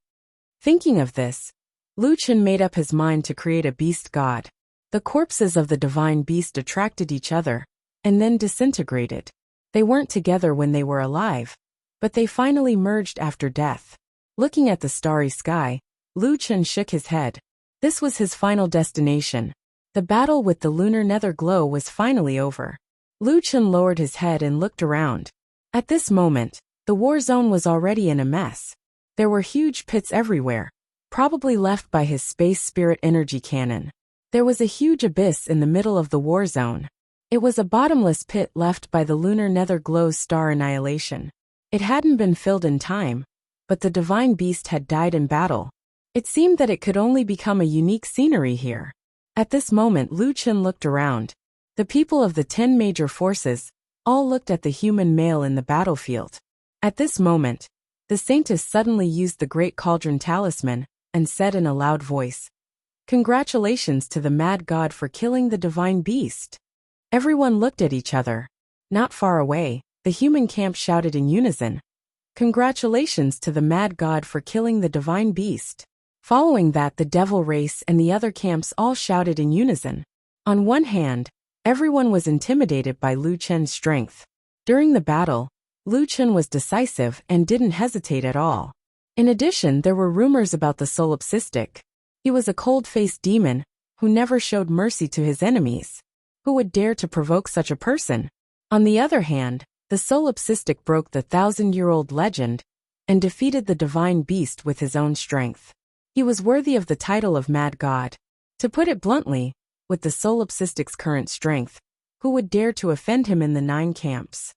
Thinking of this, Lu Chen made up his mind to create a beast god. The corpses of the divine beast attracted each other, and then disintegrated. They weren't together when they were alive, but they finally merged after death. Looking at the starry sky, Lu Chen shook his head. This was his final destination. The battle with the lunar nether glow was finally over. Lu Chen lowered his head and looked around. At this moment, the war zone was already in a mess. There were huge pits everywhere, probably left by his space spirit energy cannon. There was a huge abyss in the middle of the war zone. It was a bottomless pit left by the lunar nether glow's star annihilation. It hadn't been filled in time, but the divine beast had died in battle. It seemed that it could only become a unique scenery here. At this moment Lu Chen looked around. The people of the 10 major forces all looked at the human male in the battlefield. At this moment, the Saintess suddenly used the Great Cauldron Talisman and said in a loud voice, "Congratulations to the mad god for killing the divine beast." Everyone looked at each other. Not far away, the human camp shouted in unison, "Congratulations to the mad god for killing the divine beast." Following that, the devil race and the other camps all shouted in unison. On one hand, everyone was intimidated by Lu Chen's strength. During the battle, Lu Chen was decisive and didn't hesitate at all. In addition, there were rumors about the solipsistic. He was a cold-faced demon who never showed mercy to his enemies. Who would dare to provoke such a person? On the other hand, the solipsistic broke the 1,000-year-old legend and defeated the divine beast with his own strength. He was worthy of the title of Mad God. To put it bluntly, with the solipsistic's current strength, who would dare to offend him in the 9 camps?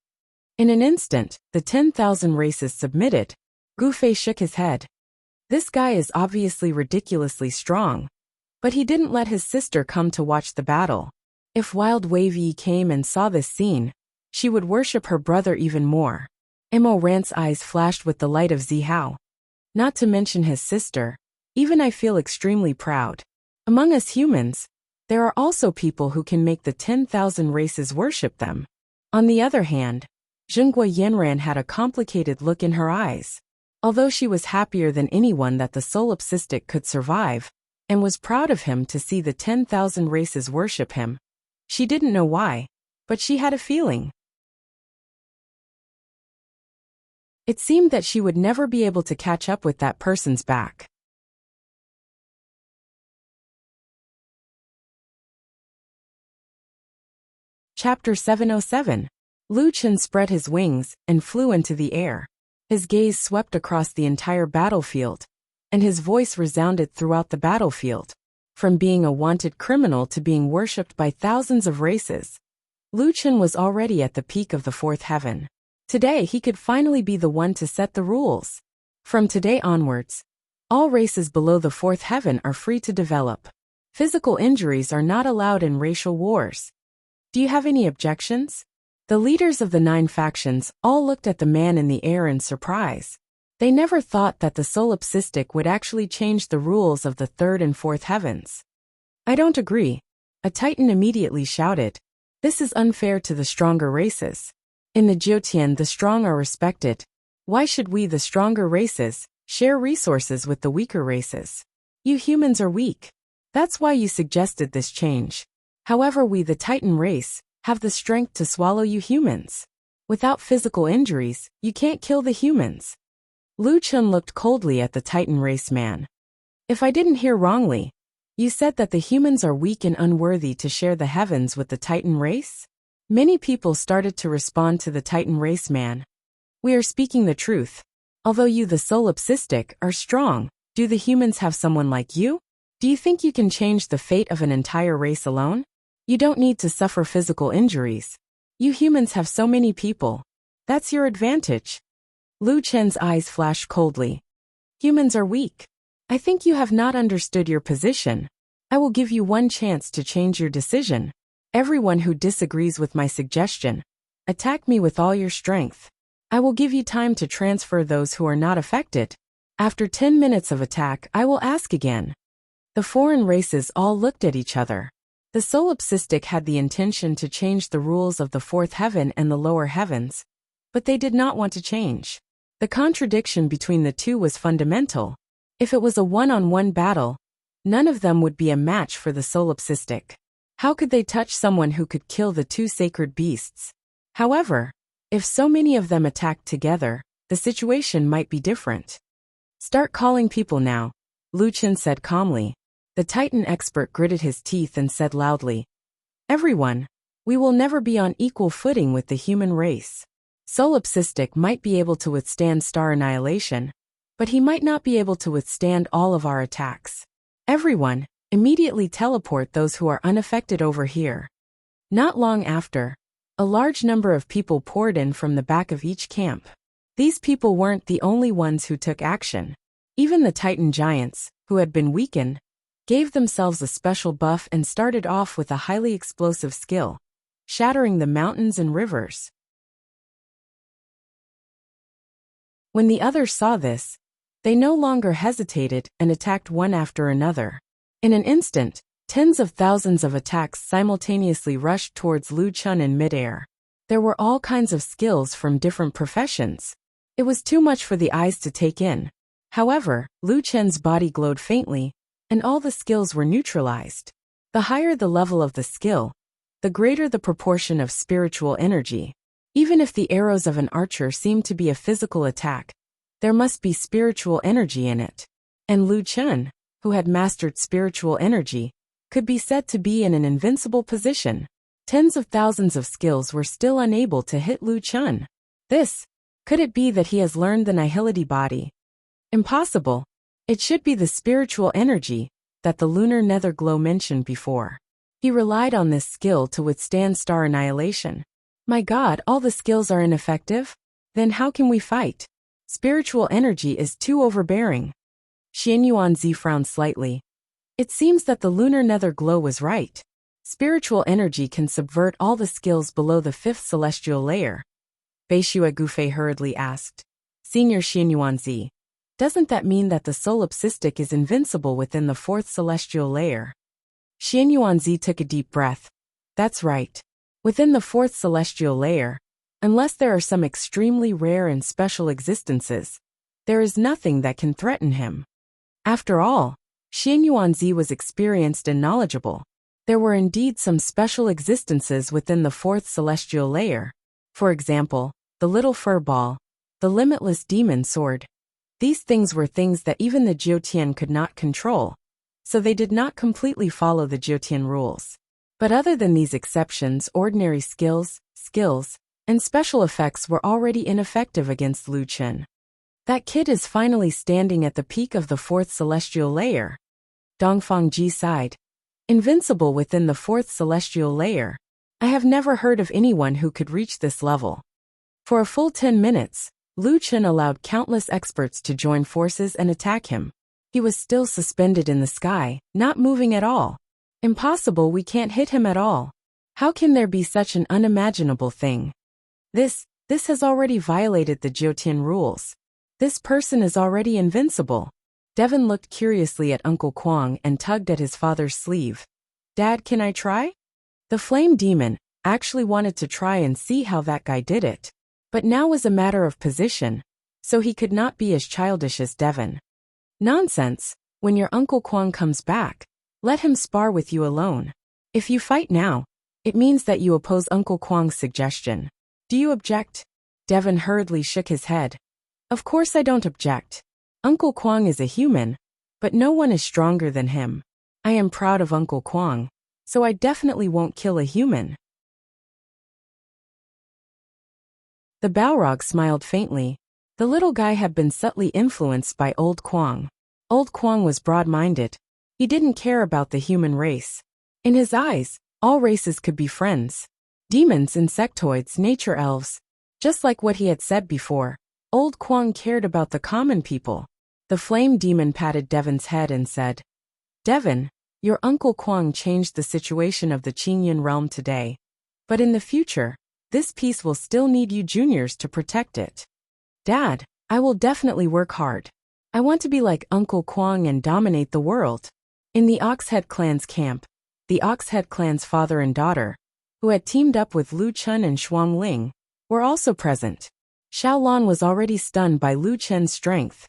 In an instant, the 10,000 races submitted. Gu Fei shook his head. This guy is obviously ridiculously strong. But he didn't let his sister come to watch the battle. If Wild Wave Yi came and saw this scene, she would worship her brother even more. Mo Rant's eyes flashed with the light of Zihao. Not to mention his sister. Even I feel extremely proud. Among us humans, there are also people who can make the 10,000 races worship them. On the other hand, Zhenghua Yanran had a complicated look in her eyes. Although she was happier than anyone that the solipsistic could survive, and was proud of him to see the 10,000 races worship him, she didn't know why, but she had a feeling. It seemed that she would never be able to catch up with that person's back. Chapter 707. Lu Chen spread his wings and flew into the air. His gaze swept across the entire battlefield, and his voice resounded throughout the battlefield. From being a wanted criminal to being worshipped by thousands of races, Lu Chen was already at the peak of the fourth heaven. Today he could finally be the one to set the rules. From today onwards, all races below the fourth heaven are free to develop. Physical injuries are not allowed in racial wars. Do you have any objections? The leaders of the 9 factions all looked at the man in the air in surprise. They never thought that the solipsistic would actually change the rules of the third and fourth heavens. I don't agree. A titan immediately shouted. This is unfair to the stronger races. In the Jiutian, the strong are respected. Why should we, the stronger races, share resources with the weaker races? You humans are weak. That's why you suggested this change. However, we, the Titan race, have the strength to swallow you humans. Without physical injuries, you can't kill the humans. Lu Chen looked coldly at the Titan race man. If I didn't hear wrongly, you said that the humans are weak and unworthy to share the heavens with the Titan race? Many people started to respond to the Titan race man. We are speaking the truth. Although you, the solipsistic, are strong, do the humans have someone like you? Do you think you can change the fate of an entire race alone? You don't need to suffer physical injuries. You humans have so many people. That's your advantage. Lu Chen's eyes flashed coldly. Humans are weak. I think you have not understood your position. I will give you one chance to change your decision. Everyone who disagrees with my suggestion, attack me with all your strength. I will give you time to transfer those who are not affected. After 10 minutes of attack, I will ask again. The foreign races all looked at each other. The solipsistic had the intention to change the rules of the fourth heaven and the lower heavens, but they did not want to change. The contradiction between the two was fundamental. If it was a one-on-one battle, none of them would be a match for the solipsistic. How could they touch someone who could kill the 2 sacred beasts? However, if so many of them attacked together, the situation might be different. Start calling people now, Lu Chen said calmly. The Titan expert gritted his teeth and said loudly, everyone, we will never be on equal footing with the human race. Solipsistic might be able to withstand star annihilation, but he might not be able to withstand all of our attacks. Everyone, immediately teleport those who are unaffected over here. Not long after, a large number of people poured in from the back of each camp. These people weren't the only ones who took action. Even the Titan giants, who had been weakened, gave themselves a special buff and started off with a highly explosive skill, shattering the mountains and rivers. When the others saw this, they no longer hesitated and attacked one after another. In an instant, tens of thousands of attacks simultaneously rushed towards Lu Chen in midair. There were all kinds of skills from different professions. It was too much for the eyes to take in. However, Lu Chen's body glowed faintly, and all the skills were neutralized. The higher the level of the skill, the greater the proportion of spiritual energy. Even if the arrows of an archer seem to be a physical attack, there must be spiritual energy in it. And Lu Chen, who had mastered spiritual energy, could be said to be in an invincible position. Tens of thousands of skills were still unable to hit Lu Chen. Could it be that he has learned the nihility body? Impossible. It should be the spiritual energy that the lunar nether glow mentioned before. He relied on this skill to withstand star annihilation. My God, all the skills are ineffective? Then how can we fight? Spiritual energy is too overbearing. Xian Yuanzi frowned slightly. It seems that the lunar nether glow was right. Spiritual energy can subvert all the skills below the 5th celestial layer. Beishua Gufei hurriedly asked. Senior Xian Yuanzi, doesn't that mean that the solipsistic is invincible within the 4th celestial layer? Xian Yuanzi took a deep breath. That's right. Within the fourth celestial layer, unless there are some extremely rare and special existences, there is nothing that can threaten him. After all, Xian Yuanzi was experienced and knowledgeable. There were indeed some special existences within the fourth celestial layer. For example, the little fur ball, the limitless demon sword. These things were things that even the Jiutian could not control, so they did not completely follow the Jiutian rules. But other than these exceptions, ordinary skills, and special effects were already ineffective against Lu Chen. That kid is finally standing at the peak of the fourth celestial layer. Dongfang Ji sighed. Invincible within the fourth celestial layer. I have never heard of anyone who could reach this level. For a full 10 minutes, Lu Chen allowed countless experts to join forces and attack him. He was still suspended in the sky, not moving at all. Impossible, we can't hit him at all. How can there be such an unimaginable thing? This has already violated the Jiutian rules. This person is already invincible. Devin looked curiously at Uncle Kwang and tugged at his father's sleeve. Dad, can I try? The flame demon actually wanted to try and see how that guy did it. But now was a matter of position, so he could not be as childish as Devin. Nonsense, when your Uncle Kwang comes back, let him spar with you alone. If you fight now, it means that you oppose Uncle Kwang's suggestion. Do you object? Devin hurriedly shook his head. Of course I don't object. Uncle Kwang is a human, but no one is stronger than him. I am proud of Uncle Kwang, so I definitely won't kill a human. The Balrog smiled faintly. The little guy had been subtly influenced by Old Kwang. Old Kwang was broad-minded. He didn't care about the human race. In his eyes, all races could be friends. Demons, insectoids, nature elves. Just like what he had said before, Old Kwang cared about the common people. The flame demon patted Devin's head and said, Devin, your Uncle Kwang changed the situation of the Qingyan realm today. But in the future, this piece will still need you juniors to protect it. Dad, I will definitely work hard. I want to be like Uncle Kwang and dominate the world. In the Oxhead clan's camp, the Oxhead clan's father and daughter, who had teamed up with Lu Chen and Shuang Ling, were also present. Xiao Lan was already stunned by Lu Chen's strength.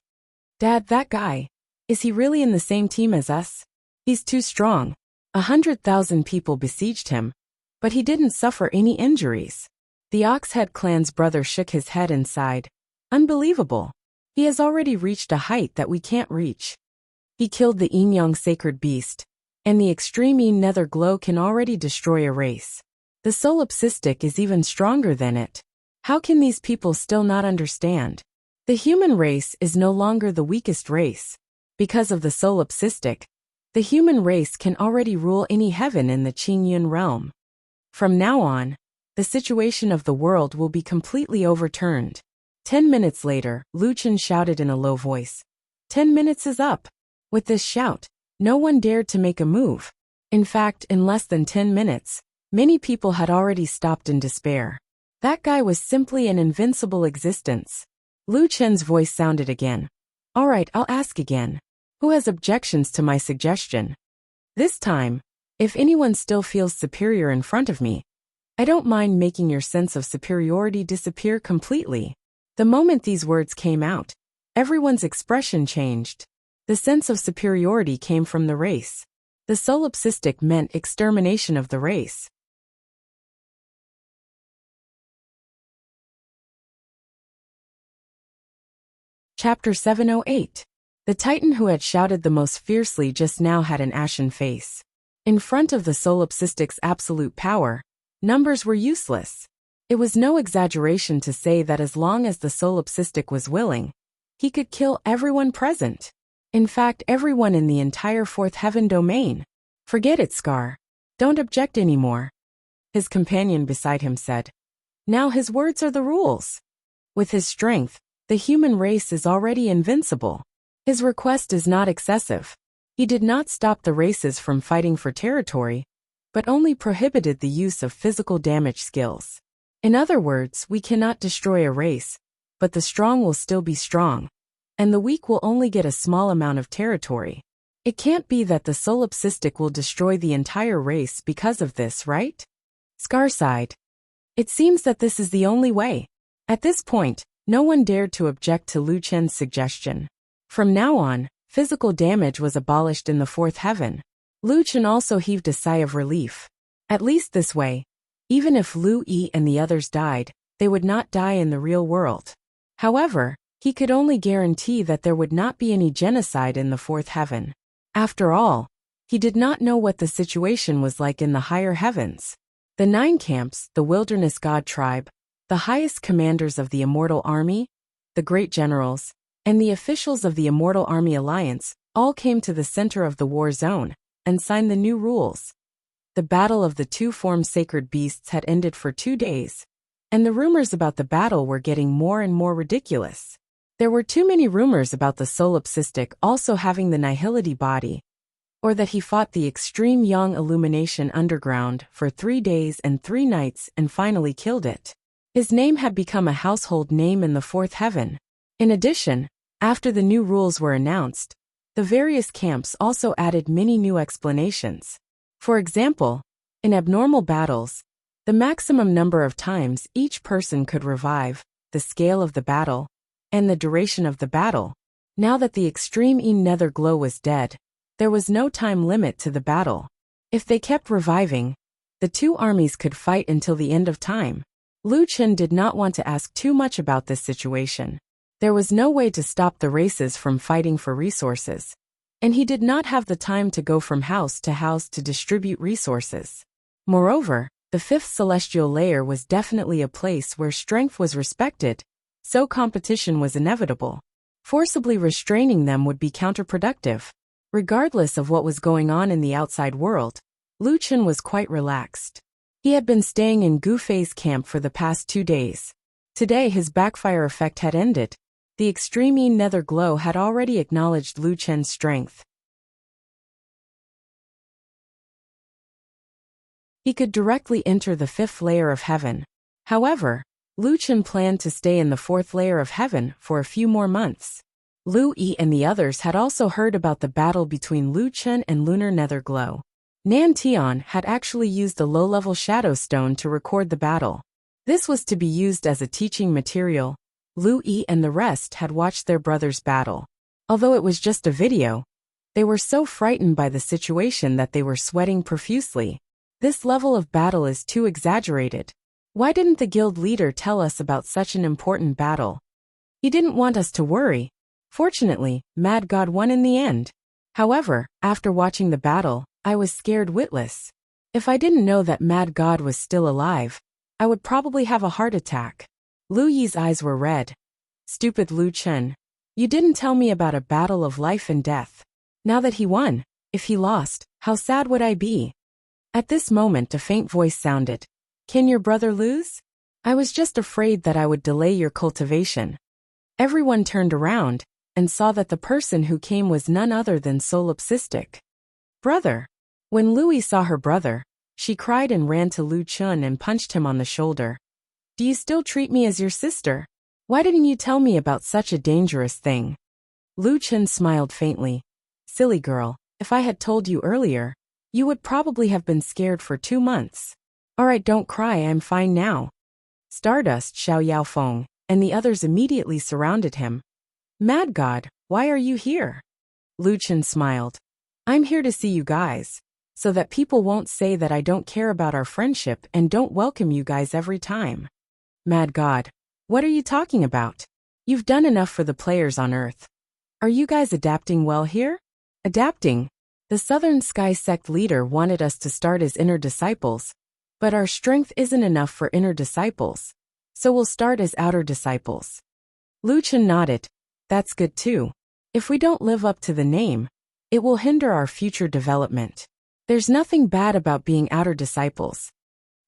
Dad, that guy, is he really in the same team as us? He's too strong. 100,000 people besieged him, but he didn't suffer any injuries. The Oxhead clan's brother shook his head and sighed. Unbelievable. He has already reached a height that we can't reach. He killed the Yin-Yang sacred beast, and the extreme Yin nether glow can already destroy a race. The solipsistic is even stronger than it. How can these people still not understand? The human race is no longer the weakest race. Because of the solipsistic, the human race can already rule any heaven in the Qingyun realm. From now on, the situation of the world will be completely overturned. 10 minutes later, Lu Chen shouted in a low voice. 10 minutes is up. With this shout, no one dared to make a move. In fact, in less than 10 minutes, many people had already stopped in despair. That guy was simply an invincible existence. Lu Chen's voice sounded again. All right, I'll ask again. Who has objections to my suggestion? This time, if anyone still feels superior in front of me, I don't mind making your sense of superiority disappear completely. The moment these words came out, everyone's expression changed. The sense of superiority came from the race. The solipsistic meant extermination of the race. Chapter 708. The Titan who had shouted the most fiercely just now had an ashen face. In front of the solipsistic's absolute power, numbers were useless. It was no exaggeration to say that as long as the solipsistic was willing, he could kill everyone present. In fact, everyone in the entire fourth heaven domain. Forget it, Scar. Don't object anymore. His companion beside him said. Now his words are the rules. With his strength, the human race is already invincible. His request is not excessive. He did not stop the races from fighting for territory, but only prohibited the use of physical damage skills. In other words, we cannot destroy a race, but the strong will still be strong, and the weak will only get a small amount of territory. It can't be that the solipsistic will destroy the entire race because of this, right? Scar sighed. It seems that this is the only way. At this point, no one dared to object to Lu Chen's suggestion. From now on, physical damage was abolished in the fourth heaven. Lu Chen also heaved a sigh of relief. At least this way, even if Lu Yi and the others died, they would not die in the real world. However, he could only guarantee that there would not be any genocide in the fourth heaven. After all, he did not know what the situation was like in the higher heavens. The 9 camps, the wilderness god tribe, the highest commanders of the Immortal Army, the great generals, and the officials of the Immortal Army Alliance all came to the center of the war zone and signed the new rules. The battle of the 2 formed sacred beasts had ended for 2 days, and the rumors about the battle were getting more and more ridiculous. There were too many rumors about the solipsistic also having the nihility body, or that he fought the extreme Yang illumination underground for 3 days and 3 nights and finally killed it. His name had become a household name in the fourth heaven. In addition, after the new rules were announced, the various camps also added many new explanations. For example, in abnormal battles, the maximum number of times each person could revive, the scale of the battle, and the duration of the battle. Now that the extreme nether glow was dead, there was no time limit to the battle. If they kept reviving, the 2 armies could fight until the end of time. Lu Chen did not want to ask too much about this situation. There was no way to stop the races from fighting for resources, and he did not have the time to go from house to distribute resources. Moreover, the 5th celestial layer was definitely a place where strength was respected, so competition was inevitable. Forcibly restraining them would be counterproductive. Regardless of what was going on in the outside world, Lu Chen was quite relaxed. He had been staying in Gu Fei's camp for the past 2 days. Today his backfire effect had ended. The extreme nether glow had already acknowledged Lu Chen's strength. He could directly enter the 5th layer of heaven. However, Lu Chen planned to stay in the 4th layer of heaven for a few more months. Lu Yi and the others had also heard about the battle between Lu Chen and Lunar Netherglow. Nan Tian had actually used a low-level shadow stone to record the battle. This was to be used as a teaching material. Lu Yi and the rest had watched their brother's battle. Although it was just a video, they were so frightened by the situation that they were sweating profusely. This level of battle is too exaggerated. Why didn't the guild leader tell us about such an important battle? He didn't want us to worry. Fortunately, Mad God won in the end. However, after watching the battle, I was scared witless. If I didn't know that Mad God was still alive, I would probably have a heart attack. Lu Yi's eyes were red. Stupid Lu Chen. You didn't tell me about a battle of life and death. Now that he won, if he lost, how sad would I be? At this moment a faint voice sounded. Can your brother lose? I was just afraid that I would delay your cultivation. Everyone turned around and saw that the person who came was none other than Solipsistic. Brother. When Lu Yi saw her brother, she cried and ran to Lu Chen and punched him on the shoulder. Do you still treat me as your sister? Why didn't you tell me about such a dangerous thing? Lu Chen smiled faintly. Silly girl, if I had told you earlier, you would probably have been scared for 2 months. Alright, don't cry, I'm fine now. Stardust, Xiao Yaofeng, and the others immediately surrounded him. Mad God, why are you here? Lu Chen smiled. I'm here to see you guys, so that people won't say that I don't care about our friendship and don't welcome you guys every time. Mad God, what are you talking about? You've done enough for the players on Earth. Are you guys adapting well here? Adapting? The Southern Sky Sect leader wanted us to start as inner disciples, but our strength isn't enough for inner disciples, so we'll start as outer disciples. Lu Chen nodded. That's good too. If we don't live up to the name, it will hinder our future development. There's nothing bad about being outer disciples.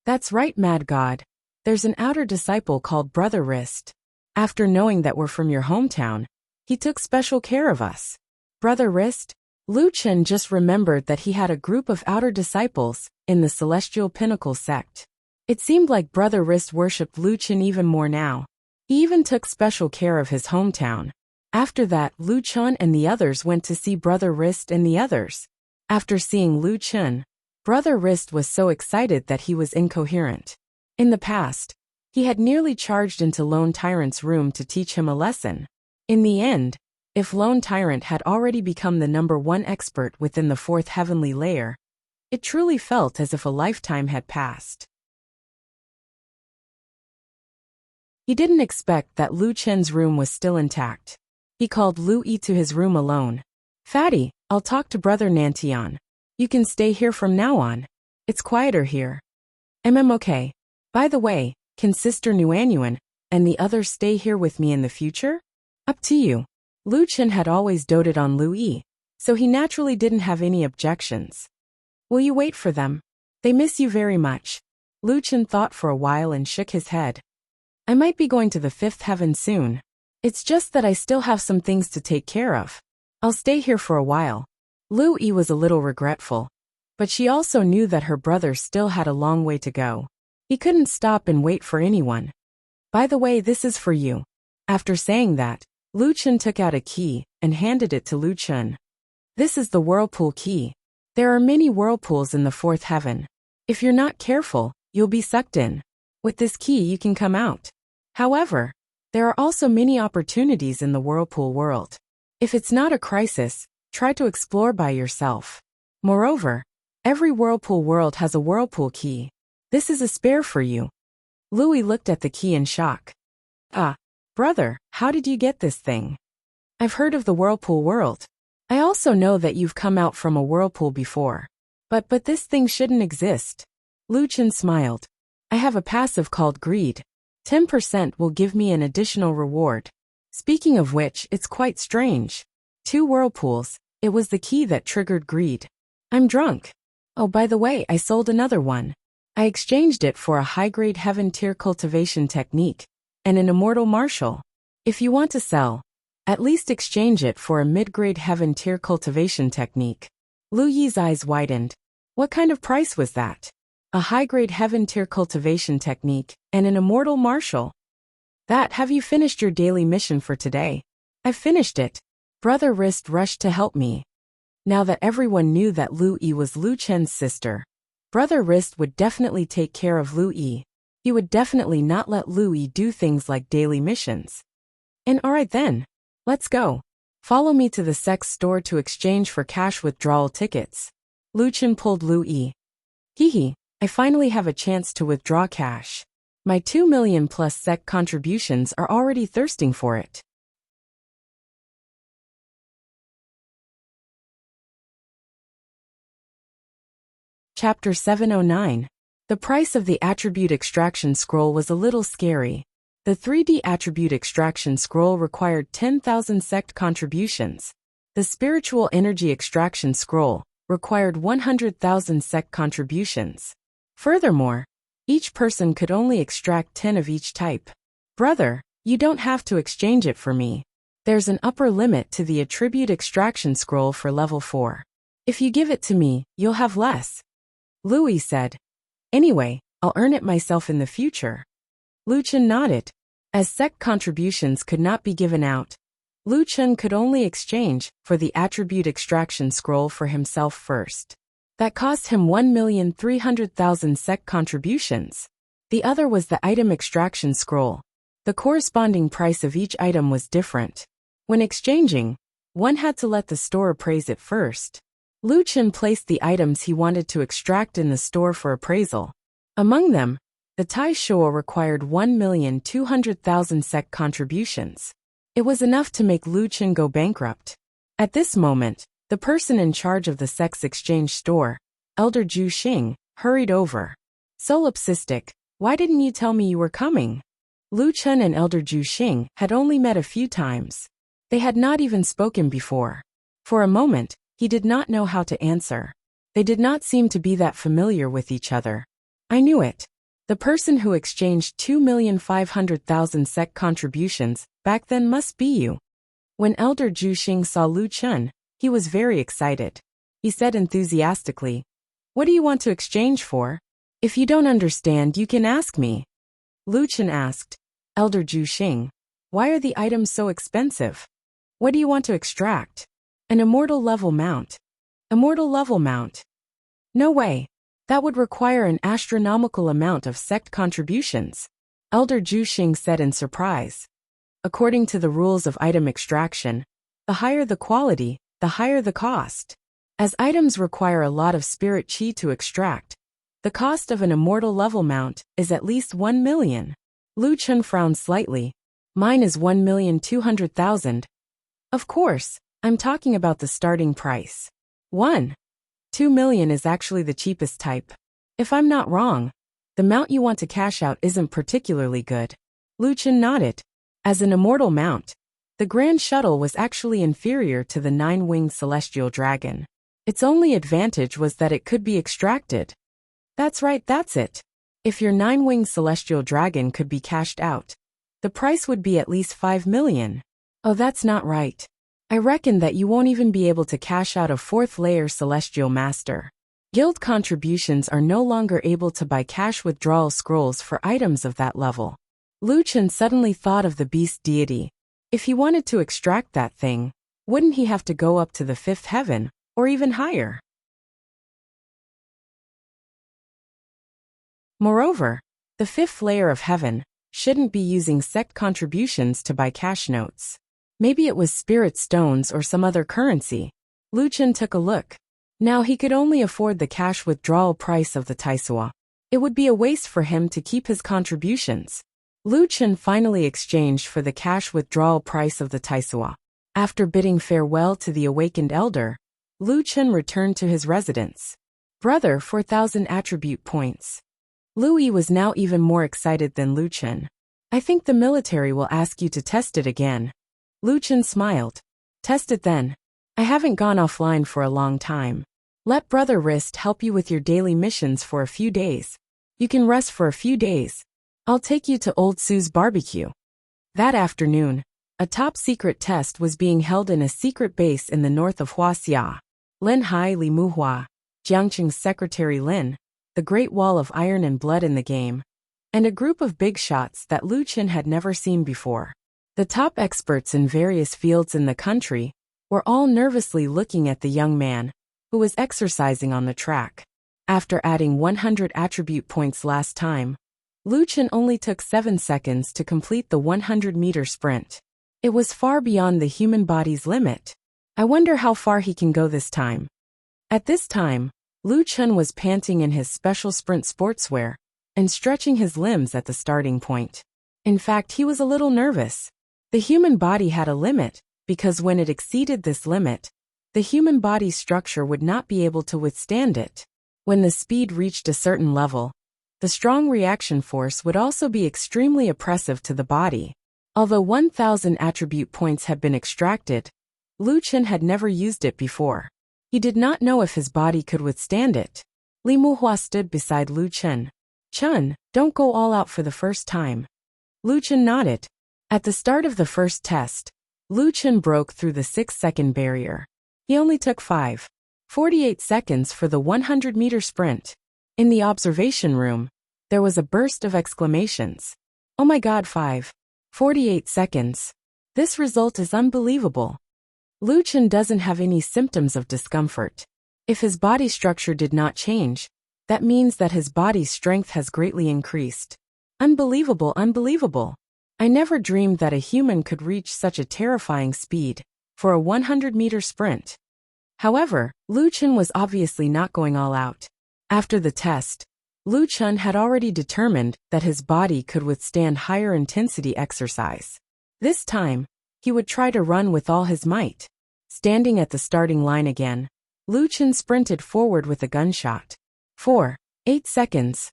That's right, Mad God. There's an outer disciple called Brother Wrist. After knowing that we're from your hometown, he took special care of us. Brother Wrist? Lu Chen just remembered that he had a group of outer disciples in the Celestial Pinnacle sect. It seemed like Brother Wrist worshipped Lu Chen even more now. He even took special care of his hometown. After that, Lu Chen and the others went to see Brother Wrist and the others. After seeing Lu Chen, Brother Wrist was so excited that he was incoherent. In the past, he had nearly charged into Lone Tyrant's room to teach him a lesson. In the end, if Lone Tyrant had already become the #1 expert within the 4th heavenly layer, it truly felt as if a lifetime had passed. He didn't expect that Lu Chen's room was still intact. He called Lu Yi to his room alone. "Fatty, I'll talk to Brother Nantian. You can stay here from now on. It's quieter here." Okay. By the way, can Sister Nuanyuan and the others stay here with me in the future? Up to you. Lu Chen had always doted on Lu Yi, so he naturally didn't have any objections. "Will you wait for them? They miss you very much." Lu Chen thought for a while and shook his head. "I might be going to the 5th heaven soon. It's just that I still have some things to take care of. I'll stay here for a while." Lu Yi was a little regretful, but she also knew that her brother still had a long way to go. He couldn't stop and wait for anyone. "By the way, this is for you." After saying that, Lu Chen took out a key and handed it to Lu Chen. "This is the whirlpool key. There are many whirlpools in the 4th heaven. If you're not careful, you'll be sucked in. With this key you can come out. However, there are also many opportunities in the whirlpool world. If it's not a crisis, try to explore by yourself. Moreover, every whirlpool world has a whirlpool key. This is a spare for you." Louis looked at the key in shock. "Ah, brother, how did you get this thing?" "I've heard of the whirlpool world. I also know that you've come out from a whirlpool before. But this thing shouldn't exist." Lu Chen smiled. "I have a passive called greed. 10% will give me an additional reward. Speaking of which, it's quite strange. 2 whirlpools, it was the key that triggered greed. I'm drunk. Oh, by the way, I sold another one. I exchanged it for a high-grade heaven tier cultivation technique and an immortal martial. If you want to sell, at least exchange it for a mid-grade heaven tier cultivation technique." Lu Yi's eyes widened. "What kind of price was that?" "A high-grade heaven tier cultivation technique and an immortal martial." Have you finished your daily mission for today?" "I've finished it. Brother Wrist rushed to help me." Now that everyone knew that Lu Yi was Lu Chen's sister, Brother Wrist would definitely take care of Lu Yi. He would definitely not let Lu Yi do things like daily missions. "And alright then. Let's go. Follow me to the sex store to exchange for cash withdrawal tickets." Lu Chen pulled Lu Yi. "Hehe, I finally have a chance to withdraw cash. My 2 million plus SEC contributions are already thirsting for it." Chapter 709. The price of the attribute extraction scroll was a little scary. The 3D attribute extraction scroll required 10,000 sect contributions. The spiritual energy extraction scroll required 100,000 sect contributions. Furthermore, each person could only extract 10 of each type. "Brother, you don't have to exchange it for me. There's an upper limit to the attribute extraction scroll for level 4. If you give it to me, you'll have less," Louis said. "Anyway, I'll earn it myself in the future." Lu Chen nodded. As sect contributions could not be given out, Lu Chen could only exchange for the attribute extraction scroll for himself first. That cost him 1,300,000 sect contributions. The other was the item extraction scroll. The corresponding price of each item was different. When exchanging, one had to let the store appraise it first. Lu Chen placed the items he wanted to extract in the store for appraisal. Among them, the Tai Shua required 1,200,000 sect contributions. It was enough to make Lu Chen go bankrupt. At this moment, the person in charge of the sex exchange store, Elder Ju Xing, hurried over. "Solipsistic, why didn't you tell me you were coming?" Lu Chen and Elder Ju Xing had only met a few times. They had not even spoken before. For a moment, he did not know how to answer. They did not seem to be that familiar with each other. "I knew it. The person who exchanged 2,500,000 sect contributions back then must be you." When Elder Ju Xing saw Lu Chen, he was very excited. He said enthusiastically, "What do you want to exchange for? If you don't understand, you can ask me." Lu Chen asked, "Elder Ju Xing, why are the items so expensive? What do you want to extract?" "An immortal level mount." "Immortal level mount?" No way. That would require an astronomical amount of sect contributions, Elder Zhu Xing said in surprise. According to the rules of item extraction, the higher the quality, the higher the cost. As items require a lot of spirit qi to extract, the cost of an immortal level mount is at least 1 million. Lu Chun frowned slightly. Mine is 1,200,000. Of course, I'm talking about the starting price. 2 million is actually the cheapest type. If I'm not wrong, the mount you want to cash out isn't particularly good. Lu Chun nodded. As an immortal mount, the Grand Shuttle was actually inferior to the 9-winged celestial dragon. Its only advantage was that it could be extracted. That's right, that's it. If your 9-winged celestial dragon could be cashed out, the price would be at least 5 million. Oh, that's not right. I reckon that you won't even be able to cash out a 4th layer celestial master. Guild contributions are no longer able to buy cash withdrawal scrolls for items of that level. Lu Chun suddenly thought of the beast deity. If he wanted to extract that thing, wouldn't he have to go up to the 5th heaven, or even higher? Moreover, the 5th layer of heaven shouldn't be using sect contributions to buy cash notes. Maybe it was spirit stones or some other currency. Lu Chun took a look. Now he could only afford the cash withdrawal price of the Taisua. It would be a waste for him to keep his contributions. Lu Chun finally exchanged for the cash withdrawal price of the Taisua. After bidding farewell to the awakened elder, Lu Chun returned to his residence. Brother, 4,000 attribute points. Lu Yi was now even more excited than Lu Chun. I think the military will ask you to test it again. Lu Chun smiled. Test it then. I haven't gone offline for a long time. Let Brother Wrist help you with your daily missions for a few days. You can rest for a few days. I'll take you to Old Sue's barbecue. That afternoon, a top-secret test was being held in a secret base in the north of Wuxia. Lin Hai Li Muhua, Jiangqing's secretary Lin, the Great Wall of Iron and Blood in the game, and a group of big shots that Lu Chun had never seen before. The top experts in various fields in the country were all nervously looking at the young man, who was exercising on the track. After adding 100 attribute points last time, Lu Chun only took 7 seconds to complete the 100-meter sprint. It was far beyond the human body's limit. I wonder how far he can go this time. At this time, Lu Chun was panting in his special sprint sportswear and stretching his limbs at the starting point. In fact, he was a little nervous. The human body had a limit, because when it exceeded this limit, the human body's structure would not be able to withstand it. When the speed reached a certain level, the strong reaction force would also be extremely oppressive to the body. Although 1,000 attribute points had been extracted, Lu Chun had never used it before. He did not know if his body could withstand it. Li Muhua stood beside Lu Chun. Chun, don't go all out for the first time. Lu Chun nodded. At the start of the first test, Lu Chun broke through the 6-second barrier. He only took 5.48 seconds for the 100-meter sprint. In the observation room, there was a burst of exclamations. Oh my god, 5.48 seconds. This result is unbelievable. Lu Chun doesn't have any symptoms of discomfort. If his body structure did not change, that means that his body's strength has greatly increased. Unbelievable, unbelievable. I never dreamed that a human could reach such a terrifying speed for a 100-meter sprint. However, Lu Chun was obviously not going all out. After the test, Lu Chun had already determined that his body could withstand higher intensity exercise. This time, he would try to run with all his might. Standing at the starting line again, Lu Chun sprinted forward with a gunshot. 4.8 seconds.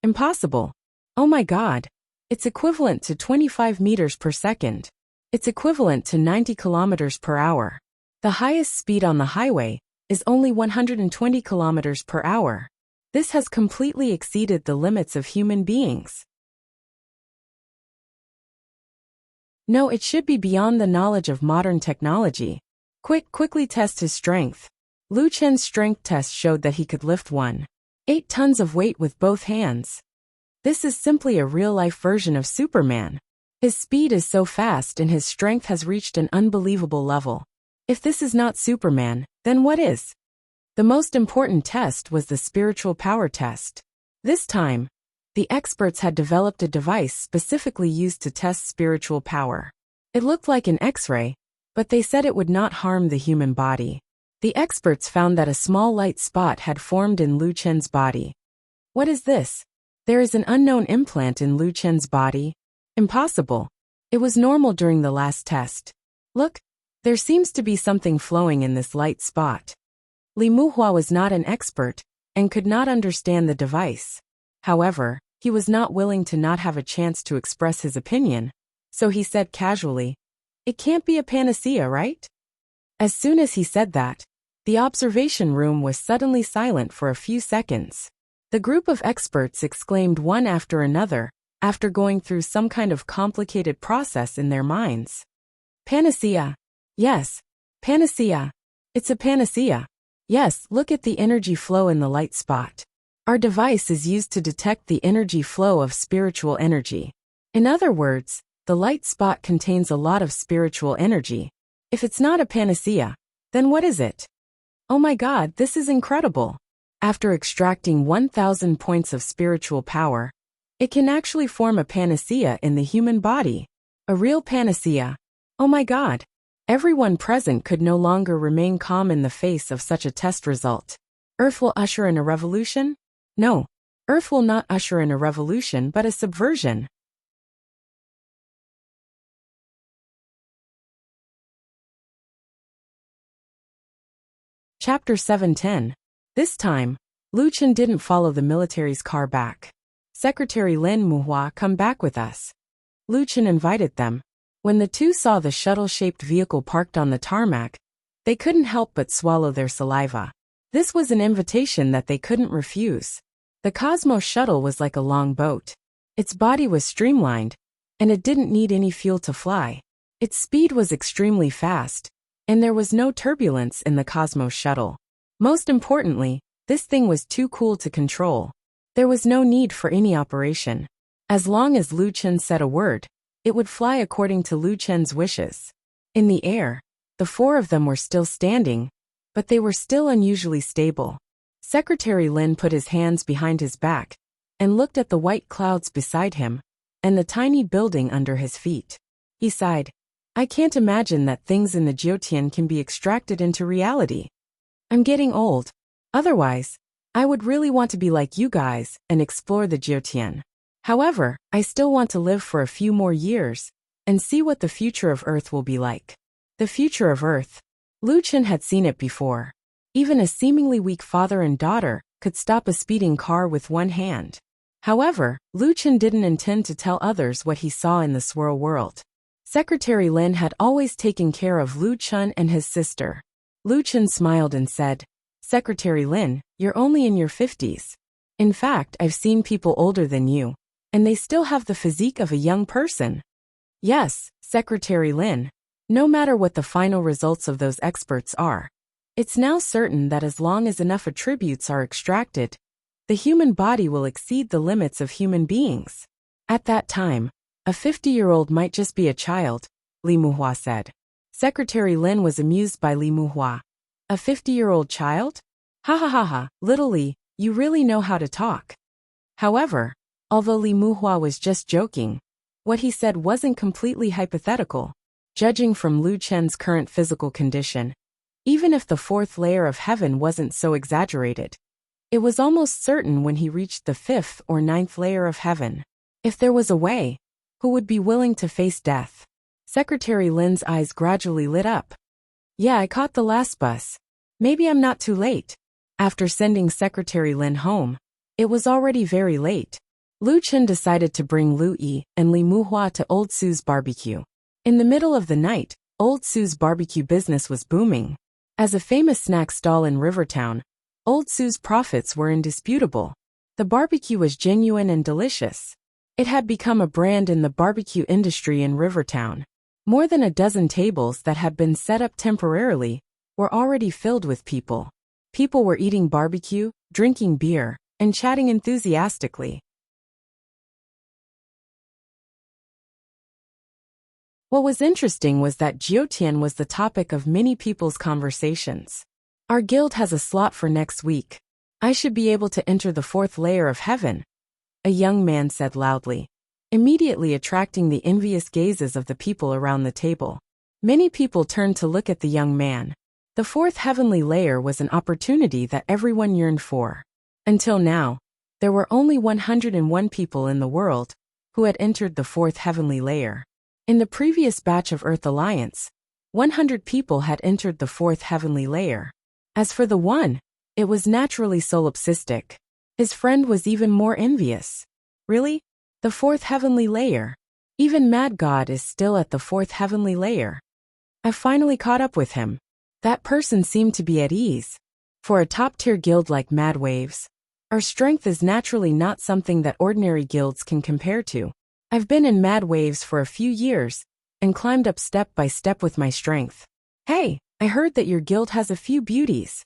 Impossible. Oh my god. It's equivalent to 25 meters per second. It's equivalent to 90 kilometers per hour. The highest speed on the highway is only 120 kilometers per hour. This has completely exceeded the limits of human beings. No, it should be beyond the knowledge of modern technology. Quickly test his strength. Lu Chun's strength test showed that he could lift 1.8 tons of weight with both hands. This is simply a real-life version of Superman. His speed is so fast and his strength has reached an unbelievable level. If this is not Superman, then what is? The most important test was the spiritual power test. This time, the experts had developed a device specifically used to test spiritual power. It looked like an X-ray, but they said it would not harm the human body. The experts found that a small light spot had formed in Lu Chen's body. What is this? There is an unknown implant in Lu Chen's body? Impossible. It was normal during the last test. Look, there seems to be something flowing in this light spot. Li Muhua was not an expert and could not understand the device. However, he was not willing to not have a chance to express his opinion, so he said casually, "It can't be a panacea, right?" As soon as he said that, the observation room was suddenly silent for a few seconds. The group of experts exclaimed one after another, after going through some kind of complicated process in their minds. Panacea. Yes, panacea. It's a panacea. Yes, look at the energy flow in the light spot. Our device is used to detect the energy flow of spiritual energy. In other words, the light spot contains a lot of spiritual energy. If it's not a panacea, then what is it? Oh my God, this is incredible. After extracting 1,000 points of spiritual power, it can actually form a panacea in the human body. A real panacea. Oh my God. Everyone present could no longer remain calm in the face of such a test result. Earth will usher in a revolution? No. Earth will not usher in a revolution but a subversion. Chapter 710. This time, Lu Chen didn't follow the military's car back. Secretary Lin Muhua, come back with us. Lu Chen invited them. When the two saw the shuttle-shaped vehicle parked on the tarmac, they couldn't help but swallow their saliva. This was an invitation that they couldn't refuse. The Cosmos shuttle was like a long boat. Its body was streamlined, and it didn't need any fuel to fly. Its speed was extremely fast, and there was no turbulence in the Cosmos shuttle. Most importantly, this thing was too cool to control. There was no need for any operation. As long as Lu Chen said a word, it would fly according to Lu Chen's wishes. In the air, the four of them were still standing, but they were still unusually stable. Secretary Lin put his hands behind his back and looked at the white clouds beside him and the tiny building under his feet. He sighed. I can't imagine that things in the Jiotian can be extracted into reality. I'm getting old. Otherwise, I would really want to be like you guys and explore the Jiotian. However, I still want to live for a few more years and see what the future of Earth will be like. The future of Earth. Lu Chen had seen it before. Even a seemingly weak father and daughter could stop a speeding car with one hand. However, Lu Chen didn't intend to tell others what he saw in the swirl world. Secretary Lin had always taken care of Lu Chen and his sister. Lu Chen smiled and said, Secretary Lin, you're only in your 50s. In fact, I've seen people older than you, and they still have the physique of a young person. Yes, Secretary Lin. No matter what the final results of those experts are, it's now certain that as long as enough attributes are extracted, the human body will exceed the limits of human beings. At that time, a 50-year-old might just be a child, Li Muhua said. Secretary Lin was amused by Li Muhua. A 50-year-old child? Ha ha ha ha, little Li, you really know how to talk. However, although Li Muhua was just joking, what he said wasn't completely hypothetical. Judging from Lu Chen's current physical condition, even if the fourth layer of heaven wasn't so exaggerated, it was almost certain when he reached the fifth or ninth layer of heaven. If there was a way, who would be willing to face death? Secretary Lin's eyes gradually lit up. Yeah, I caught the last bus. Maybe I'm not too late. After sending Secretary Lin home, it was already very late. Lu Chen decided to bring Lu Yi and Li Muhua to Old Su's barbecue. In the middle of the night, Old Su's barbecue business was booming. As a famous snack stall in Rivertown, Old Su's profits were indisputable. The barbecue was genuine and delicious. It had become a brand in the barbecue industry in Rivertown. More than a dozen tables that had been set up temporarily were already filled with people. People were eating barbecue, drinking beer, and chatting enthusiastically. What was interesting was that Jiotian was the topic of many people's conversations. Our guild has a slot for next week. I should be able to enter the 4th layer of heaven, a young man said loudly, immediately attracting the envious gazes of the people around the table. Many people turned to look at the young man. The 4th heavenly layer was an opportunity that everyone yearned for. Until now, there were only 101 people in the world who had entered the 4th heavenly layer. In the previous batch of Earth Alliance, 100 people had entered the 4th heavenly layer. As for the one, it was naturally solipsistic. His friend was even more envious. Really? The 4th heavenly layer? Even Mad God is still at the 4th heavenly layer. I finally caught up with him. That person seemed to be at ease. For a top-tier guild like Mad Waves, our strength is naturally not something that ordinary guilds can compare to. I've been in Mad Waves for a few years and climbed up step by step with my strength. Hey, I heard that your guild has a few beauties.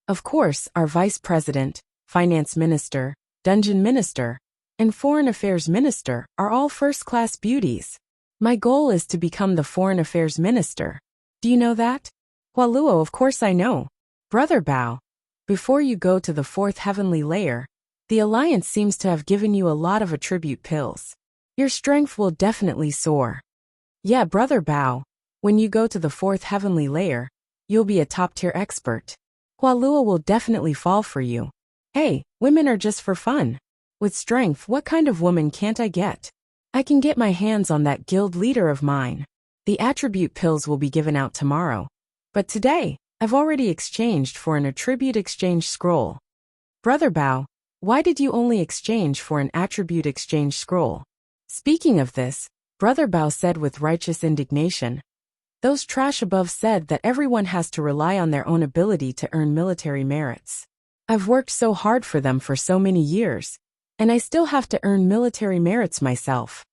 Of course, our vice president, finance minister, dungeon minister, and foreign affairs minister are all first-class beauties. My goal is to become the foreign affairs minister. Do you know that? Hualuo, of course I know. Brother Bao, before you go to the 4th heavenly layer, the Alliance seems to have given you a lot of attribute pills. Your strength will definitely soar. Yeah, Brother Bao, when you go to the 4th heavenly layer, you'll be a top-tier expert. Hualuo will definitely fall for you. Hey, women are just for fun. With strength, what kind of woman can't I get? I can get my hands on that guild leader of mine. The attribute pills will be given out tomorrow. But today, I've already exchanged for an attribute exchange scroll. Brother Bao, why did you only exchange for an attribute exchange scroll? Speaking of this, Brother Bao said with righteous indignation. Those trash above said that everyone has to rely on their own ability to earn military merits. I've worked so hard for them for so many years, and I still have to earn military merits myself.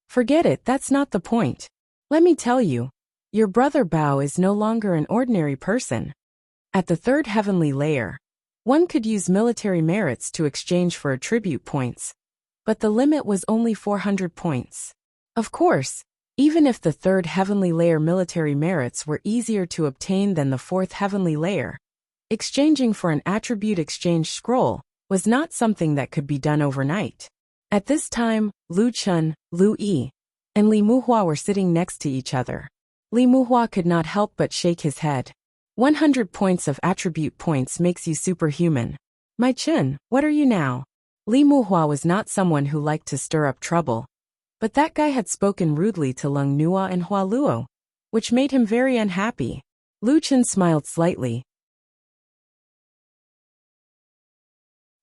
Forget it, that's not the point. Let me tell you, your Brother Bao is no longer an ordinary person. At the 3rd heavenly layer, one could use military merits to exchange for attribute points, but the limit was only 400 points. Of course, even if the 3rd heavenly layer military merits were easier to obtain than the 4th heavenly layer, exchanging for an attribute exchange scroll was not something that could be done overnight. At this time, Lu Chun, Lu Yi, and Li Muhua were sitting next to each other. Li Muhua could not help but shake his head. 100 points of attribute points makes you superhuman. My Chun, what are you now? Li Muhua was not someone who liked to stir up trouble, but that guy had spoken rudely to Lung Nua and Hualuo, which made him very unhappy. Lu Chun smiled slightly.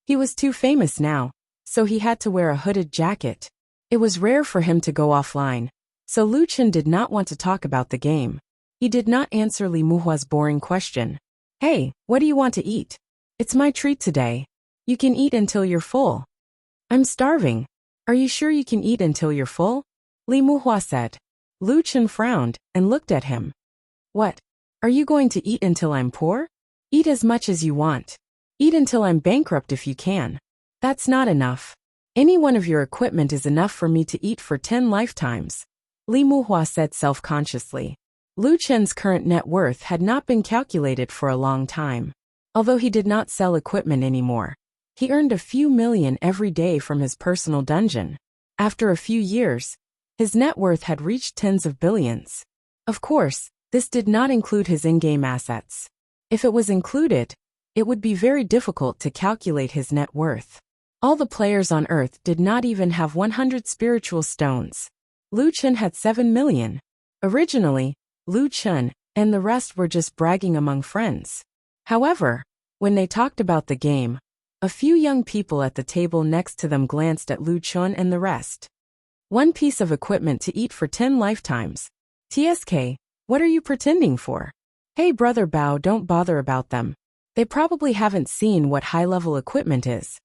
He was too famous now, so he had to wear a hooded jacket. It was rare for him to go offline, so Lu Chun did not want to talk about the game. He did not answer Li Muhua's boring question. Hey, what do you want to eat? It's my treat today. You can eat until you're full. I'm starving. Are you sure you can eat until you're full? Li Muhua said. Lu Chun frowned and looked at him. What? Are you going to eat until I'm poor? Eat as much as you want. Eat until I'm bankrupt if you can. That's not enough. Any one of your equipment is enough for me to eat for 10 lifetimes. Li Muhua said self-consciously. Lu Chun's current net worth had not been calculated for a long time. Although he did not sell equipment anymore, he earned a few million every day from his personal dungeon. After a few years, his net worth had reached tens of billions. Of course, this did not include his in-game assets. If it was included, it would be very difficult to calculate his net worth. All the players on Earth did not even have 100 spiritual stones. Lu Chun had 7 million. Originally, Lu Chun and the rest were just bragging among friends. However, when they talked about the game, a few young people at the table next to them glanced at Lu Chun and the rest. One piece of equipment to eat for 10 lifetimes. TSK, what are you pretending for? Hey Brother Bao, don't bother about them. They probably haven't seen what high-level equipment is.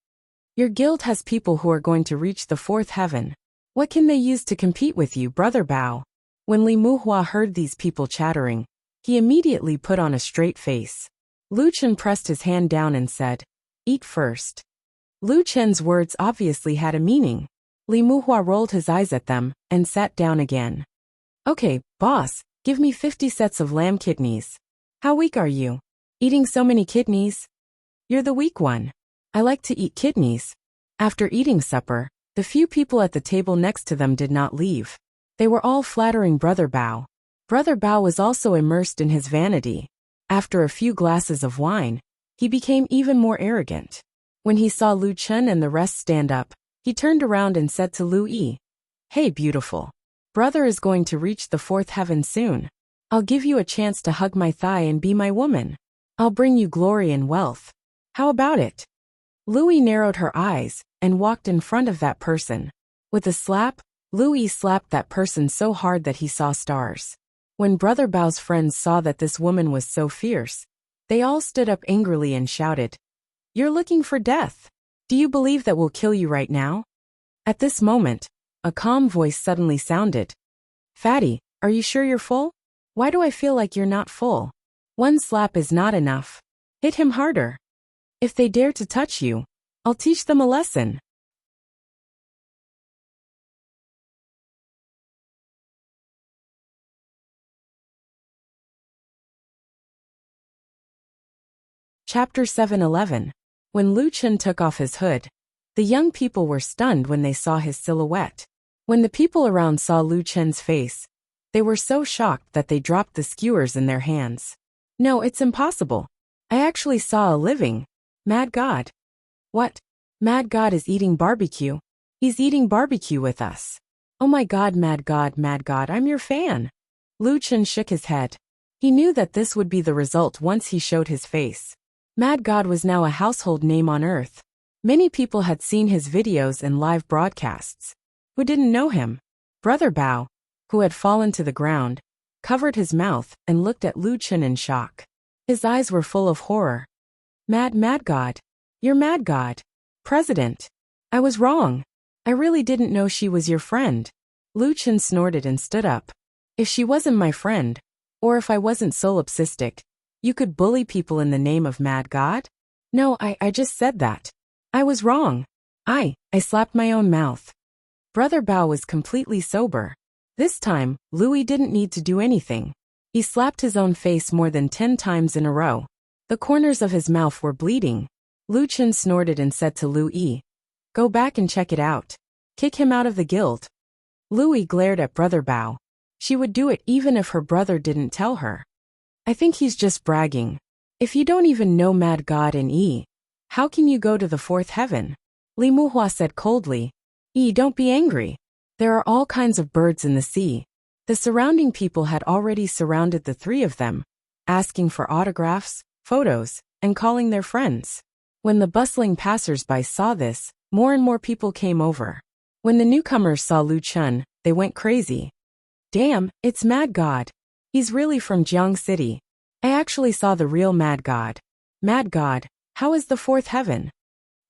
Your guild has people who are going to reach the 4th heaven. What can they use to compete with you, Brother Bao? When Li Muhua heard these people chattering, he immediately put on a straight face. Lu Chun pressed his hand down and said, Eat first. Lu Chun's words obviously had a meaning. Li Muhua rolled his eyes at them and sat down again. Okay, boss, give me 50 sets of lamb kidneys. How weak are you? Eating so many kidneys? You're the weak one. I like to eat kidneys. After eating supper, the few people at the table next to them did not leave. They were all flattering Brother Bao. Brother Bao was also immersed in his vanity. After a few glasses of wine, he became even more arrogant. When he saw Lu Chen and the rest stand up, he turned around and said to Lu Yi, "Hey beautiful. Brother is going to reach the fourth heaven soon. I'll give you a chance to hug my thigh and be my woman. I'll bring you glory and wealth. How about it?" Lu Yi narrowed her eyes and walked in front of that person. With a slap, Lu Yi slapped that person so hard that he saw stars. When Brother Bao's friends saw that this woman was so fierce, they all stood up angrily and shouted, "You're looking for death. Do you believe that we'll kill you right now?" At this moment, a calm voice suddenly sounded. "Fatty, are you sure you're full? Why do I feel like you're not full? One slap is not enough. Hit him harder. If they dare to touch you, I'll teach them a lesson." Chapter 711. When Lu Chen took off his hood, the young people were stunned when they saw his silhouette. When the people around saw Lu Chen's face, they were so shocked that they dropped the skewers in their hands. "No, it's impossible. I actually saw a living Mad God." "What? Mad God is eating barbecue? He's eating barbecue with us. Oh my God, Mad God, I'm your fan." Lu Chen shook his head. He knew that this would be the result once he showed his face. Mad God was now a household name on Earth. Many people had seen his videos and live broadcasts. Who didn't know him? Brother Bao, who had fallen to the ground, covered his mouth and looked at Lu Chen in shock. His eyes were full of horror. Mad God. You're Mad God. President. I was wrong. I really didn't know she was your friend." Lu Chen snorted and stood up. "If she wasn't my friend, or if I wasn't solipsistic, you could bully people in the name of Mad God? No, I just said that. I was wrong. I slapped my own mouth." Brother Bao was completely sober. This time, Louis didn't need to do anything. He slapped his own face more than 10 times in a row. The corners of his mouth were bleeding. Lu Chen snorted and said to Lu Yi, "Go back and check it out. Kick him out of the guild." Lu Yi glared at Brother Bao. She would do it even if her brother didn't tell her. "I think he's just bragging. If you don't even know Mad God and Yi, how can you go to the fourth heaven?" Li Muhua said coldly, "Yi, don't be angry. There are all kinds of birds in the sea." The surrounding people had already surrounded the three of them, asking for autographs, photos, and calling their friends. When the bustling passers-by saw this, more and more people came over. When the newcomers saw Lu Chen, they went crazy. "Damn, it's Mad God. He's really from Jiang City. I actually saw the real Mad God. Mad God, how is the fourth heaven?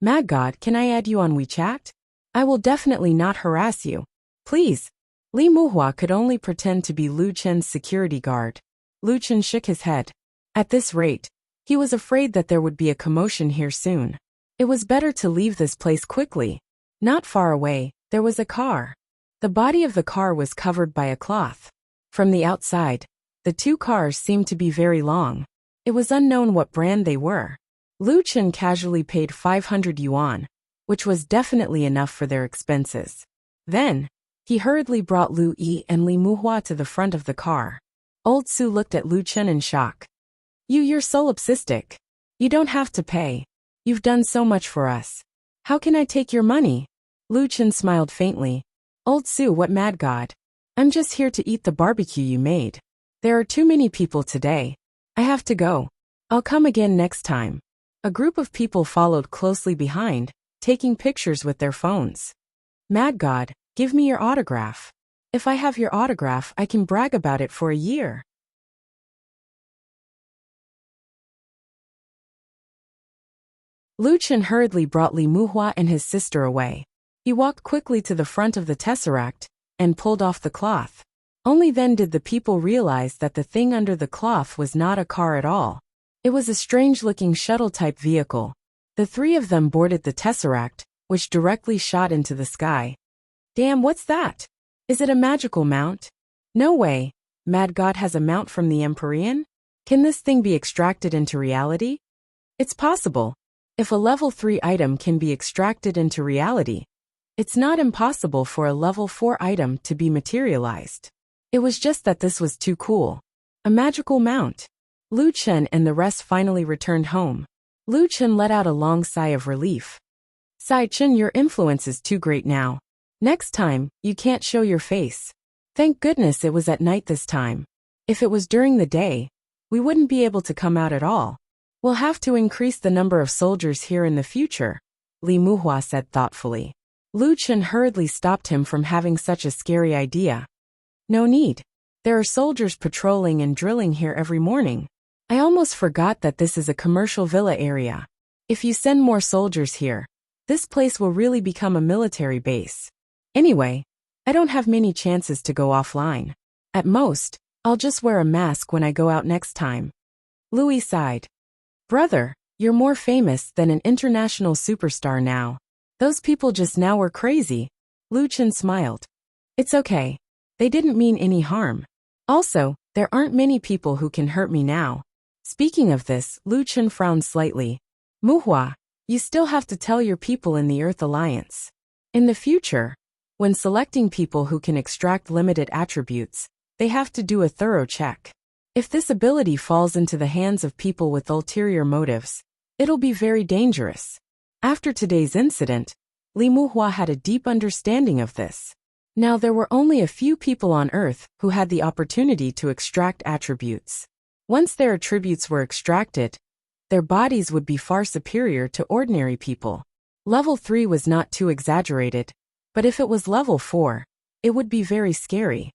Mad God, can I add you on WeChat? I will definitely not harass you. Please." Li Muhua could only pretend to be Lu Chen's security guard. Lu Chen shook his head. At this rate, he was afraid that there would be a commotion here soon. It was better to leave this place quickly. Not far away, there was a car. The body of the car was covered by a cloth. From the outside, the two cars seemed to be very long. It was unknown what brand they were. Lu Chen casually paid 500 yuan, which was definitely enough for their expenses. Then, he hurriedly brought Lu Yi and Li Muhua to the front of the car. Old Su looked at Lu Chen in shock. You're solipsistic. You don't have to pay. You've done so much for us. How can I take your money?" Lu Chen smiled faintly. "Old Su, what Mad God? I'm just here to eat the barbecue you made. There are too many people today. I have to go. I'll come again next time." A group of people followed closely behind, taking pictures with their phones. "Mad God, give me your autograph. If I have your autograph, I can brag about it for a year." Lu Chen hurriedly brought Li Muhua and his sister away. He walked quickly to the front of the tesseract and pulled off the cloth. Only then did the people realize that the thing under the cloth was not a car at all. It was a strange-looking shuttle-type vehicle. The three of them boarded the tesseract, which directly shot into the sky. "Damn, what's that? Is it a magical mount? No way. Mad God has a mount from the Empyrean? Can this thing be extracted into reality? It's possible. If a level 3 item can be extracted into reality, it's not impossible for a level 4 item to be materialized. It was just that this was too cool. A magical mount. Lu Chen and the rest finally returned home. Lu Chen let out a long sigh of relief. Sai Chen, your influence is too great now. Next time, you can't show your face. Thank goodness it was at night this time. If it was during the day, we wouldn't be able to come out at all. We'll have to increase the number of soldiers here in the future, Li Muhua said thoughtfully. Lu Chen hurriedly stopped him from having such a scary idea. No need. There are soldiers patrolling and drilling here every morning. I almost forgot that this is a commercial villa area. If you send more soldiers here, this place will really become a military base. Anyway, I don't have many chances to go offline. At most, I'll just wear a mask when I go out next time. Louis sighed. Brother, you're more famous than an international superstar now. Those people just now were crazy. Lu Chen smiled. It's okay. They didn't mean any harm. Also, there aren't many people who can hurt me now. Speaking of this, Lu Chen frowned slightly. Muhua, you still have to tell your people in the Earth Alliance. In the future, when selecting people who can extract limited attributes, they have to do a thorough check. If this ability falls into the hands of people with ulterior motives, it'll be very dangerous. After today's incident, Li Muhua had a deep understanding of this. Now there were only a few people on Earth who had the opportunity to extract attributes. Once their attributes were extracted, their bodies would be far superior to ordinary people. Level 3 was not too exaggerated, but if it was level 4, it would be very scary.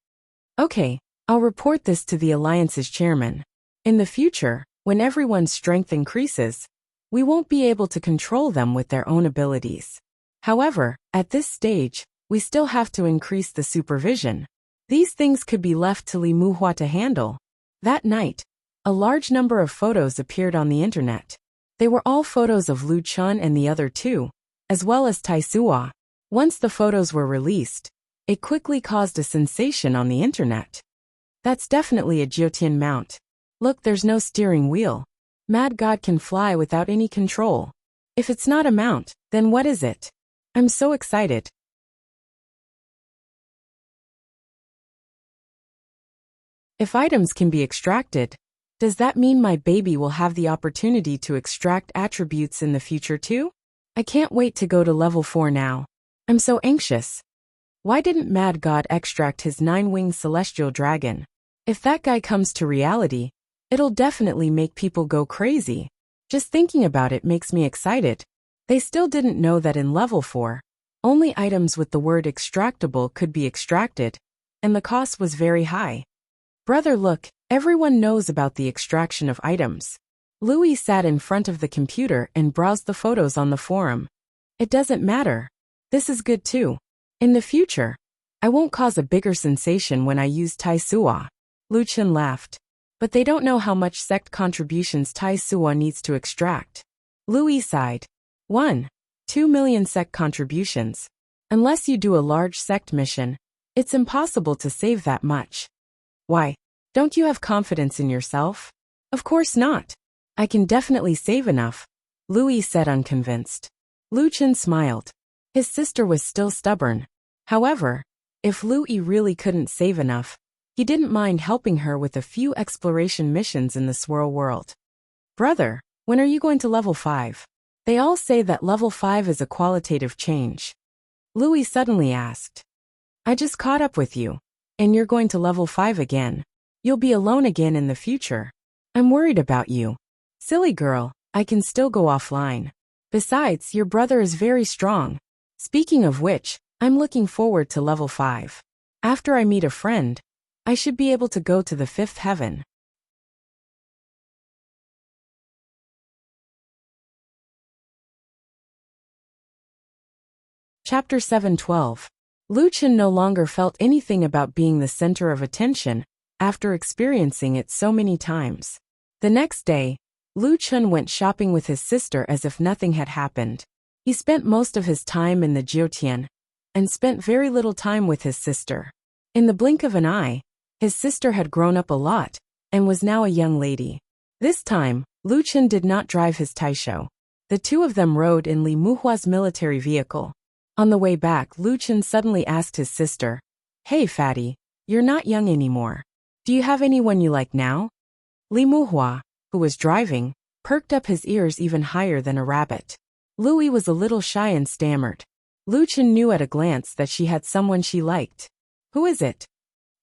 Okay, I'll report this to the Alliance's chairman. In the future, when everyone's strength increases, we won't be able to control them with their own abilities. However, at this stage, we still have to increase the supervision. These things could be left to Li Muhua to handle. That night, a large number of photos appeared on the internet. They were all photos of Lu Chen and the other two, as well as Tai Sua. Once the photos were released, it quickly caused a sensation on the internet. That's definitely a Jiutian mount. Look, there's no steering wheel. Mad God can fly without any control. If it's not a mount, then what is it? I'm so excited. If items can be extracted, does that mean my baby will have the opportunity to extract attributes in the future too? I can't wait to go to level 4 now. I'm so anxious. Why didn't Mad God extract his 9-winged celestial dragon? If that guy comes to reality, it'll definitely make people go crazy. Just thinking about it makes me excited. They still didn't know that in level 4, only items with the word extractable could be extracted, and the cost was very high. Brother, look, everyone knows about the extraction of items. Louis sat in front of the computer and browsed the photos on the forum. It doesn't matter. This is good too. In the future, I won't cause a bigger sensation when I use Tai Sua. Lu Chen laughed. But they don't know how much sect contributions Tai Sua needs to extract. Louis sighed. 2 million sect contributions. Unless you do a large sect mission, it's impossible to save that much. Why? Don't you have confidence in yourself? Of course not. I can definitely save enough, Louis said unconvinced. Lu Chen smiled. His sister was still stubborn. However, if Louis really couldn't save enough, he didn't mind helping her with a few exploration missions in the swirl world. Brother, when are you going to level 5? They all say that level 5 is a qualitative change. Louis suddenly asked. I just caught up with you, and you're going to level 5 again. You'll be alone again in the future. I'm worried about you. Silly girl, I can still go offline. Besides, your brother is very strong. Speaking of which, I'm looking forward to level 5. After I meet a friend, I should be able to go to the 5th heaven. Chapter 7:12. Lu Chen no longer felt anything about being the center of attention after experiencing it so many times. The next day, Lu Chen went shopping with his sister as if nothing had happened. He spent most of his time in the Jiutian and spent very little time with his sister. In the blink of an eye, his sister had grown up a lot, and was now a young lady. This time, Lu Chen did not drive his taisho. The two of them rode in Li Muhua's military vehicle. On the way back, Lu Chen suddenly asked his sister, "Hey fatty, you're not young anymore. Do you have anyone you like now?" Li Muhua, who was driving, perked up his ears even higher than a rabbit. Louis was a little shy and stammered. Lu Chen knew at a glance that she had someone she liked. "Who is it?"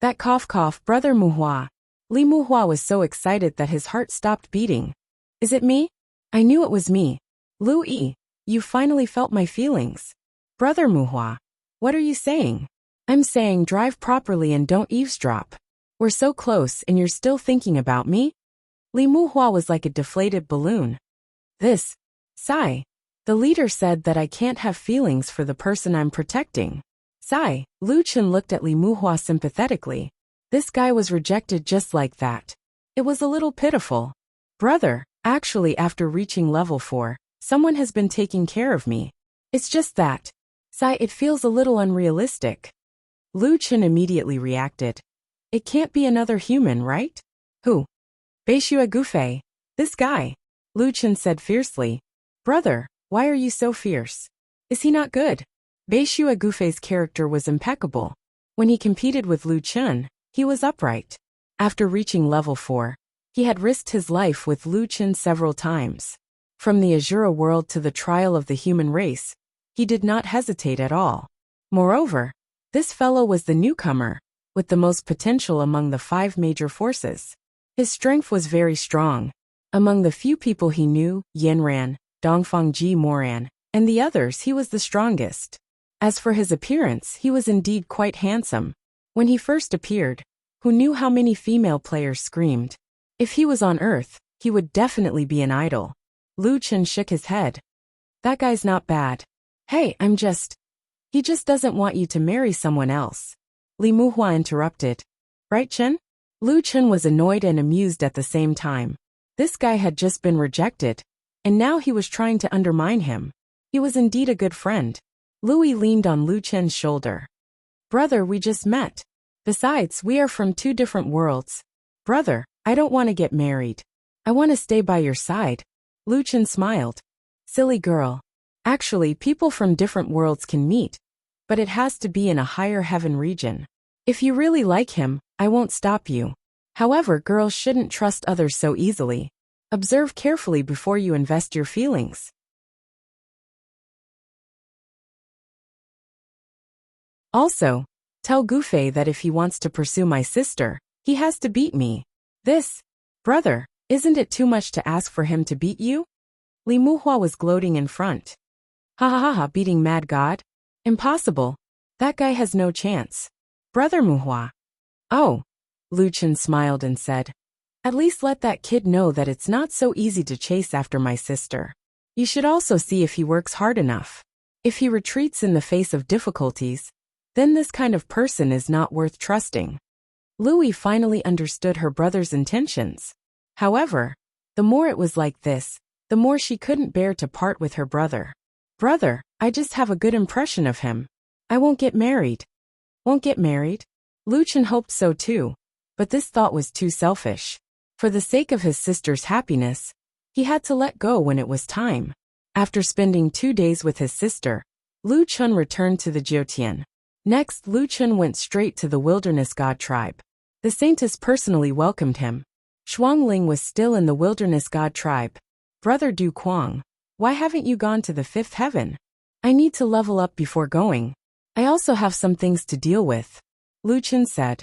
"That cough, brother Muhua." Li Muhua was so excited that his heart stopped beating. "Is it me? I knew it was me. Louis, you finally felt my feelings." "Brother Muhua, what are you saying?" "I'm saying drive properly and don't eavesdrop. We're so close and you're still thinking about me?" Li Muhua was like a deflated balloon. Sigh. The leader said that I can't have feelings for the person I'm protecting. Sigh. Lu Chen looked at Li Muhua sympathetically. This guy was rejected just like that. It was a little pitiful. "Brother, actually after reaching level 4, someone has been taking care of me. It's just that. Sigh, it feels a little unrealistic." Lu Chen immediately reacted. "It can't be another human, right?" "Who?" "Beishua Gufei. This guy," Lu Chen said fiercely. "Brother, why are you so fierce? Is he not good?" Beishua Gufei's character was impeccable. When he competed with Lu Chen, he was upright. After reaching level 4, he had risked his life with Lu Chen several times. From the Azura world to the trial of the human race, he did not hesitate at all. Moreover, this fellow was the newcomer, with the most potential among the 5 major forces. His strength was very strong. Among the few people he knew, Yanran, Dongfangji Moran, and the others, he was the strongest. As for his appearance, he was indeed quite handsome. When he first appeared, who knew how many female players screamed? If he was on Earth, he would definitely be an idol. Lu Chen shook his head. "That guy's not bad. Hey, he just doesn't want you to marry someone else." Li Muhua interrupted. "Right, Chen?" Lu Chen was annoyed and amused at the same time. This guy had just been rejected, and now he was trying to undermine him. He was indeed a good friend. Louis leaned on Lu Chen's shoulder. "Brother, we just met. Besides, we are from 2 different worlds. Brother, I don't want to get married. I want to stay by your side." Lu Chen smiled. "Silly girl. Actually, people from different worlds can meet, but it has to be in a higher heaven region. If you really like him, I won't stop you. However, girls shouldn't trust others so easily. Observe carefully before you invest your feelings. Also, tell Gufei that if he wants to pursue my sister, he has to beat me." Brother, isn't it too much to ask for him to beat you?" Li Muhua was gloating in front. "Ha ha ha ha, beating Mad God? Impossible. That guy has no chance. Brother Muhua." "Oh." Lu Chen smiled and said, "At least let that kid know that it's not so easy to chase after my sister. You should also see if he works hard enough. If he retreats in the face of difficulties, then this kind of person is not worth trusting." Louis finally understood her brother's intentions. However, the more it was like this, the more she couldn't bear to part with her brother. "Brother, I just have a good impression of him. I won't get married." "Won't get married?" Lu Chen hoped so too, but this thought was too selfish. For the sake of his sister's happiness, he had to let go when it was time. After spending 2 days with his sister, Lu Chen returned to the Jiotian. Next, Lu Chen went straight to the Wilderness God tribe. The saintess personally welcomed him. Shuangling was still in the Wilderness God tribe. "Brother Du Kuang, why haven't you gone to the 5th heaven?" "I need to level up before going. I also have some things to deal with," Lu Chen said.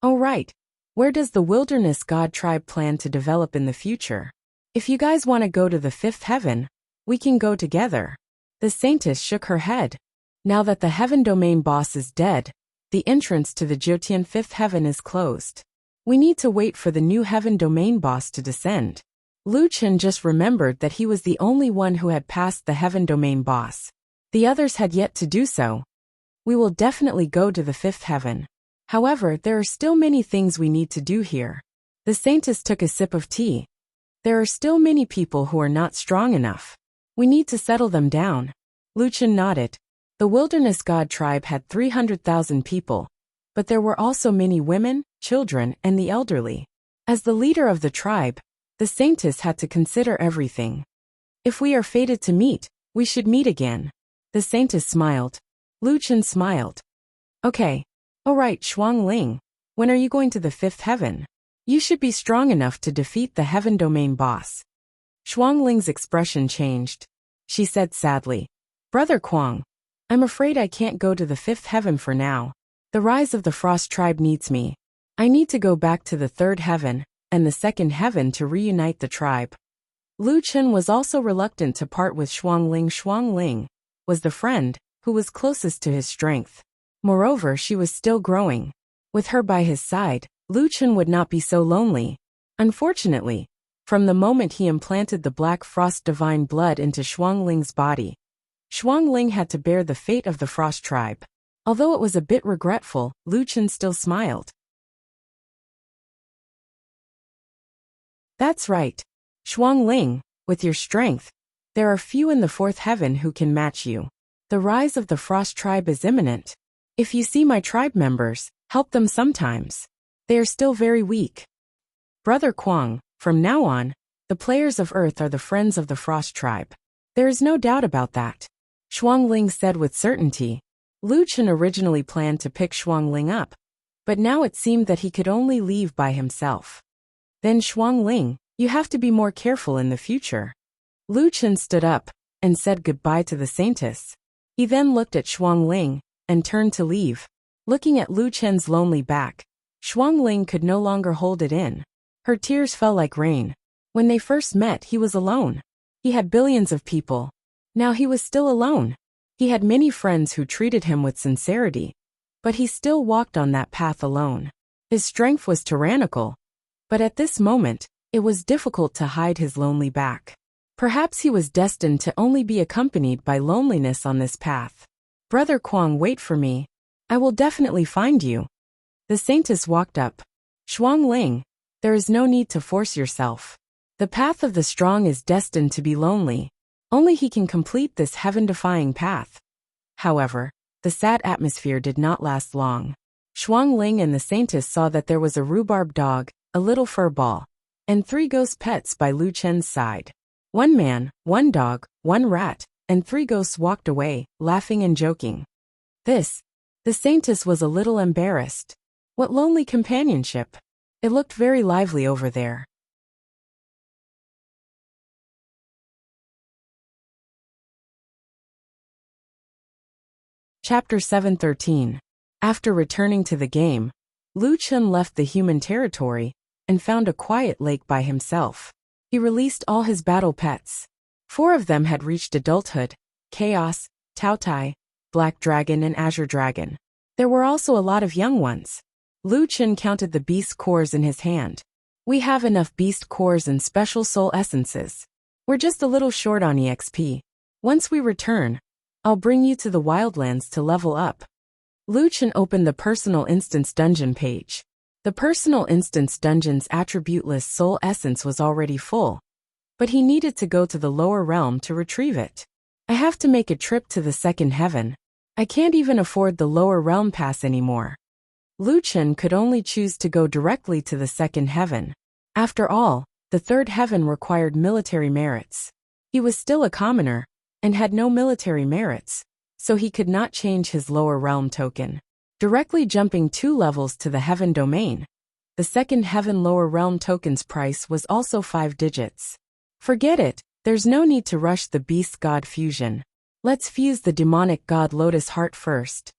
"Oh right. Where does the Wilderness God tribe plan to develop in the future? If you guys want to go to the 5th heaven, we can go together." The saintess shook her head. Now that the heaven domain boss is dead, the entrance to the Jiotian 5th heaven is closed. We need to wait for the new heaven domain boss to descend. Lu Chen just remembered that he was the only one who had passed the heaven domain boss. The others had yet to do so. "We will definitely go to the 5th heaven. However, there are still many things we need to do here." The saintess took a sip of tea. "There are still many people who are not strong enough. We need to settle them down." Lu Chen nodded. The Wilderness God tribe had 300,000 people, but there were also many women, children, and the elderly. As the leader of the tribe, the saintess had to consider everything. If we are fated to meet, we should meet again. The saintess smiled. Lu Chen smiled. Okay. All right, Shuang Ling. When are you going to the fifth heaven? You should be strong enough to defeat the heaven domain boss. Shuang Ling's expression changed. She said sadly, Brother Kuang, I'm afraid I can't go to the fifth heaven for now. The rise of the Frost tribe needs me. I need to go back to the third heaven and the second heaven to reunite the tribe. Lu Chen was also reluctant to part with Shuang Ling. Shuang Ling was the friend who was closest to his strength. Moreover, she was still growing. With her by his side, Lu Chen would not be so lonely. Unfortunately, from the moment he implanted the Black Frost divine blood into Shuang Ling's body, Shuang Ling had to bear the fate of the Frost tribe. Although it was a bit regretful, Lu Chen still smiled. That's right. Shuang Ling, with your strength, there are few in the fourth heaven who can match you. The rise of the Frost tribe is imminent. If you see my tribe members, help them sometimes. They are still very weak. Brother Kuang, from now on, the players of Earth are the friends of the Frost tribe. There is no doubt about that. Shuang Ling said with certainty. Lu Chen originally planned to pick Shuang Ling up, but now it seemed that he could only leave by himself. Then Shuang Ling, you have to be more careful in the future. Lu Chen stood up and said goodbye to the saintess. He then looked at Shuang Ling and turned to leave. Looking at Lu Chen's lonely back, Shuang Ling could no longer hold it in. Her tears fell like rain. When they first met, he was alone. He had billions of people. Now he was still alone. He had many friends who treated him with sincerity, but he still walked on that path alone. His strength was tyrannical, but at this moment, it was difficult to hide his lonely back. Perhaps he was destined to only be accompanied by loneliness on this path. Brother Kuang, wait for me. I will definitely find you. The saintess walked up. Shuang Ling, there is no need to force yourself. The path of the strong is destined to be lonely. Only he can complete this heaven-defying path. However, the sad atmosphere did not last long. Shuang Ling and the saintess saw that there was a rhubarb dog, a little fur ball, and 3 ghost pets by Lu Chen's side. 1 man, 1 dog, 1 rat, and 3 ghosts walked away, laughing and joking. The saintess was a little embarrassed. What lonely companionship. It looked very lively over there. Chapter 713. After returning to the game, Lu Chen left the human territory and found a quiet lake by himself. He released all his battle pets. 4 of them had reached adulthood: Chaos, Taotai, Black Dragon and Azure Dragon. There were also a lot of young ones. Lu Chen counted the beast cores in his hand. We have enough beast cores and special soul essences. We're just a little short on EXP. Once we return, I'll bring you to the wildlands to level up. Lu Chen opened the Personal Instance Dungeon page. The Personal Instance Dungeon's attribute-less soul essence was already full, but he needed to go to the lower realm to retrieve it. I have to make a trip to the second heaven. I can't even afford the lower realm pass anymore. Lu Chen could only choose to go directly to the second heaven. After all, the third heaven required military merits. He was still a commoner and had no military merits, so he could not change his lower realm token. Directly jumping 2 levels to the heaven domain, the second heaven lower realm token's price was also 5 digits. Forget it, there's no need to rush the beast god fusion. Let's fuse the demonic god Lotus Heart first.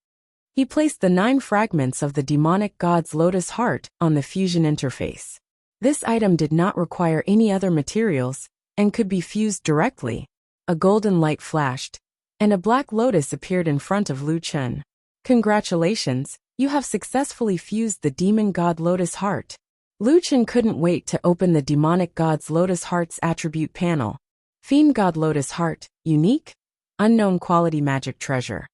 He placed the 9 fragments of the demonic god's Lotus Heart on the fusion interface. This item did not require any other materials and could be fused directly. A golden light flashed, and a black lotus appeared in front of Lu Chen. Congratulations, you have successfully fused the demon god Lotus Heart. Lu Chen couldn't wait to open the demonic god's Lotus Heart's attribute panel. Fiend god Lotus Heart, unique, unknown quality magic treasure.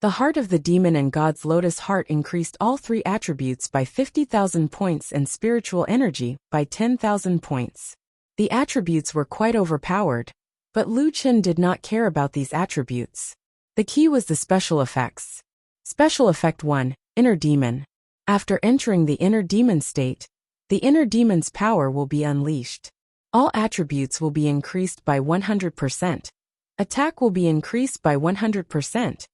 The heart of the demon and god's Lotus Heart increased all 3 attributes by 50,000 points and spiritual energy by 10,000 points. The attributes were quite overpowered, but Lu Chen did not care about these attributes. The key was the special effects. Special Effect 1, Inner Demon. After entering the inner demon state, The inner demon's power will be unleashed. All attributes will be increased by 100%. Attack will be increased by 100%.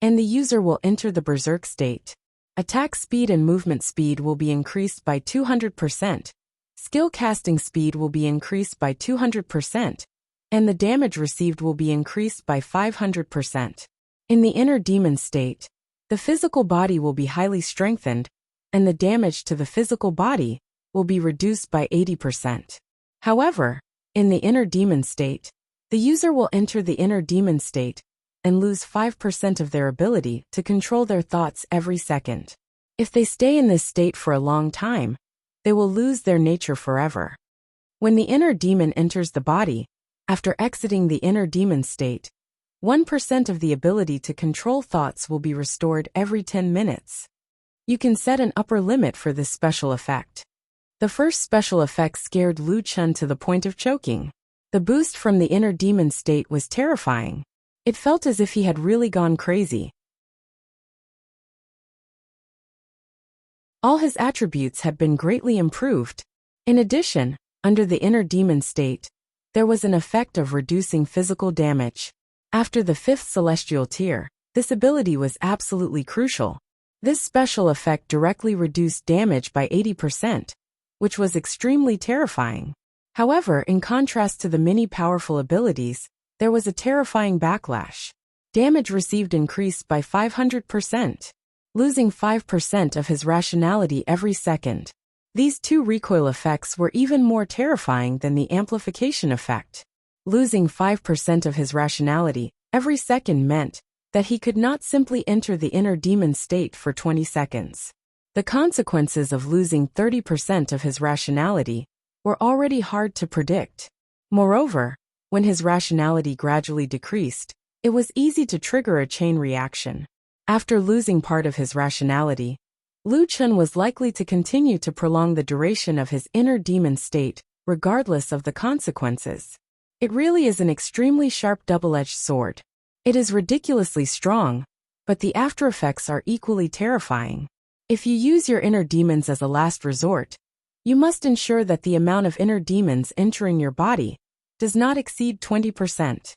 And the user will enter the berserk state. Attack speed and movement speed will be increased by 200%. Skill casting speed will be increased by 200%. And the damage received will be increased by 500%. In the inner demon state, the physical body will be highly strengthened, and the damage to the physical body will be reduced by 80%. However, in the inner demon state, the user will enter the inner demon state and lose 5% of their ability to control their thoughts every second. If they stay in this state for a long time, they will lose their nature forever. When the inner demon enters the body, after exiting the inner demon state, 1% of the ability to control thoughts will be restored every 10 minutes. You can set an upper limit for this special effect. The first special effect scared Lu Chun to the point of choking. The boost from the inner demon state was terrifying. It felt as if he had really gone crazy. All his attributes had been greatly improved. In addition, under the inner demon state, there was an effect of reducing physical damage. After the 5th celestial tier, this ability was absolutely crucial. This special effect directly reduced damage by 80%, which was extremely terrifying. However, in contrast to the many powerful abilities, there was a terrifying backlash. Damage received increased by 500%, losing 5% of his rationality every second. These two recoil effects were even more terrifying than the amplification effect. Losing 5% of his rationality every second meant that he could not simply enter the inner demon state for 20 seconds. The consequences of losing 30% of his rationality were already hard to predict. Moreover, when his rationality gradually decreased, it was easy to trigger a chain reaction. After losing part of his rationality, Lu Chun was likely to continue to prolong the duration of his inner demon state, regardless of the consequences. It really is an extremely sharp double-edged sword. It is ridiculously strong, but the aftereffects are equally terrifying. If you use your inner demons as a last resort, you must ensure that the amount of inner demons entering your body does not exceed 20%.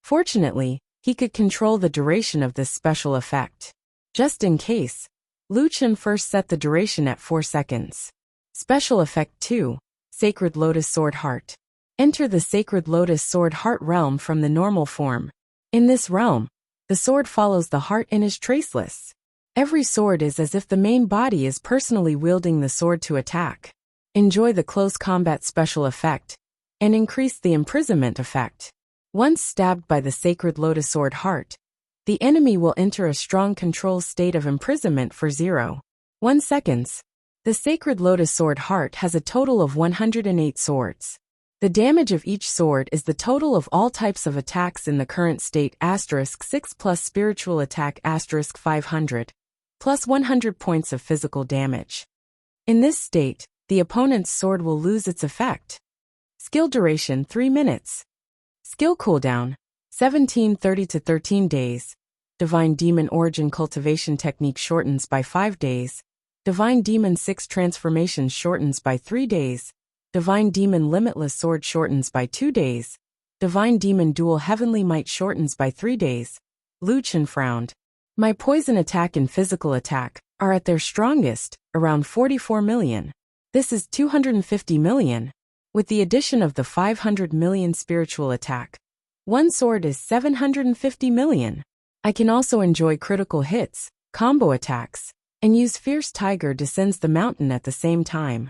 Fortunately, he could control the duration of this special effect. Just in case, Lu Chun first set the duration at 4 seconds. Special Effect 2, Sacred Lotus Sword Heart. Enter the Sacred Lotus Sword Heart realm from the normal form. In this realm, the sword follows the heart and is traceless. Every sword is as if the main body is personally wielding the sword to attack. Enjoy the close combat special effect, and increase the imprisonment effect. Once stabbed by the Sacred Lotus Sword Heart, the enemy will enter a strong control state of imprisonment for 0.1 seconds. The Sacred Lotus Sword Heart has a total of 108 swords. The damage of each sword is the total of all types of attacks in the current state *6 plus spiritual attack *500, plus 100 points of physical damage. In this state, the opponent's sword will lose its effect. Skill duration 3 minutes. Skill cooldown 17:30 to 13 days. Divine Demon Origin Cultivation Technique shortens by 5 days. Divine Demon 6 Transformation shortens by 3 days. Divine Demon Limitless Sword shortens by 2 days. Divine Demon Dual Heavenly Might shortens by 3 days. Lu Chun frowned. My poison attack and physical attack are at their strongest, around 44 million. This is 250 million. With the addition of the 500 million spiritual attack, one sword is 750 million. I can also enjoy critical hits, combo attacks, and use Fierce Tiger Descends the Mountain at the same time.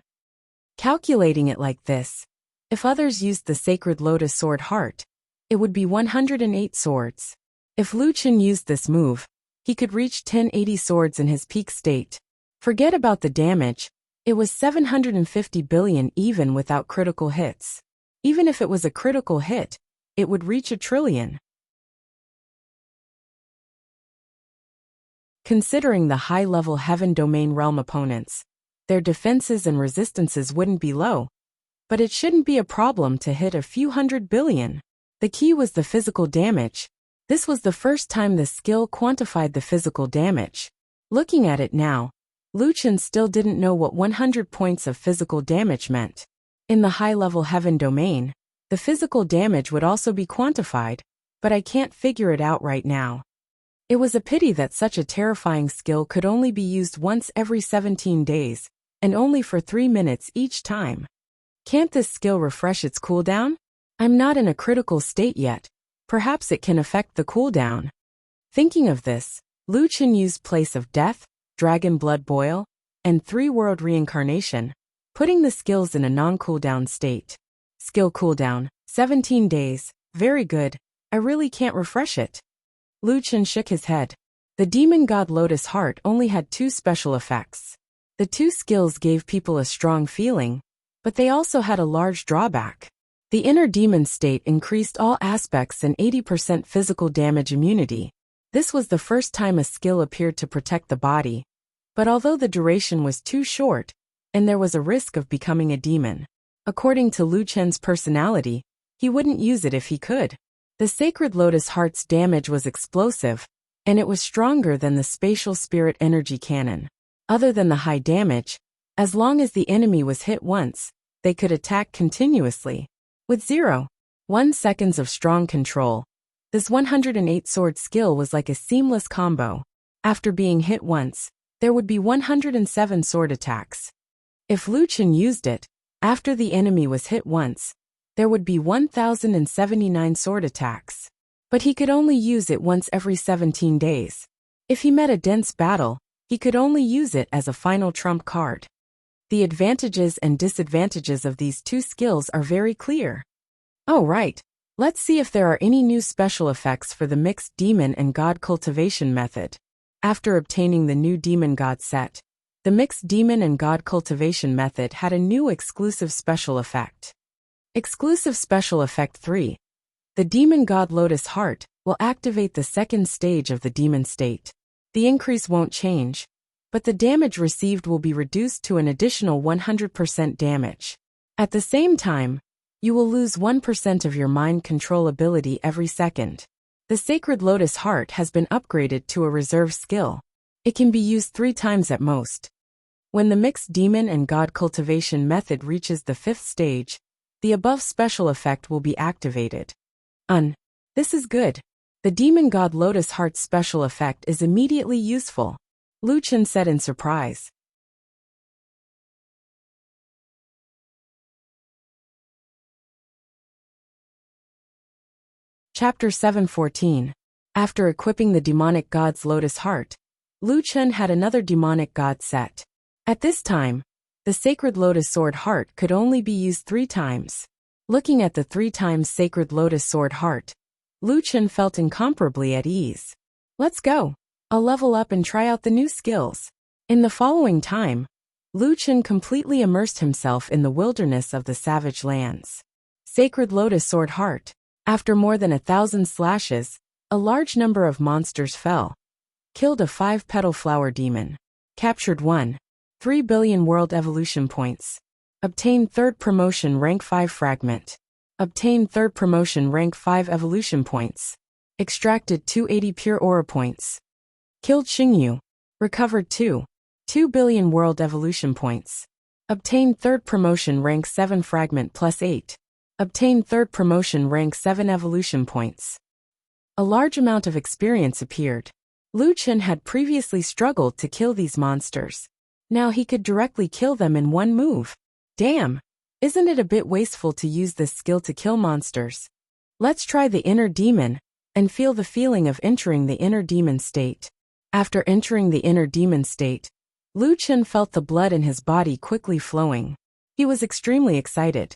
Calculating it like this, if others used the Sacred Lotus Sword Heart, it would be 108 swords. If Lu Chun used this move, he could reach 1080 swords in his peak state. Forget about the damage, it was 750 billion even without critical hits. Even if it was a critical hit, it would reach 1 trillion. Considering the high-level Heaven Domain Realm opponents, their defenses and resistances wouldn't be low. But it shouldn't be a problem to hit a few 100 billion. The key was the physical damage. This was the first time the skill quantified the physical damage. Looking at it now, Lu Chen still didn't know what 100 points of physical damage meant. In the high-level heaven domain, the physical damage would also be quantified, but I can't figure it out right now. It was a pity that such a terrifying skill could only be used once every 17 days, and only for 3 minutes each time. Can't this skill refresh its cooldown? I'm not in a critical state yet. Perhaps it can affect the cooldown. Thinking of this, Lu Chen used Place of Death, Dragon Blood Boil, and 3-World Reincarnation, putting the skills in a non-cooldown state. Skill cooldown, 17 days, very good, I really can't refresh it. Lu Chen shook his head. The Demon God Lotus Heart only had 2 special effects. The 2 skills gave people a strong feeling, but they also had a large drawback. The inner demon state increased all aspects and 80% physical damage immunity. This was the first time a skill appeared to protect the body, but although the duration was too short, and there was a risk of becoming a demon, according to Lu Chen's personality, he wouldn't use it if he could. The Sacred Lotus Heart's damage was explosive, and it was stronger than the Spatial Spirit Energy Cannon. Other than the high damage, as long as the enemy was hit once, they could attack continuously. With 0.1 seconds of strong control, this 108 sword skill was like a seamless combo. After being hit once, there would be 107 sword attacks. If Lu Chen used it, after the enemy was hit once, there would be 1,079 sword attacks. But he could only use it once every 17 days. If he met a dense battle, he could only use it as a final trump card. The advantages and disadvantages of these 2 skills are very clear. Oh right, let's see if there are any new special effects for the mixed demon and god cultivation method. After obtaining the new demon god set, the mixed demon and god cultivation method had a new exclusive special effect. Exclusive Special Effect 3. The Demon God Lotus Heart will activate the 2nd stage of the demon state. The increase won't change, but the damage received will be reduced to an additional 100% damage. At the same time, you will lose 1% of your mind control ability every second. The Sacred Lotus Heart has been upgraded to a reserve skill. It can be used 3 times at most. When the mixed demon and god cultivation method reaches the 5th stage, the above special effect will be activated. This is good. The Demon God Lotus Heart special effect is immediately useful, Lu Chen said in surprise. Chapter 7:14. After equipping the demonic god's Lotus Heart, Lu Chen had another demonic god set. At this time, the Sacred Lotus Sword Heart could only be used 3 times. Looking at the 3 times Sacred Lotus Sword Heart, Lu Chen felt incomparably at ease. Let's go. I'll level up and try out the new skills. In the following time, Lu Chen completely immersed himself in the wilderness of the savage lands. Sacred Lotus Sword Heart. After more than 1,000 slashes, a large number of monsters fell. Killed a 5-petal flower demon. Captured 1.3 billion world evolution points. Obtained 3rd promotion rank 5 fragment. Obtained 3rd promotion rank 5 evolution points. Extracted 280 pure aura points. Killed Xingyu. Recovered 2 billion world evolution points. Obtained 3rd promotion rank 7 fragment plus 8. Obtained 3rd promotion rank 7 evolution points. A large amount of experience appeared. Lu Chen had previously struggled to kill these monsters. Now he could directly kill them in one move. Damn! Isn't it a bit wasteful to use this skill to kill monsters? Let's try the inner demon, and feel the feeling of entering the inner demon state. After entering the inner demon state, Lu Chen felt the blood in his body quickly flowing. He was extremely excited.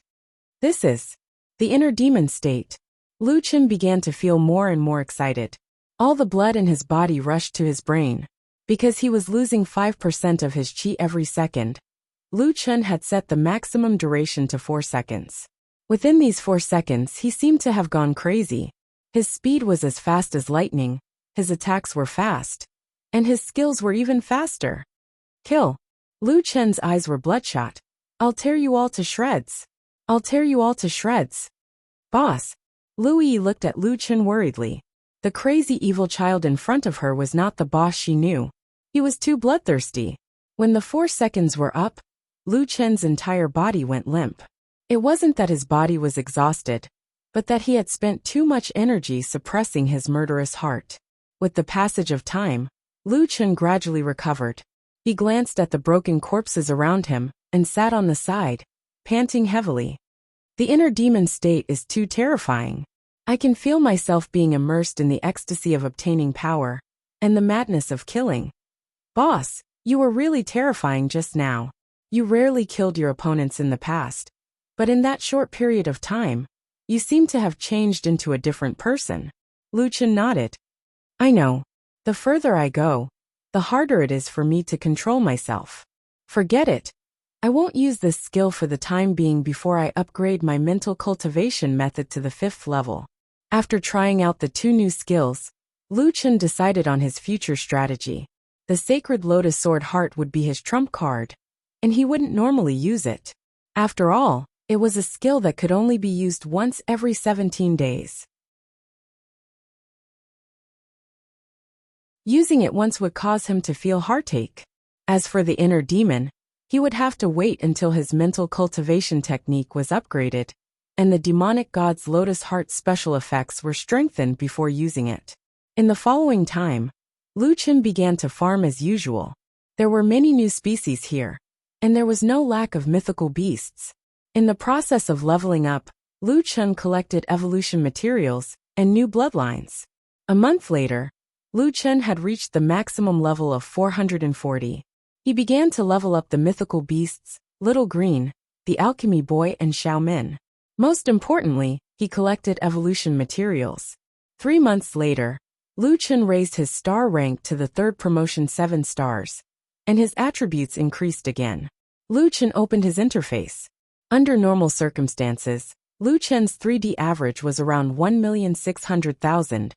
This is the inner demon state. Lu Chen began to feel more and more excited. All the blood in his body rushed to his brain. Because he was losing 5% of his chi every second, Lu Chen had set the maximum duration to 4 seconds. Within these 4 seconds he seemed to have gone crazy. His speed was as fast as lightning, his attacks were fast, and his skills were even faster. Kill. Lu Chen's eyes were bloodshot. I'll tear you all to shreds. I'll tear you all to shreds. Boss. Lu Yi looked at Lu Chen worriedly. The crazy evil child in front of her was not the boss she knew. He was too bloodthirsty. When the 4 seconds were up, Lu Chen's entire body went limp. It wasn't that his body was exhausted, but that he had spent too much energy suppressing his murderous heart. With the passage of time, Lu Chen gradually recovered. He glanced at the broken corpses around him and sat on the side, panting heavily. The inner demon state is too terrifying. I can feel myself being immersed in the ecstasy of obtaining power and the madness of killing. Boss, you were really terrifying just now. You rarely killed your opponents in the past, but in that short period of time, you seem to have changed into a different person. Lu Chen nodded. I know. The further I go, the harder it is for me to control myself. Forget it. I won't use this skill for the time being before I upgrade my mental cultivation method to the 5th level. After trying out the 2 new skills, Lu Chen decided on his future strategy. The Sacred Lotus Sword Heart would be his trump card, and he wouldn't normally use it. After all, it was a skill that could only be used once every 17 days. Using it once would cause him to feel heartache. As for the inner demon, he would have to wait until his mental cultivation technique was upgraded, and the demonic god's Lotus Heart special effects were strengthened before using it. In the following time, Lu Chen began to farm as usual. There were many new species here, and there was no lack of mythical beasts. In the process of leveling up, Lu Chen collected evolution materials and new bloodlines. A month later, Lu Chen had reached the maximum level of 440. He began to level up the mythical beasts, Little Green, the Alchemy Boy and Xiao Min. Most importantly, he collected evolution materials. 3 months later, Lu Chen raised his star rank to the 3rd promotion 7 stars, and his attributes increased again. Lu Chen opened his interface. Under normal circumstances, Lu Chen's 3D average was around 1,600,000.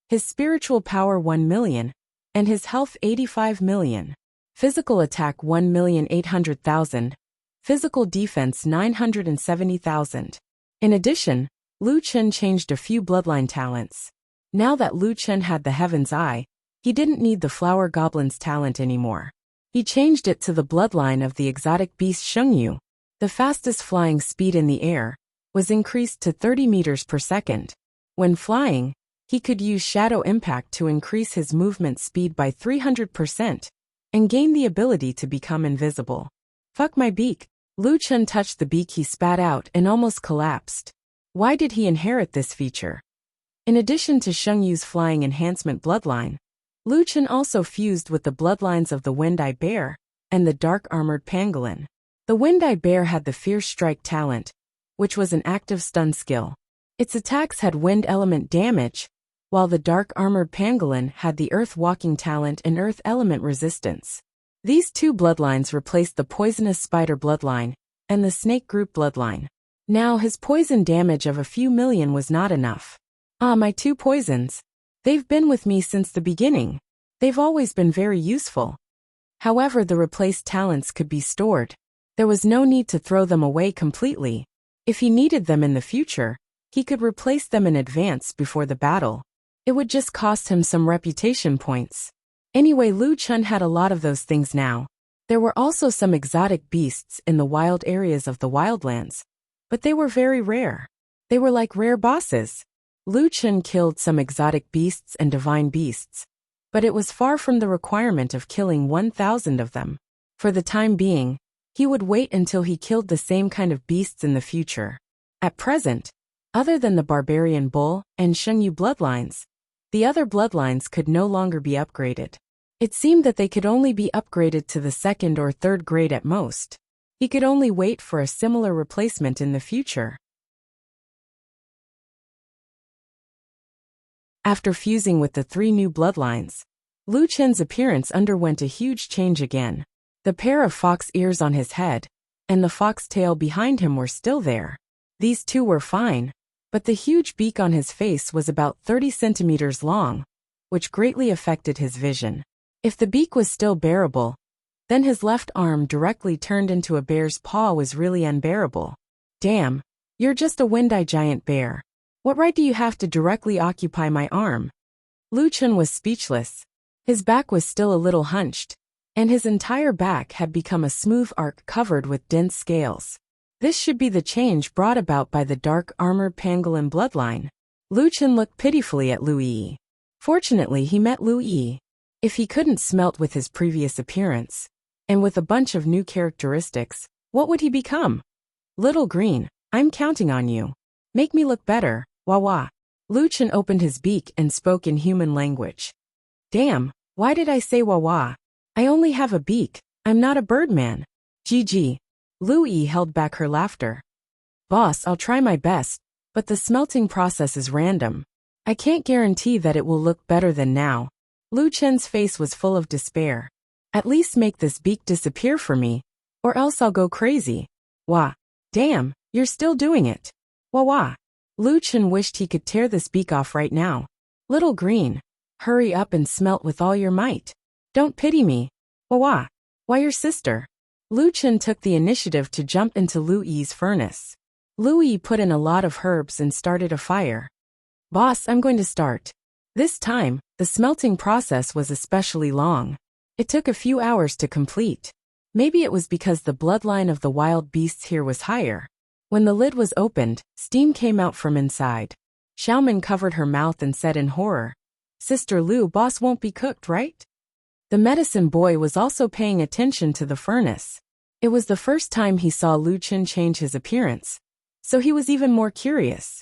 His spiritual power 1 million, and his health 85 million. Physical attack 1,800,000, physical defense 970,000. In addition, Lu Chen changed a few bloodline talents. Now that Lu Chen had the Heaven's Eye, he didn't need the Flower Goblin's talent anymore. He changed it to the bloodline of the exotic beast Shengyu. The fastest flying speed in the air was increased to 30 meters per second. When flying, he could use Shadow Impact to increase his movement speed by 300% and gain the ability to become invisible. Fuck my beak. Lu Chen touched the beak he spat out and almost collapsed. Why did he inherit this feature? In addition to Shengyu's flying enhancement bloodline, Lu Chen also fused with the bloodlines of the Wind-Eye Bear and the Dark-Armored Pangolin. The Wind-Eye Bear had the Fierce Strike talent, which was an active stun skill. Its attacks had wind element damage, while the Dark-Armored Pangolin had the Earth Walking talent and Earth Element resistance. These 2 bloodlines replaced the Poisonous Spider bloodline and the Snake Group bloodline. Now his poison damage of a few million was not enough. My 2 poisons. They've been with me since the beginning. They've always been very useful. However, the replaced talents could be stored. There was no need to throw them away completely. If he needed them in the future, he could replace them in advance before the battle. It would just cost him some reputation points. Anyway, Lu Chen had a lot of those things now. There were also some exotic beasts in the wild areas of the wildlands, but they were very rare. They were like rare bosses. Lu Chen killed some exotic beasts and divine beasts, but it was far from the requirement of killing 1,000 of them. For the time being, he would wait until he killed the same kind of beasts in the future. At present, other than the Barbarian Bull and Shengyu bloodlines, the other bloodlines could no longer be upgraded. It seemed that they could only be upgraded to the 2nd or 3rd grade at most. He could only wait for a similar replacement in the future. After fusing with the 3 new bloodlines, Lu Chen's appearance underwent a huge change again. The pair of fox ears on his head and the fox tail behind him were still there. These 2 were fine, but the huge beak on his face was about 30 centimeters long, which greatly affected his vision. If the beak was still bearable, then his left arm directly turned into a bear's paw was really unbearable. Damn, you're just a Wind-Eye giant bear. What right do you have to directly occupy my arm? Lu Chen was speechless. His back was still a little hunched, and his entire back had become a smooth arc covered with dense scales. This should be the change brought about by the dark-armored pangolin bloodline. Lu Chen looked pitifully at Lu Yi. Fortunately, he met Lu Yi. If he couldn't smelt with his previous appearance, and with a bunch of new characteristics, what would he become? Little Green, I'm counting on you. Make me look better, wah. Lu Chen opened his beak and spoke in human language. Damn, why did I say wah? I only have a beak, I'm not a birdman. GG. Lu Yi held back her laughter. Boss, I'll try my best, but the smelting process is random. I can't guarantee that it will look better than now. Lu Chen's face was full of despair. At least make this beak disappear for me, or else I'll go crazy. Wah. Damn, you're still doing it. Wah. Lu Chen wished he could tear this beak off right now. Little Green, hurry up and smelt with all your might. Don't pity me. Wah. Why your sister? Lu Chen took the initiative to jump into Lu Yi's furnace. Lu Yi put in a lot of herbs and started a fire. Boss, I'm going to start. This time, the smelting process was especially long. It took a few hours to complete. Maybe it was because the bloodline of the wild beasts here was higher. When the lid was opened, steam came out from inside. Xiaomin covered her mouth and said in horror, Sister Lu, boss won't be cooked, right? The medicine boy was also paying attention to the furnace. It was the first time he saw Lu Chen change his appearance, so he was even more curious.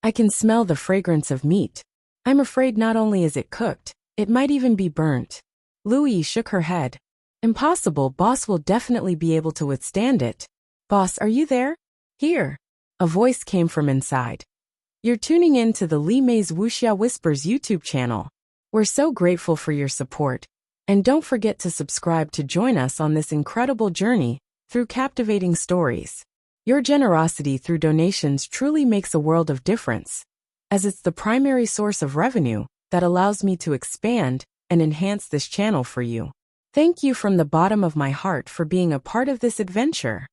I can smell the fragrance of meat. I'm afraid not only is it cooked, it might even be burnt. Lu Yi shook her head. Impossible, boss will definitely be able to withstand it. Boss, are you there? Here. A voice came from inside. You're tuning in to the Li Mei's Wuxia Whispers YouTube channel. We're so grateful for your support. And don't forget to subscribe to join us on this incredible journey through captivating stories. Your generosity through donations truly makes a world of difference, as it's the primary source of revenue that allows me to expand and enhance this channel for you. Thank you from the bottom of my heart for being a part of this adventure.